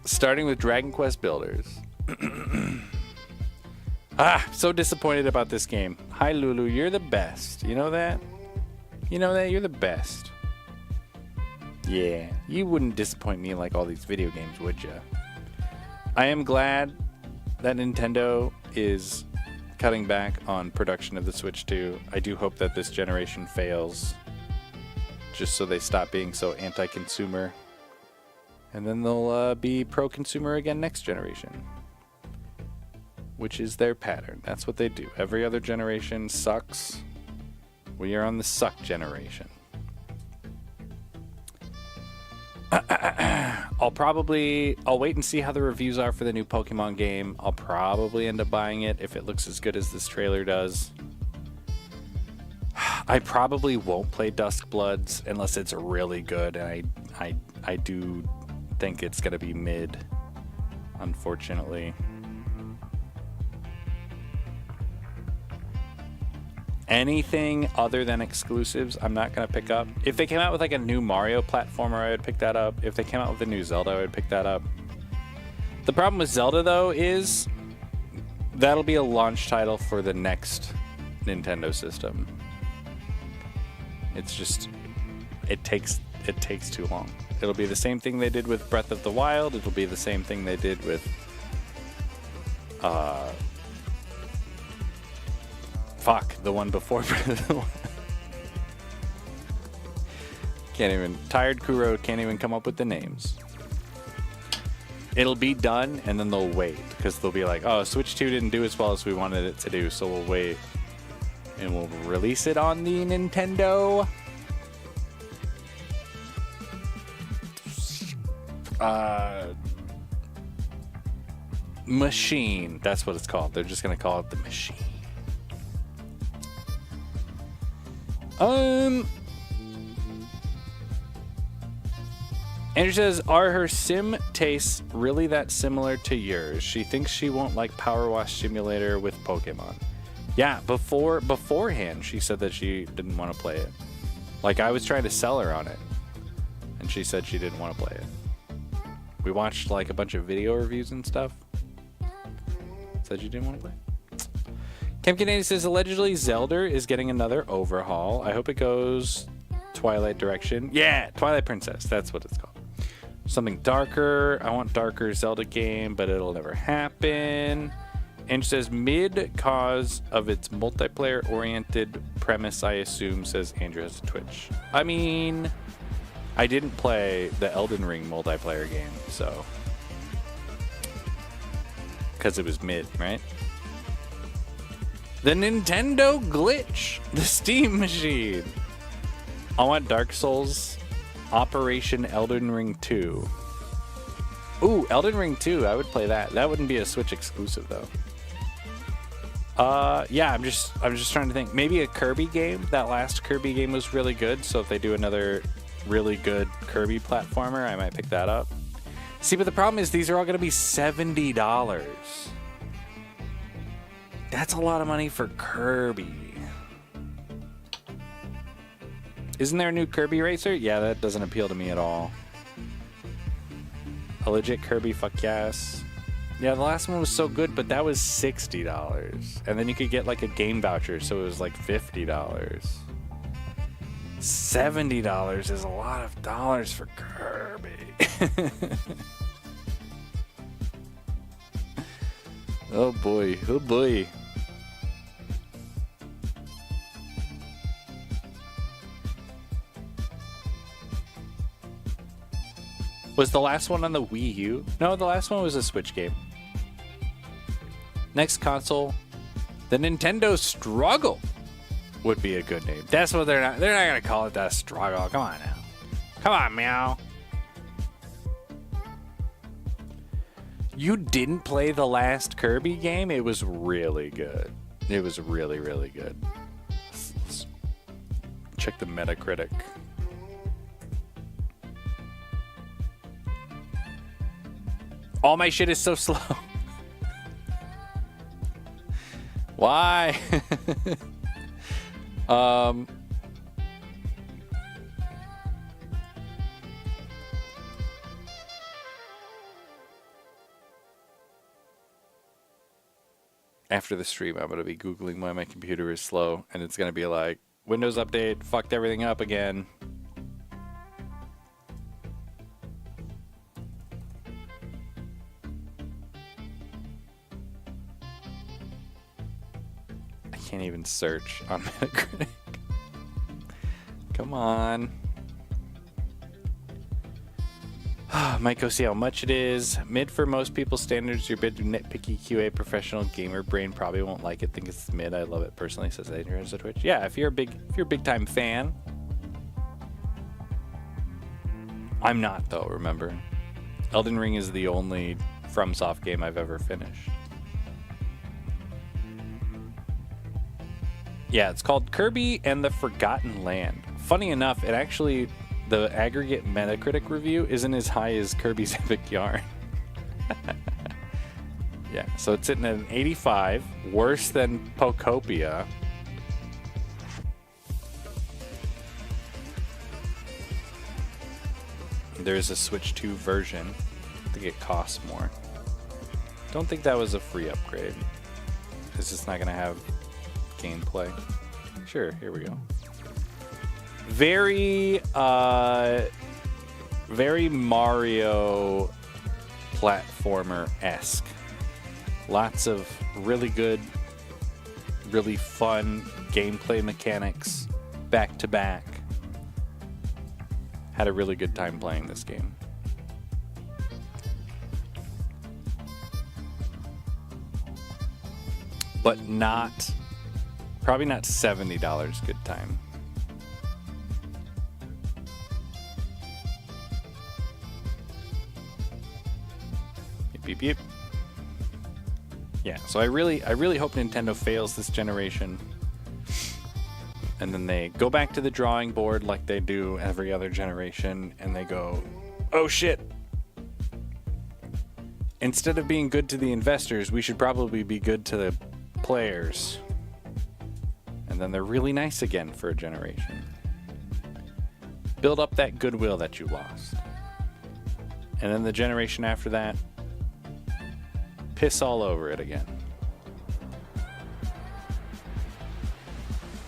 Starting with Dragon Quest Builders. So disappointed about this game. Hi, Lulu, you're the best. You know that? You know that? You're the best. Yeah, you wouldn't disappoint me like all these video games, would you? I am glad that Nintendo is cutting back on production of the Switch 2. I do hope that this generation fails. Just so they stop being so anti-consumer. And then they'll be pro-consumer again next generation. Which is their pattern. That's what they do. Every other generation sucks. We are on the suck generation. I'll wait and see how the reviews are for the new Pokemon game. I'll probably end up buying it if it looks as good as this trailer does. I probably won't play Duskbloods unless it's really good, and I do think it's gonna be mid, unfortunately. Anything other than exclusives, I'm not gonna pick up. If they came out with like a new Mario platformer, I would pick that up. If they came out with a new Zelda, I would pick that up. The problem with Zelda, though, is that'll be a launch title for the next Nintendo system. It's just, it takes too long. It'll be the same thing they did with Breath of the Wild. It'll be the same thing they did with Fuck, the one before. Can't even. Tired Kuro can't even come up with the names. It'll be done, and then they'll wait. Because they'll be like, oh, Switch 2 didn't do as well as we wanted it to do, so we'll wait. And we'll release it on the Nintendo. Machine. That's what it's called. They're just going to call it the machine. Andrew says, are her sim tastes really that similar to yours? She thinks she won't like Power Wash Simulator with Pokemon. Yeah, beforehand, she said that she didn't want to play it. Like, I was trying to sell her on it, and she said she didn't want to play it. We watched, like, a bunch of video reviews and stuff. Said you didn't want to play. Cam Canadian says, allegedly Zelda is getting another overhaul. I hope it goes Twilight direction. Yeah, Twilight Princess. That's what it's called. Something darker. I want darker Zelda game, but it'll never happen. And it says mid cause of its multiplayer oriented premise, I assume, says Andrew has a Twitch. I mean, I didn't play the Elden Ring multiplayer game, so. Because it was mid, right? The Nintendo glitch. The Steam machine. I want Dark Souls Operation Elden Ring 2. Ooh, Elden Ring 2. I would play that. That wouldn't be a Switch exclusive though. Yeah, I'm just trying to think. Maybe a Kirby game. That last Kirby game was really good, so if they do another really good Kirby platformer, I might pick that up. See, but the problem is these are all going to be $70. That's a lot of money for Kirby. Isn't there a new Kirby racer? Yeah, that doesn't appeal to me at all. A legit Kirby, fuck yes. Yeah, the last one was so good, but that was $60. And then you could get like a game voucher, so it was like $50. $70 is a lot of dollars for Kirby. Oh boy, oh boy. Was the last one on the Wii U? No, the last one was a Switch game. Next console, the Nintendo Struggle would be a good name. That's what they're not gonna call it, that Struggle. Come on now. Come on, meow. You didn't play the last Kirby game? It was really good. It was really, really good. Let's check the Metacritic. All my shit is so slow. Why? After the stream, I'm going to be Googling why my computer is slow, and it's going to be like, Windows update fucked everything up again. Can't even search on Metacritic. Come on. Might go see how much it is. Mid for most people's standards. Your bit nitpicky QA professional gamer brain probably won't like it. Think it's mid. I love it personally. Says Adrian as a Twitch. Yeah, if you're a big time fan. I'm not though. Remember, Elden Ring is the only FromSoft game I've ever finished. Yeah, it's called Kirby and the Forgotten Land. Funny enough, it actually, the aggregate Metacritic review isn't as high as Kirby's Epic Yarn. Yeah, so it's sitting at an 85, worse than Pokopia. There's a Switch 2 version. I think it costs more. Don't think that was a free upgrade. It's just not going to have gameplay. Sure, here we go. Very Mario platformer-esque. Lots of really good really fun gameplay mechanics back to back. Had a really good time playing this game. But probably not $70 good time. Beep, beep, beep. Yeah, so I really hope Nintendo fails this generation. And then they go back to the drawing board like they do every other generation, and they go, oh shit. Instead of being good to the investors, we should probably be good to the players. And then they're really nice again for a generation. Build up that goodwill that you lost. And then the generation after that, piss all over it again.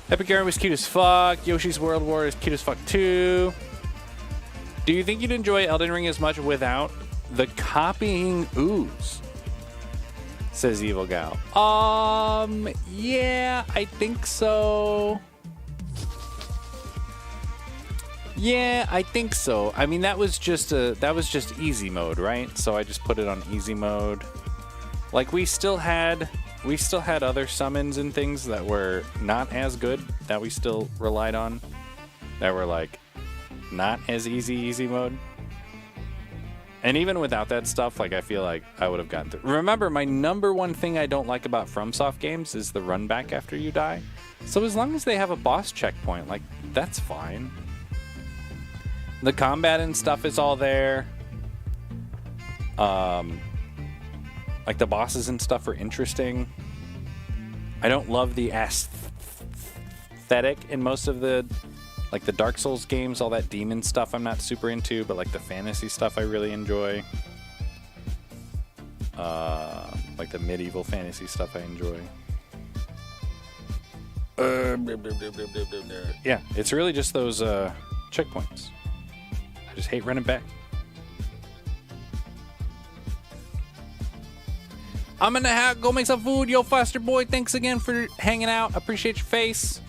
Epic Yarn was cute as fuck. Yoshi's World War is cute as fuck too. Do you think you'd enjoy Elden Ring as much without the copying ooze? Says Evil Gal. Yeah, I think so. Yeah, I think so. I mean, that was just easy mode, right? So I just put it on easy mode. Like we still had other summons and things that were not as good that we still relied on, that were like not as easy mode. And even without that stuff, like I feel like I would have gotten through. Remember, my number one thing I don't like about FromSoft games is the run back after you die. So as long as they have a boss checkpoint, like that's fine. The combat and stuff is all there. Like the bosses and stuff are interesting. I don't love the aesthetic in most of the, like the Dark Souls games, all that demon stuff I'm not super into, but like the fantasy stuff I really enjoy. Like the medieval fantasy stuff I enjoy. Yeah, it's really just those checkpoints. I just hate running back. I'm gonna go make some food. Yo, Foster Boy, thanks again for hanging out. Appreciate your face.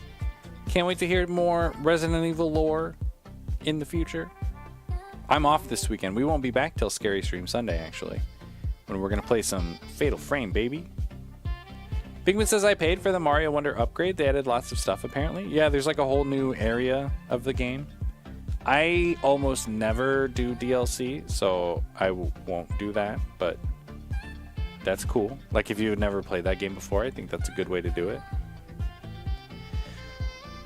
Can't wait to hear more Resident Evil lore in the future. I'm off this weekend. We won't be back till Scary Stream Sunday, actually, when we're gonna play some Fatal Frame, baby. Bigman says I paid for the Mario Wonder upgrade. They added lots of stuff, apparently. Yeah, there's like a whole new area of the game. I almost never do DLC, so I won't do that, but that's cool. Like if you've never played that game before, I think that's a good way to do it.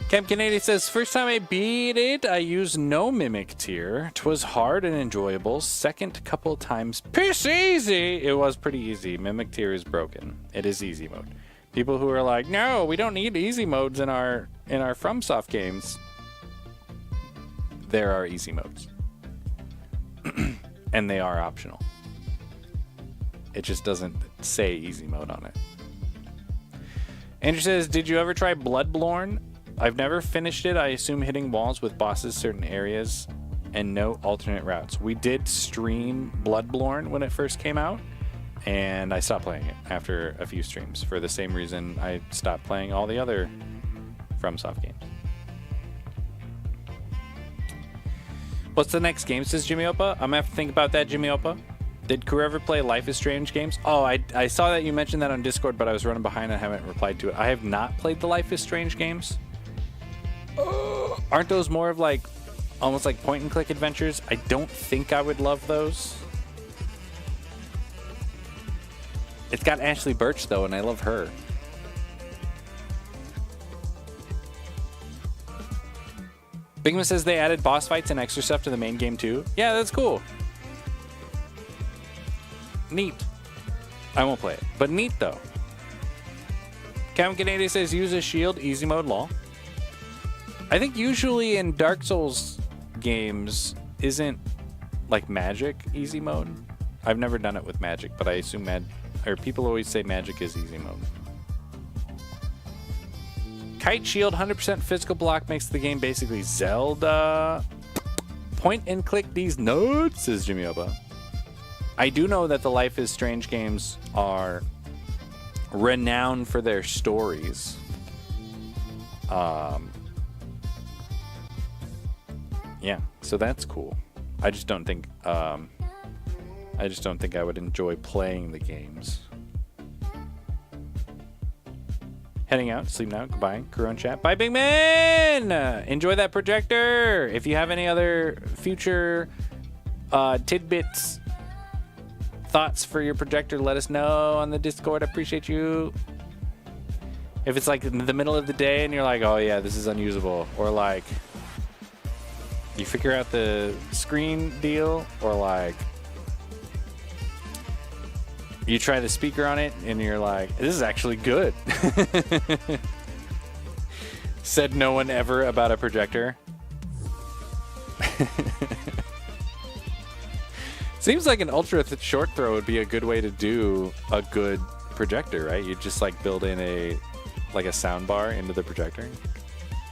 Camp Canadian says, first time I beat it, I used no Mimic tier. 'Twas hard and enjoyable. Second couple times, piss easy. It was pretty easy. Mimic tier is broken. It is easy mode. People who are like, no, we don't need easy modes in our FromSoft games. There are easy modes. And they are optional. It just doesn't say easy mode on it. Andrew says, did you ever try Bloodborne? I've never finished it. I assume hitting walls with bosses certain areas and no alternate routes. We did stream Bloodborne when it first came out, and I stopped playing it after a few streams for the same reason I stopped playing all the other FromSoft games. What's the next game, says Jimmy Opa? I'm gonna have to think about that, Jimmy Opa. Did crew ever play Life is Strange games? Oh, I saw that you mentioned that on Discord, but I was running behind and I haven't replied to it. I have not played the Life is Strange games. Aren't those more of like, almost like point and click adventures? I don't think I would love those. It's got Ashley Birch though, and I love her. Bigman says they added boss fights and extra stuff to the main game too. Yeah, that's cool. Neat. I won't play it, but neat though. Cam Canadian says use a shield, easy mode, lol. I think usually in Dark Souls games isn't like magic easy mode. I've never done it with magic, but I assume people always say magic is easy mode. Kite shield, 100% physical block makes the game basically Zelda. Point and click these notes, says Jimmy Oba. I do know that the Life is Strange games are renowned for their stories. Yeah, so that's cool. I just don't think I would enjoy playing the games. Heading out, sleep now, goodbye, crew on chat. Bye, big man! Enjoy that projector! If you have any other future tidbits, thoughts for your projector, let us know on the Discord. I appreciate you. If it's like in the middle of the day and you're like, oh yeah, this is unusable, or like you figure out the screen deal, or like you try the speaker on it and you're like, this is actually good. Said no one ever about a projector. Seems like an ultra short throw would be a good way to do a good projector, right? You just like build in a sound bar into the projector.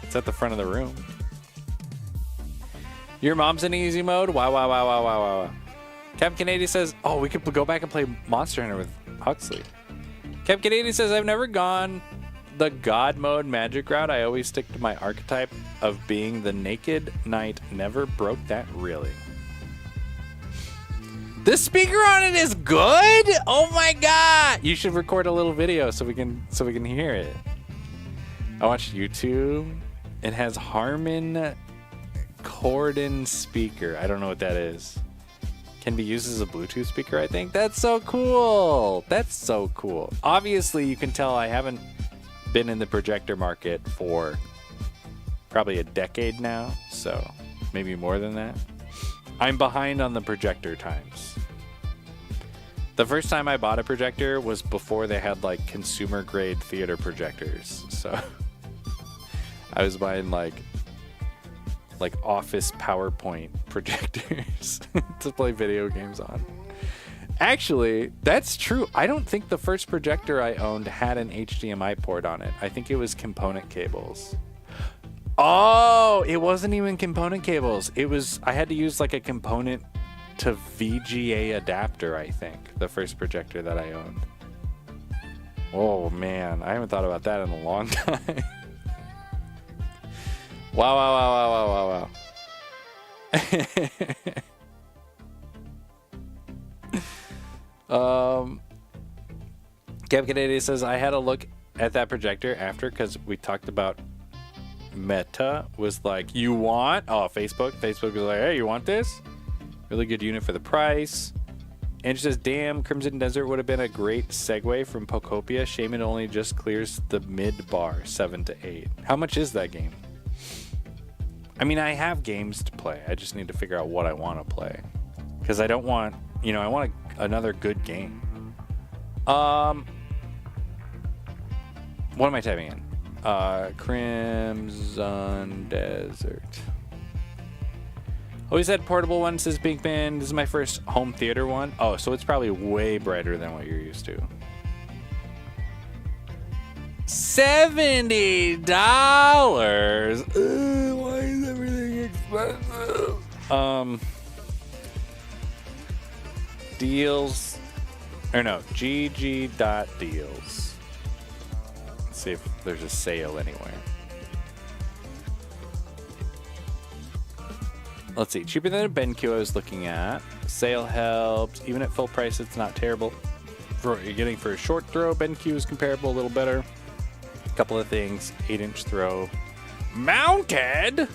It's at the front of the room. Your mom's in easy mode? Wow. Cap Canady says, oh, we could go back and play Monster Hunter with Huxley. Cap Canady says, I've never gone the God mode magic route. I always stick to my archetype of being the naked knight. Never broke that really. The speaker on it is good? Oh my god! You should record a little video so we can hear it. I watched YouTube. It has Harman Kardon speaker. I don't know what that is. Can be used as a Bluetooth speaker, I think. That's so cool. That's so cool. Obviously, you can tell I haven't been in the projector market for probably a decade now, so maybe more than that. I'm behind on the projector times. The first time I bought a projector was before they had like consumer grade theater projectors. So I was buying like office PowerPoint projectors to play video games on. Actually, that's true. I don't think the first projector I owned had an HDMI port on it. I think it was component cables. Oh, it wasn't even component cables. I had to use like a component to VGA adapter, I think, the first projector that I owned. Oh man, I haven't thought about that in a long time. Wow. Gab Canadian says, I had a look at that projector after because we talked about Meta was like, you want? Oh, Facebook was like, hey, you want this? Really good unit for the price. And she says, damn, Crimson Desert would have been a great segue from Pokopia. Shame it only just clears the mid bar, 7 to 8. How much is that game? I mean, I have games to play. I just need to figure out what I want to play. Because I don't want, I want another good game. What am I typing in? Crimson Desert. Always had portable one, says Pinkman. This is my first home theater one. Oh, so it's probably way brighter than what you're used to. $70. Why is everything expensive? Deals. Or no, gg.deals. Let's see if there's a sale anywhere. Let's see, cheaper than a BenQ I was looking at. Sale helped. Even at full price, it's not terrible. For what you're getting for a short throw, BenQ is comparable, a little better. A couple of things, 8-inch throw. Mounted!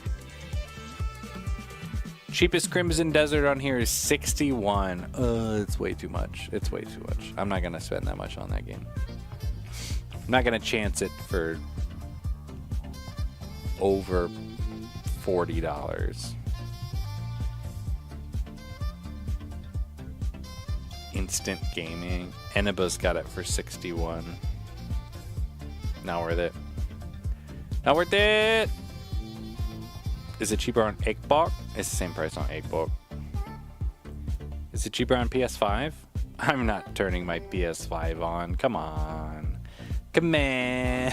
Cheapest Crimson Desert on here is 61. It's way too much. It's way too much. I'm not going to spend that much on that game. I'm not going to chance it for over $40. Instant Gaming. Eneba's got it for 61. Not worth it. Not worth it! Is it cheaper on Xbox? It's the same price on Xbox. Is it cheaper on PS5? I'm not turning my PS5 on. Come on. Come on.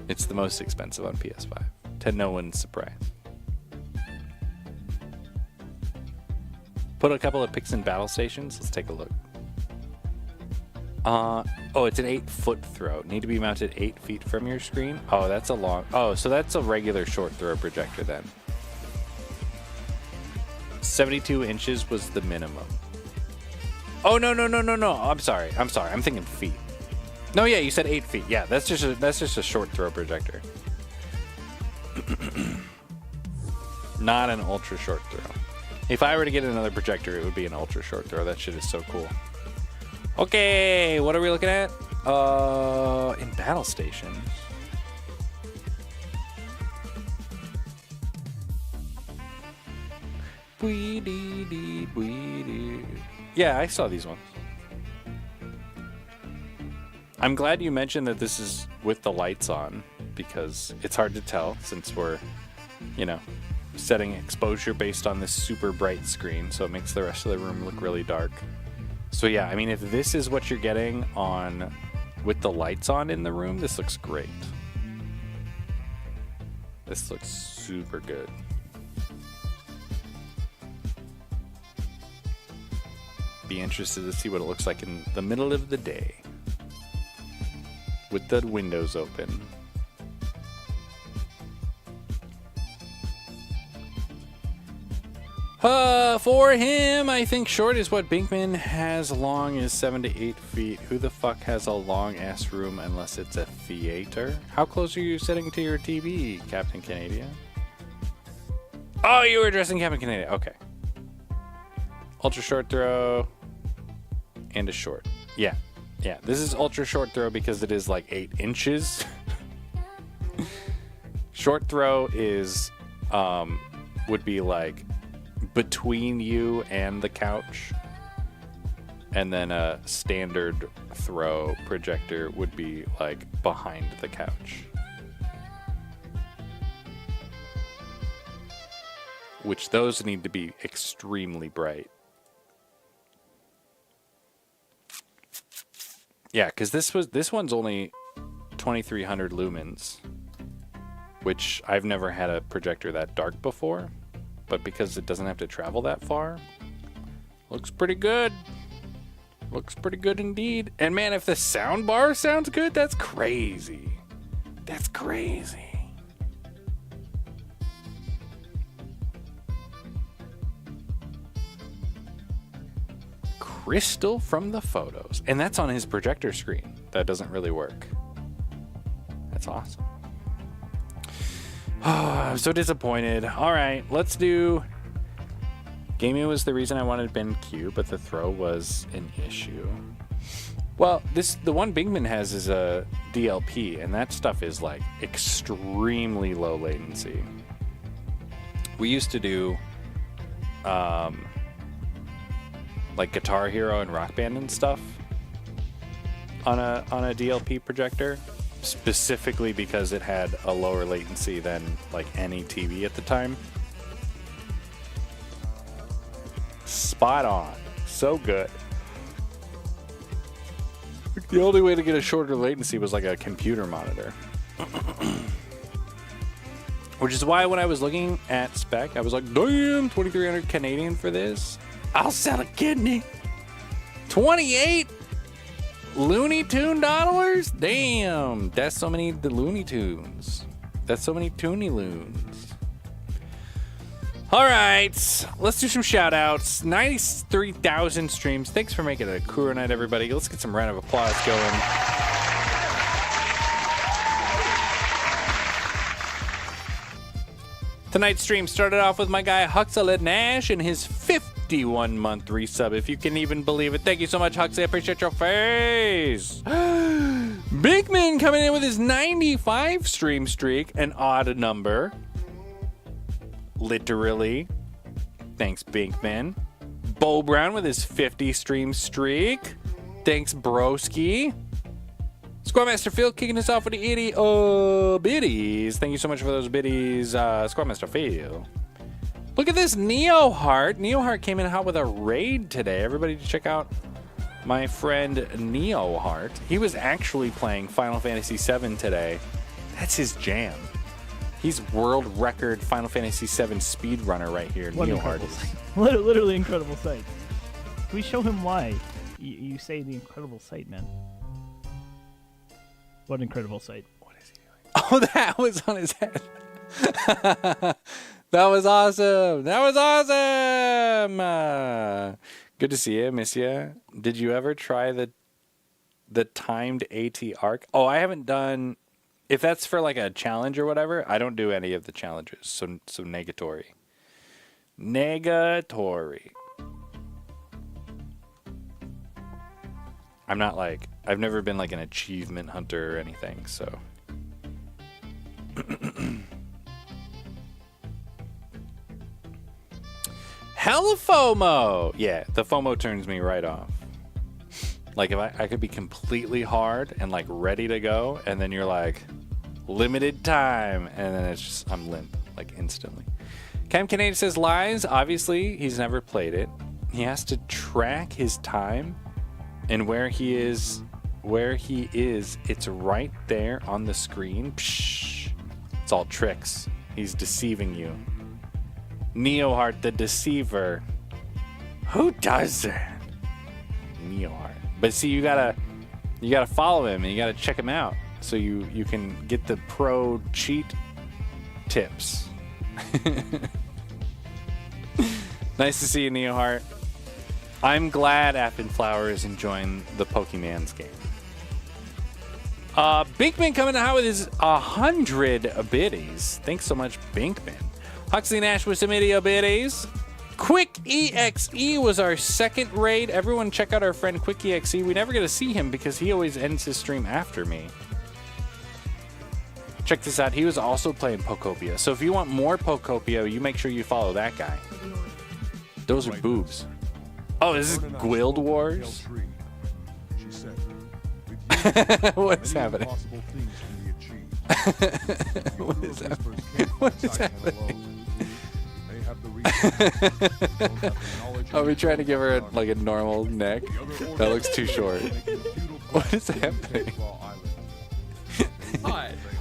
It's the most expensive on PS5. To no one's surprise. Put a couple of pics in battle stations. Let's take a look. Oh, it's an 8-foot throw. Need to be mounted 8 feet from your screen. Oh, that's a long. Oh, so that's a regular short throw projector then. 72 inches was the minimum. Oh no. I'm sorry. I'm thinking feet. No, yeah, you said 8 feet. Yeah, that's just a short throw projector. Not an ultra short throw. If I were to get another projector, it would be an ultra short throw. That shit is so cool. Okay, what are we looking at? In battle stations. Yeah, I saw these ones. I'm glad you mentioned that this is with the lights on, because it's hard to tell since we're, setting exposure based on this super bright screen, so it makes the rest of the room look really dark. So yeah, I mean, if this is what you're getting on with the lights on in the room, this looks great. This looks super good. Be interested to see what it looks like in the middle of the day with the windows open. For him, I think short is what Binkman has. Long is 7 to 8 feet. Who the fuck has a long ass room unless it's a theater? How close are you sitting to your TV, Captain Canadian? Oh, you were addressing Captain Canadian. Okay. Ultra short throw and a short. Yeah. This is ultra short throw because it is like 8 inches. Short throw is would be like between you and the couch, and then a standard throw projector would be like behind the couch, which those need to be extremely bright. Yeah, because this one's only 2300 lumens, which I've never had a projector that dark before. But because it doesn't have to travel that far, looks pretty good. Looks pretty good indeed. And man, if the sound bar sounds good, that's crazy. That's crazy. Crystal from the photos. And that's on his projector screen. That doesn't really work. That's awesome. Oh, I'm so disappointed. All right, let's do... Gaming was the reason I wanted BenQ, but the throw was an issue. Well, the one Bingman has is a DLP, and that stuff is like extremely low latency. We used to do like Guitar Hero and Rock Band and stuff on a DLP projector, specifically because it had a lower latency than like any TV at the time. Spot on. So good. The only way to get a shorter latency was like a computer monitor. Which is why when I was looking at spec, I was like, damn, 2,300 Canadian for this. I'll sell a kidney. 28 Looney Tune dollars? Damn, that's so many the Looney Tunes. That's so many Toony Loons. All right, let's do some shout outs. 93,000 streams. Thanks for making it a Kuro night, everybody. Let's get some round of applause going. Tonight's stream started off with my guy Huxley Nash and his 51-month resub, if you can even believe it. Thank you so much, Huxley. I appreciate your face. Bigman coming in with his 95 stream streak, an odd number. Literally. Thanks, Binkman. Bo Brown with his 50 stream streak. Thanks, Broski. Squadmaster Phil kicking us off with the 80 biddies. Thank you so much for those biddies, Squadmaster Phil. Look at this Neo Heart. Neo Heart came in hot with a raid today. Everybody check out my friend Neo Heart. He was actually playing Final Fantasy VII today. That's his jam. He's world record Final Fantasy VII speedrunner right here. What Neo Heart. literally incredible sight. Can we show him why? You say the incredible sight, man. What incredible sight? What is he doing? Oh, that was on his head. That was awesome. That was awesome. Good to see you. Miss you. Did you ever try the timed AT arc? Oh, I haven't done. If that's for like a challenge or whatever, I don't do any of the challenges. So negatory. Negatory. I'm not like, I've never been like an achievement hunter or anything, so. Hella FOMO! Yeah, the FOMO turns me right off. Like if I could be completely hard and like ready to go, and then you're like, limited time, and then it's just, I'm limp, like instantly. Cam Canadian says lies. Obviously, he's never played it. He has to track his time and where he is. It's right there on the screen. Psh, it's all tricks. He's deceiving you. Neoheart the Deceiver. Who does that? Neoheart. But see, you gotta follow him and you gotta check him out so you can get the pro cheat tips. Nice to see you, Neoheart. I'm glad Flower is enjoying the Pokemans game. Binkman coming out with his 100 biddies. Thanks so much, Binkman. Huxley Nash with some idio biddies. Quick EXE was our second raid. Everyone check out our friend Quick EXE. We never get to see him because he always ends his stream after me. Check this out. He was also playing Pokopia. So if you want more Pokopia, you make sure you follow that guy. Those are boobs. Oh, is this Guild Wars? What's happening? What is happening? What is happening? Are we trying to give her like a normal neck? That looks too short. What is happening?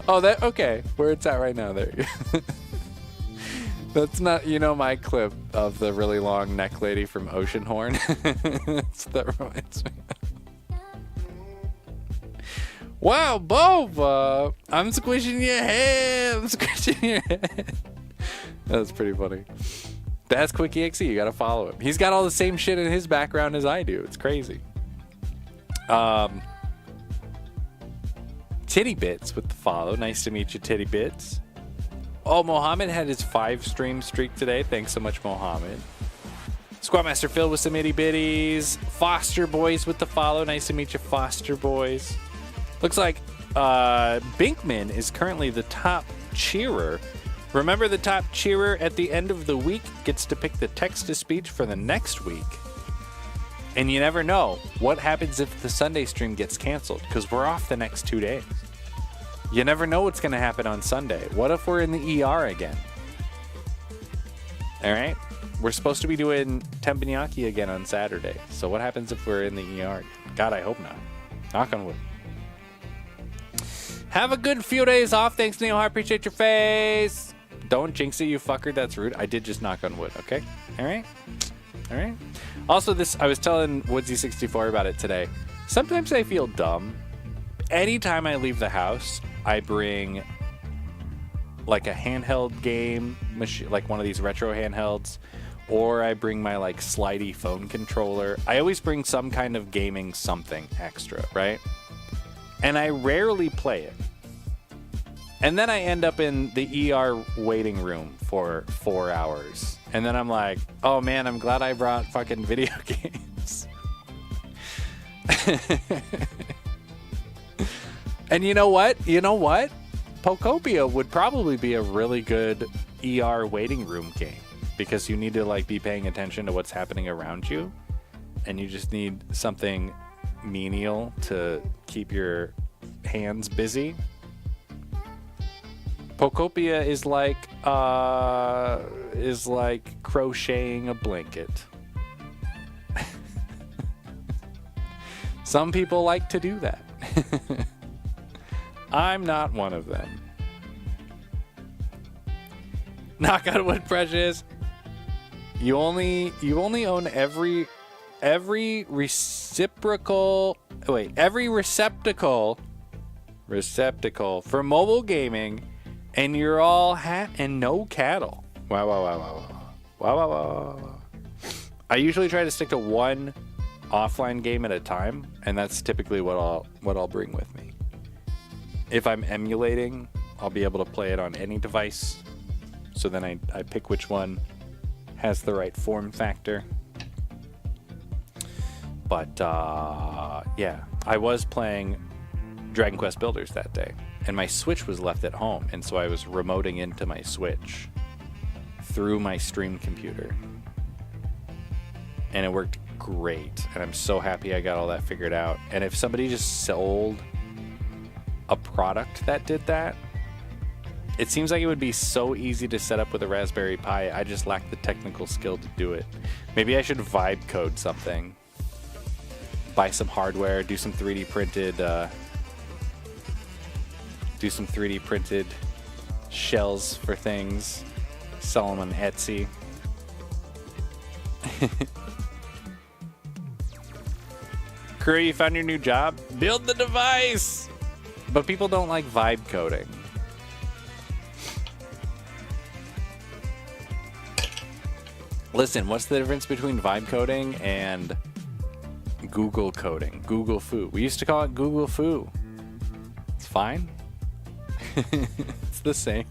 Oh, that okay. Where it's at right now. There you go. That's not, my clip of the really long neck lady from Oceanhorn. That reminds me. Wow, Boba! I'm squishing your head. I'm squishing your head. That's pretty funny. That's Quick EXE. You gotta follow him. He's got all the same shit in his background as I do. It's crazy. Titty Bits with the follow. Nice to meet you, Titty Bits. Oh, Mohammed had his 5-stream streak today. Thanks so much, Mohammed. Squadmaster Phil with some itty bitties. Foster Boys with the follow. Nice to meet you, Foster Boys. Looks like Binkman is currently the top cheerer. Remember, the top cheerer at the end of the week gets to pick the text-to-speech for the next week. And you never know what happens if the Sunday stream gets canceled, because we're off the next 2 days. You never know what's going to happen on Sunday. What if we're in the ER again? All right? We're supposed to be doing teppanyaki again on Saturday. So what happens if we're in the ER? God, I hope not. Knock on wood. Have a good few days off. Thanks, Neil. I appreciate your face. Don't jinx it, you fucker. That's rude. I did just knock on wood, okay? All right? All right? Also, I was telling Woodsy64 about it today. Sometimes I feel dumb. Anytime I leave the house, I bring like a handheld game machine, like one of these retro handhelds, or I bring my like slidey phone controller. I always bring some kind of gaming something extra, right? And I rarely play it. And then I end up in the ER waiting room for 4 hours. And then I'm like, oh man, I'm glad I brought fucking video games. And you know what? Pokopia would probably be a really good ER waiting room game, because you need to like be paying attention to what's happening around you, and you just need something menial to keep your hands busy. Pokopia is like crocheting a blanket. Some people like to do that. I'm not one of them. Knock on wood, Precious. You only own every every receptacle for mobile gaming, and you're all hat and no cattle. Wow. I usually try to stick to one offline game at a time, and that's typically what I'll bring with me. If I'm emulating, I'll be able to play it on any device. So then I pick which one has the right form factor. But yeah, I was playing Dragon Quest Builders that day, and my Switch was left at home, and so I was remoting into my Switch through my stream computer, and it worked great, and I'm so happy I got all that figured out. And if somebody just sold a product that did that, it seems like it would be so easy to set up with a Raspberry Pi. I just lack the technical skill to do it. Maybe I should vibe code something, buy some hardware, do some 3D printed shells for things, sell them on Etsy. Crew, you found your new job? Build the device! But people don't like vibe coding. Listen, what's the difference between vibe coding and Google coding? Google Foo. We used to call it Google Foo. It's fine. It's the same.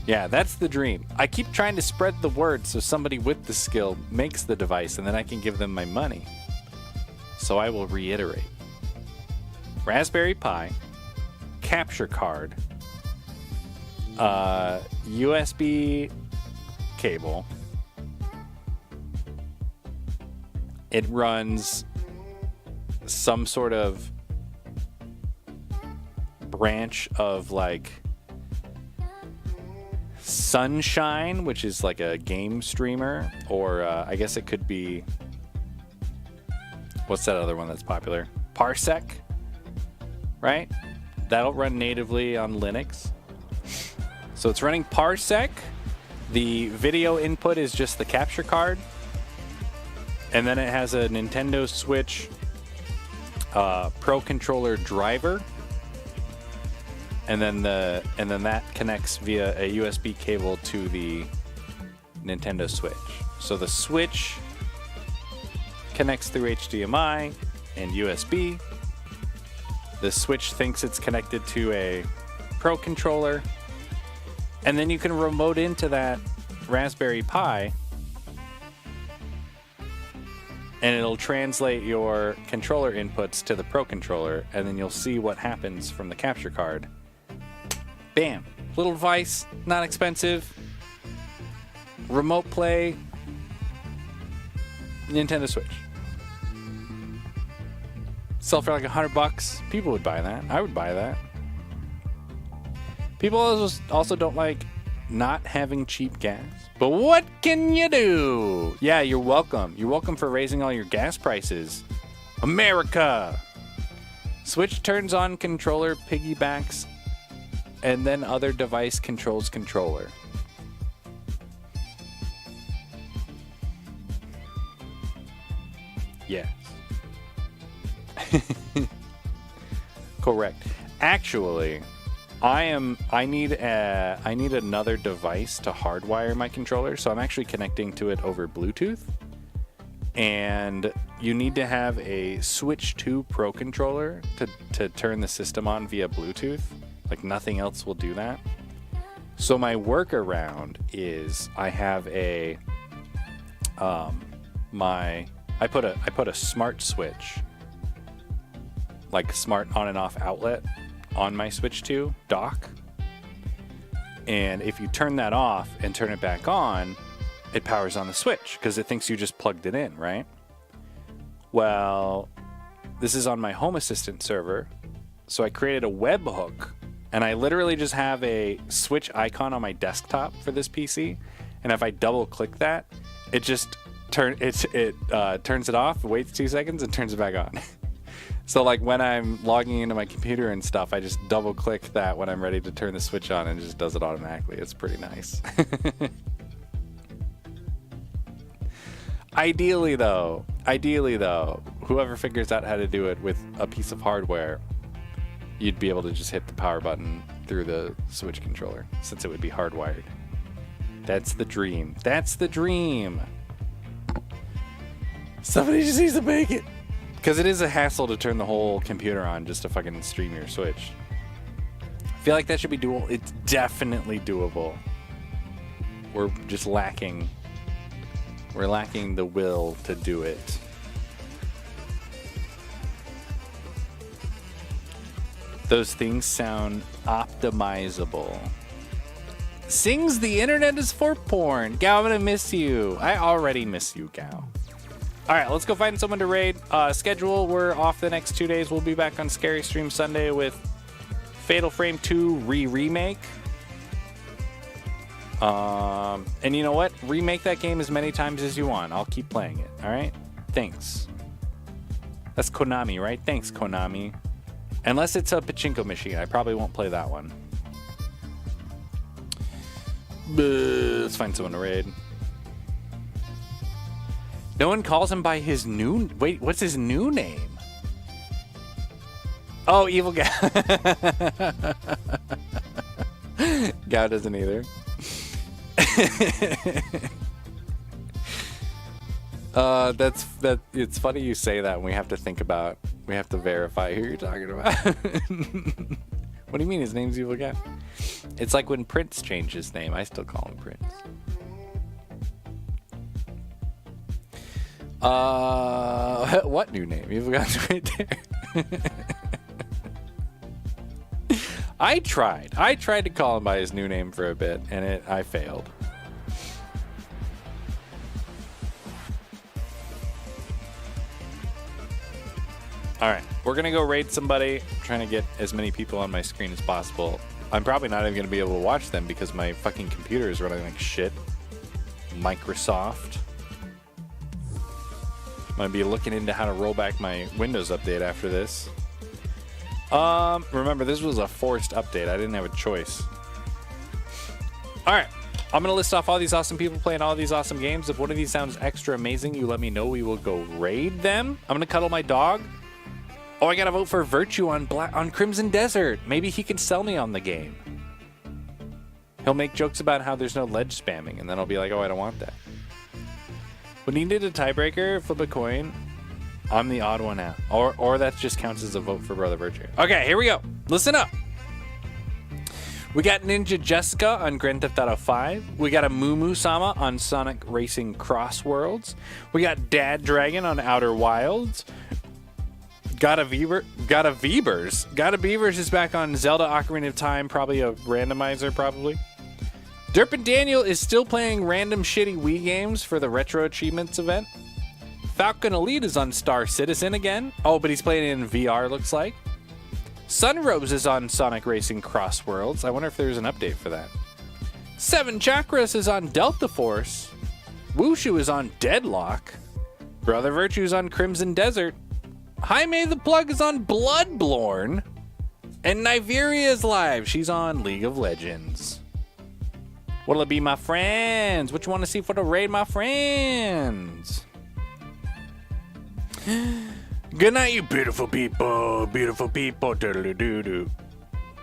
Yeah, that's the dream. I keep trying to spread the word so somebody with the skill makes the device, and then I can give them my money. So I will reiterate. Raspberry Pi, capture card, USB cable. It runs some sort of branch of like Sunshine, which is like a game streamer, or I guess it could be, what's that other one that's popular? Parsec, right? That'll run natively on Linux. So it's running Parsec. The video input is just the capture card. And then it has a Nintendo Switch Pro Controller driver. And then that connects via a USB cable to the Nintendo Switch. So the Switch connects through HDMI and USB. The Switch thinks it's connected to a Pro Controller. And then you can remote into that Raspberry Pi, and it'll translate your controller inputs to the Pro Controller, and then you'll see what happens from the capture card. Bam! Little device, not expensive. Remote play, Nintendo Switch. Sell for like $100. People would buy that. I would buy that. People also don't like not having cheap gas. But what can you do? Yeah, you're welcome. You're welcome for raising all your gas prices. America! Switch turns on controller, piggybacks, and then other device controls controller. Yes. Correct. Actually, I need another device to hardwire my controller, so I'm actually connecting to it over Bluetooth. And you need to have a Switch 2 Pro controller to turn the system on via Bluetooth. Like nothing else will do that. So my workaround is I have a I put a smart switch, like smart on and off outlet, on my Switch 2 dock. And if you turn that off and turn it back on, it powers on the Switch because it thinks you just plugged it in, right? Well, this is on my Home Assistant server, so I created a webhook, and I literally just have a Switch icon on my desktop for this PC, and if I double click that, it just turns it off, waits 2 seconds, and turns it back on. So like when I'm logging into my computer and stuff, I just double click that when I'm ready to turn the Switch on, and it just does it automatically. It's pretty nice. Ideally though, whoever figures out how to do it with a piece of hardware, you'd be able to just hit the power button through the Switch controller, since it would be hardwired. That's the dream. That's the dream. Somebody just needs to make it. Because it is a hassle to turn the whole computer on just to fucking stream your Switch. I feel like that should be doable. It's definitely doable. We're just lacking. We're lacking the will to do it. Those things sound optimizable. Sings the internet is for porn. Gal, I'm gonna miss you. I already miss you, Gal. All right, let's go find someone to raid. Schedule, we're off the next 2 days. We'll be back on Scary Stream Sunday with Fatal Frame 2 remake. And you know what? Remake that game as many times as you want. I'll keep playing it, all right? Thanks. That's Konami, right? Thanks, Konami. Unless it's a pachinko machine. I probably won't play that one. Let's find someone to raid. No one calls him by his new... Wait, what's his new name? Oh, Evil Gao. Gao doesn't either. It's funny you say that, and we have to think about... We have to verify who you're talking about. What do you mean his name's Evil Gao? It's like when Prince changed his name. I still call him Prince. What new name? Evil Gao's right there. I tried to call him by his new name for a bit, and I failed. All right, we're gonna go raid somebody. I'm trying to get as many people on my screen as possible. I'm probably not even gonna be able to watch them because my fucking computer is running like shit. Microsoft. I'm gonna be looking into how to roll back my Windows update after this. Remember, this was a forced update. I didn't have a choice. All right, I'm gonna list off all these awesome people playing all these awesome games. If one of these sounds extra amazing, you let me know. We will go raid them. I'm gonna cuddle my dog. Oh, I gotta vote for Virtue on Crimson Desert. Maybe he can sell me on the game. He'll make jokes about how there's no ledge spamming, and then I'll be like, oh, I don't want that. When he did a tiebreaker, flip a coin. I'm the odd one out. Or that just counts as a vote for Brother Virtue. Okay, here we go. Listen up. We got Ninja Jessica on Grand Theft Auto 5. We got a Moo Sama on Sonic Racing Cross Worlds. We got Dad Dragon on Outer Wilds. Got a Beavers is back on Zelda Ocarina of Time, probably a randomizer, probably. Derp and Daniel is still playing random shitty Wii games for the Retro Achievements event. Falcon Elite is on Star Citizen again. Oh, but he's playing it in VR, looks like. Sunrose is on Sonic Racing Cross Worlds. I wonder if there's an update for that. Seven Chakras is on Delta Force. Wushu is on Deadlock. Brother Virtue is on Crimson Desert. Jaime the Plug is on Bloodborne. And Nigeria is live. She's on League of Legends. What'll it be, my friends? What you want to see for the raid, my friends? Good night, you beautiful people. Beautiful people. Doodle-doo-doo.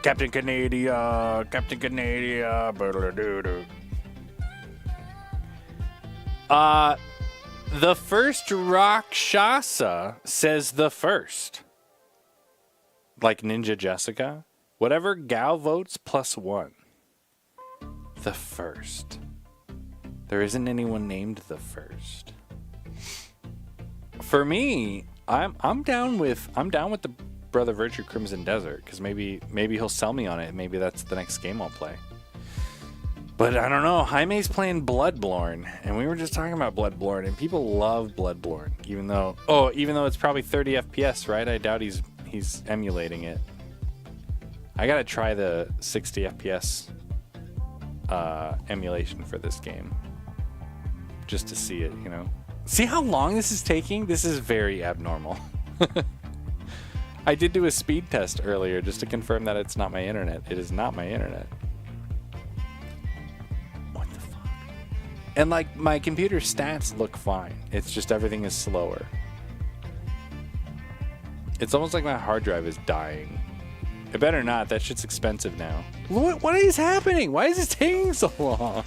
Captain Canada. Captain Canada. Doodle-doo-doo. The first Rakshasa says the first. Like Ninja Jessica. Whatever Gal votes, +1. The first. There isn't anyone named the first. For me, I'm down with the Brother Virtue Crimson Desert, because maybe he'll sell me on it. Maybe that's the next game I'll play. But I don't know. Jaime's playing Bloodborne, and we were just talking about Bloodborne, and people love Bloodborne, even though it's probably 30 FPS, right? I doubt he's emulating it. I gotta try the 60 FPS emulation for this game, just to see it, you know. See how long this is taking? This is very abnormal. I did do a speed test earlier just to confirm that it's not my internet. It is not my internet. What the fuck? And like my computer stats look fine. It's just everything is slower. It's almost like my hard drive is dying. It better not. That shit's expensive now. What is happening? Why is this taking so long?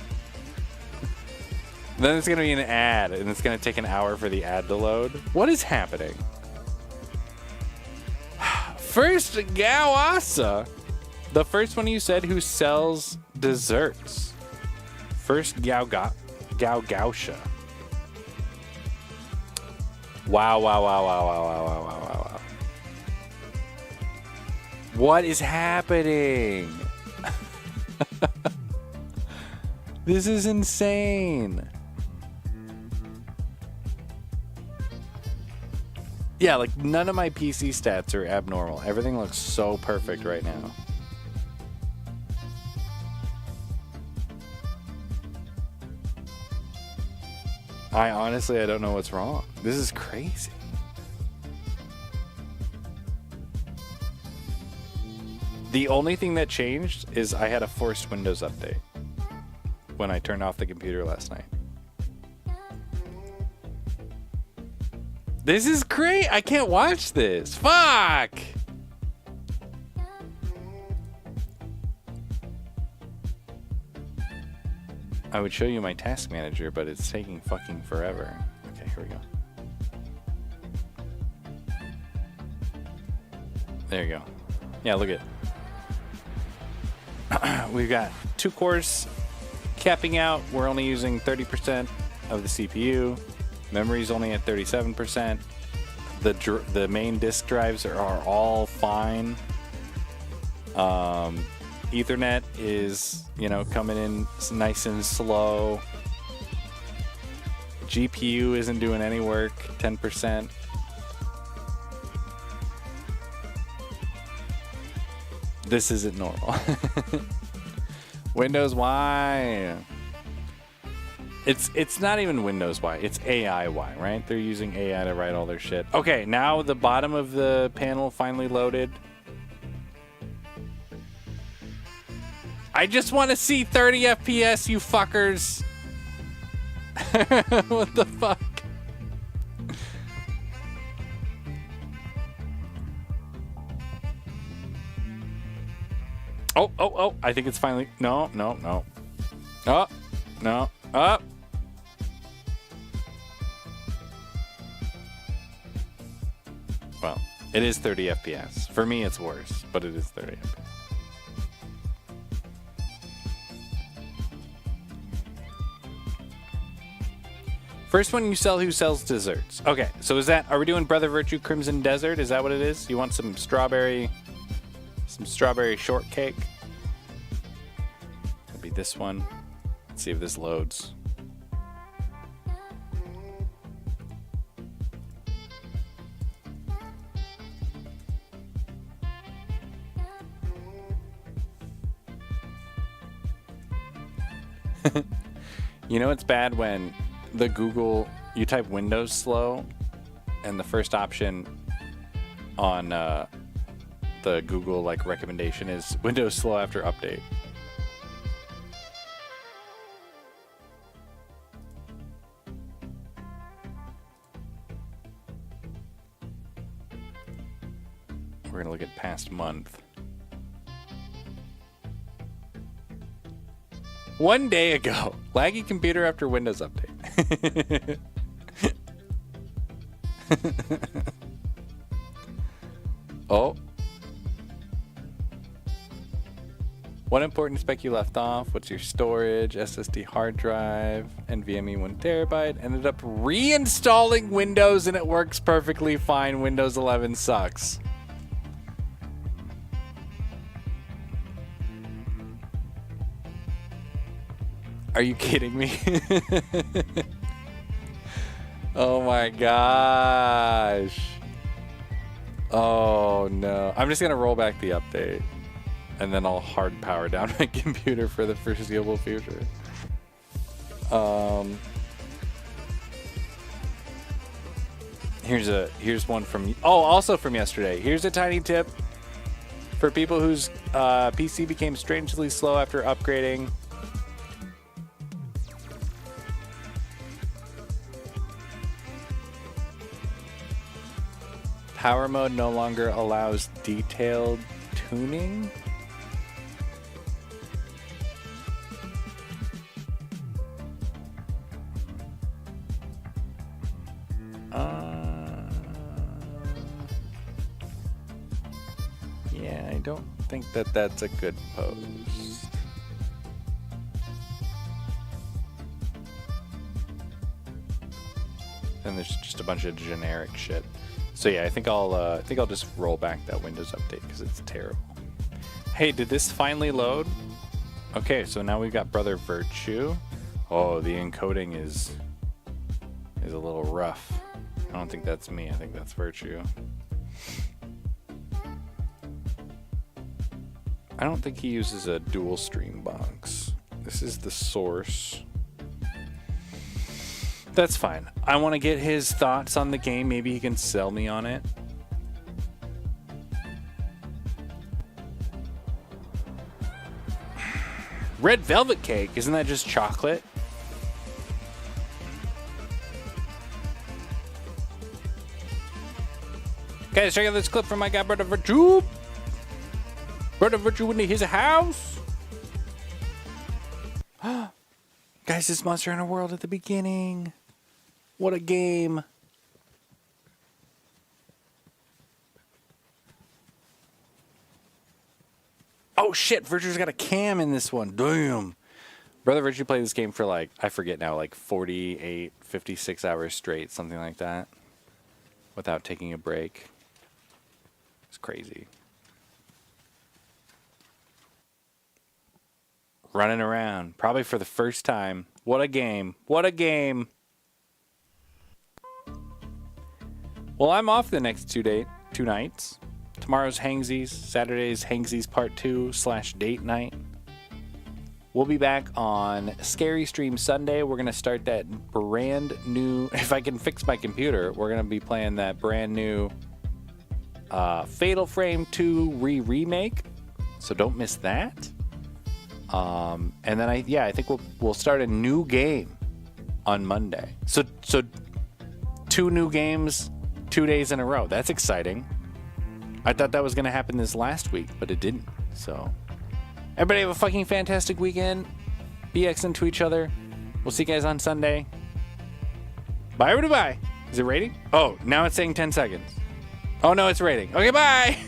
Then it's going to be an ad, and it's going to take an hour for the ad to load. What is happening? First, Gawasa. The first one you said who sells desserts. First, Gausha. Wow, wow, wow, wow, wow, wow, wow, wow, wow. What is happening? This is insane. Yeah, like none of my PC stats are abnormal. Everything looks so perfect right now. I honestly don't know what's wrong. This is crazy. The only thing that changed is I had a forced Windows update when I turned off the computer last night. This is great. I can't watch this. Fuck. I would show you my task manager, but it's taking fucking forever. Okay, here we go. There you go. Yeah, look at it. We've got 2 cores capping out. We're only using 30% of the CPU. Memory's only at 37%. The main disk drives are all fine. Ethernet is, coming in nice and slow. GPU isn't doing any work, 10%. This isn't normal. Windows Y. It's not even Windows Y. It's AI Y, right? They're using AI to write all their shit. Okay, now the bottom of the panel finally loaded. I just want to see 30 FPS, you fuckers. What the fuck? Oh, I think it's finally... No. Oh, no. Up. Well, it is 30 FPS. For me, it's worse, but it is 30 FPS. First one you sell who sells desserts. Okay, so are we doing Brother Virtue Crimson Desert? Is that what it is? You want some strawberry shortcake? It'll be this one. Let's see if this loads. You know it's bad when the Google, you type Windows slow and the first option on the Google recommendation is Windows slow after update. We're gonna look at past month. 1 day ago, laggy computer after Windows update. Oh. One important spec you left off. What's your storage? SSD hard drive, NVMe 1 terabyte. Ended up reinstalling Windows and it works perfectly fine. Windows 11 sucks. Are you kidding me? Oh my gosh. Oh no. I'm just gonna roll back the update and then I'll hard power down my computer for the foreseeable future. Here's one from, also from yesterday. Here's a tiny tip for people whose PC became strangely slow after upgrading. Power mode no longer allows detailed tuning. Yeah, I don't think that that's a good post. And there's just a bunch of generic shit. So yeah, I think I'll just roll back that Windows update because it's terrible. Hey, did this finally load? Okay, so now we've got Brother Virtue. Oh, the encoding is a little rough. I don't think that's me. I think that's Virtue. I don't think he uses a dual stream box. This is the source. That's fine. I want to get his thoughts on the game. Maybe he can sell me on it. Red velvet cake. Isn't that just chocolate? Guys, check out this clip from my guy, Brother Virtue. Brother Virtue into his house. Guys, it's Monster Hunter World at the beginning. What a game. Oh shit, Virtue's got a cam in this one. Damn. Brother Virtue played this game for like, I forget now, like 48, 56 hours straight, something like that. Without taking a break. It's crazy. Running around, probably for the first time. What a game. What a game. Well, I'm off the next two nights. Tomorrow's Hangsies. Saturday's Hangsies Part 2/date night. We'll be back on Scary Stream Sunday. We're going to start that brand new... If I can fix my computer, we're going to be playing that brand new Fatal Frame 2 remake. So don't miss that. And then I think we'll start a new game on Monday. So 2 new games 2 days in a row. That's exciting. I thought that was going to happen this last week, but it didn't. So everybody have a fucking fantastic weekend. Be excellent to each other. We'll see you guys on Sunday. Bye, everybody. Bye. Is it rating? Oh, now it's saying 10 seconds. Oh, no, it's rating. Okay, bye.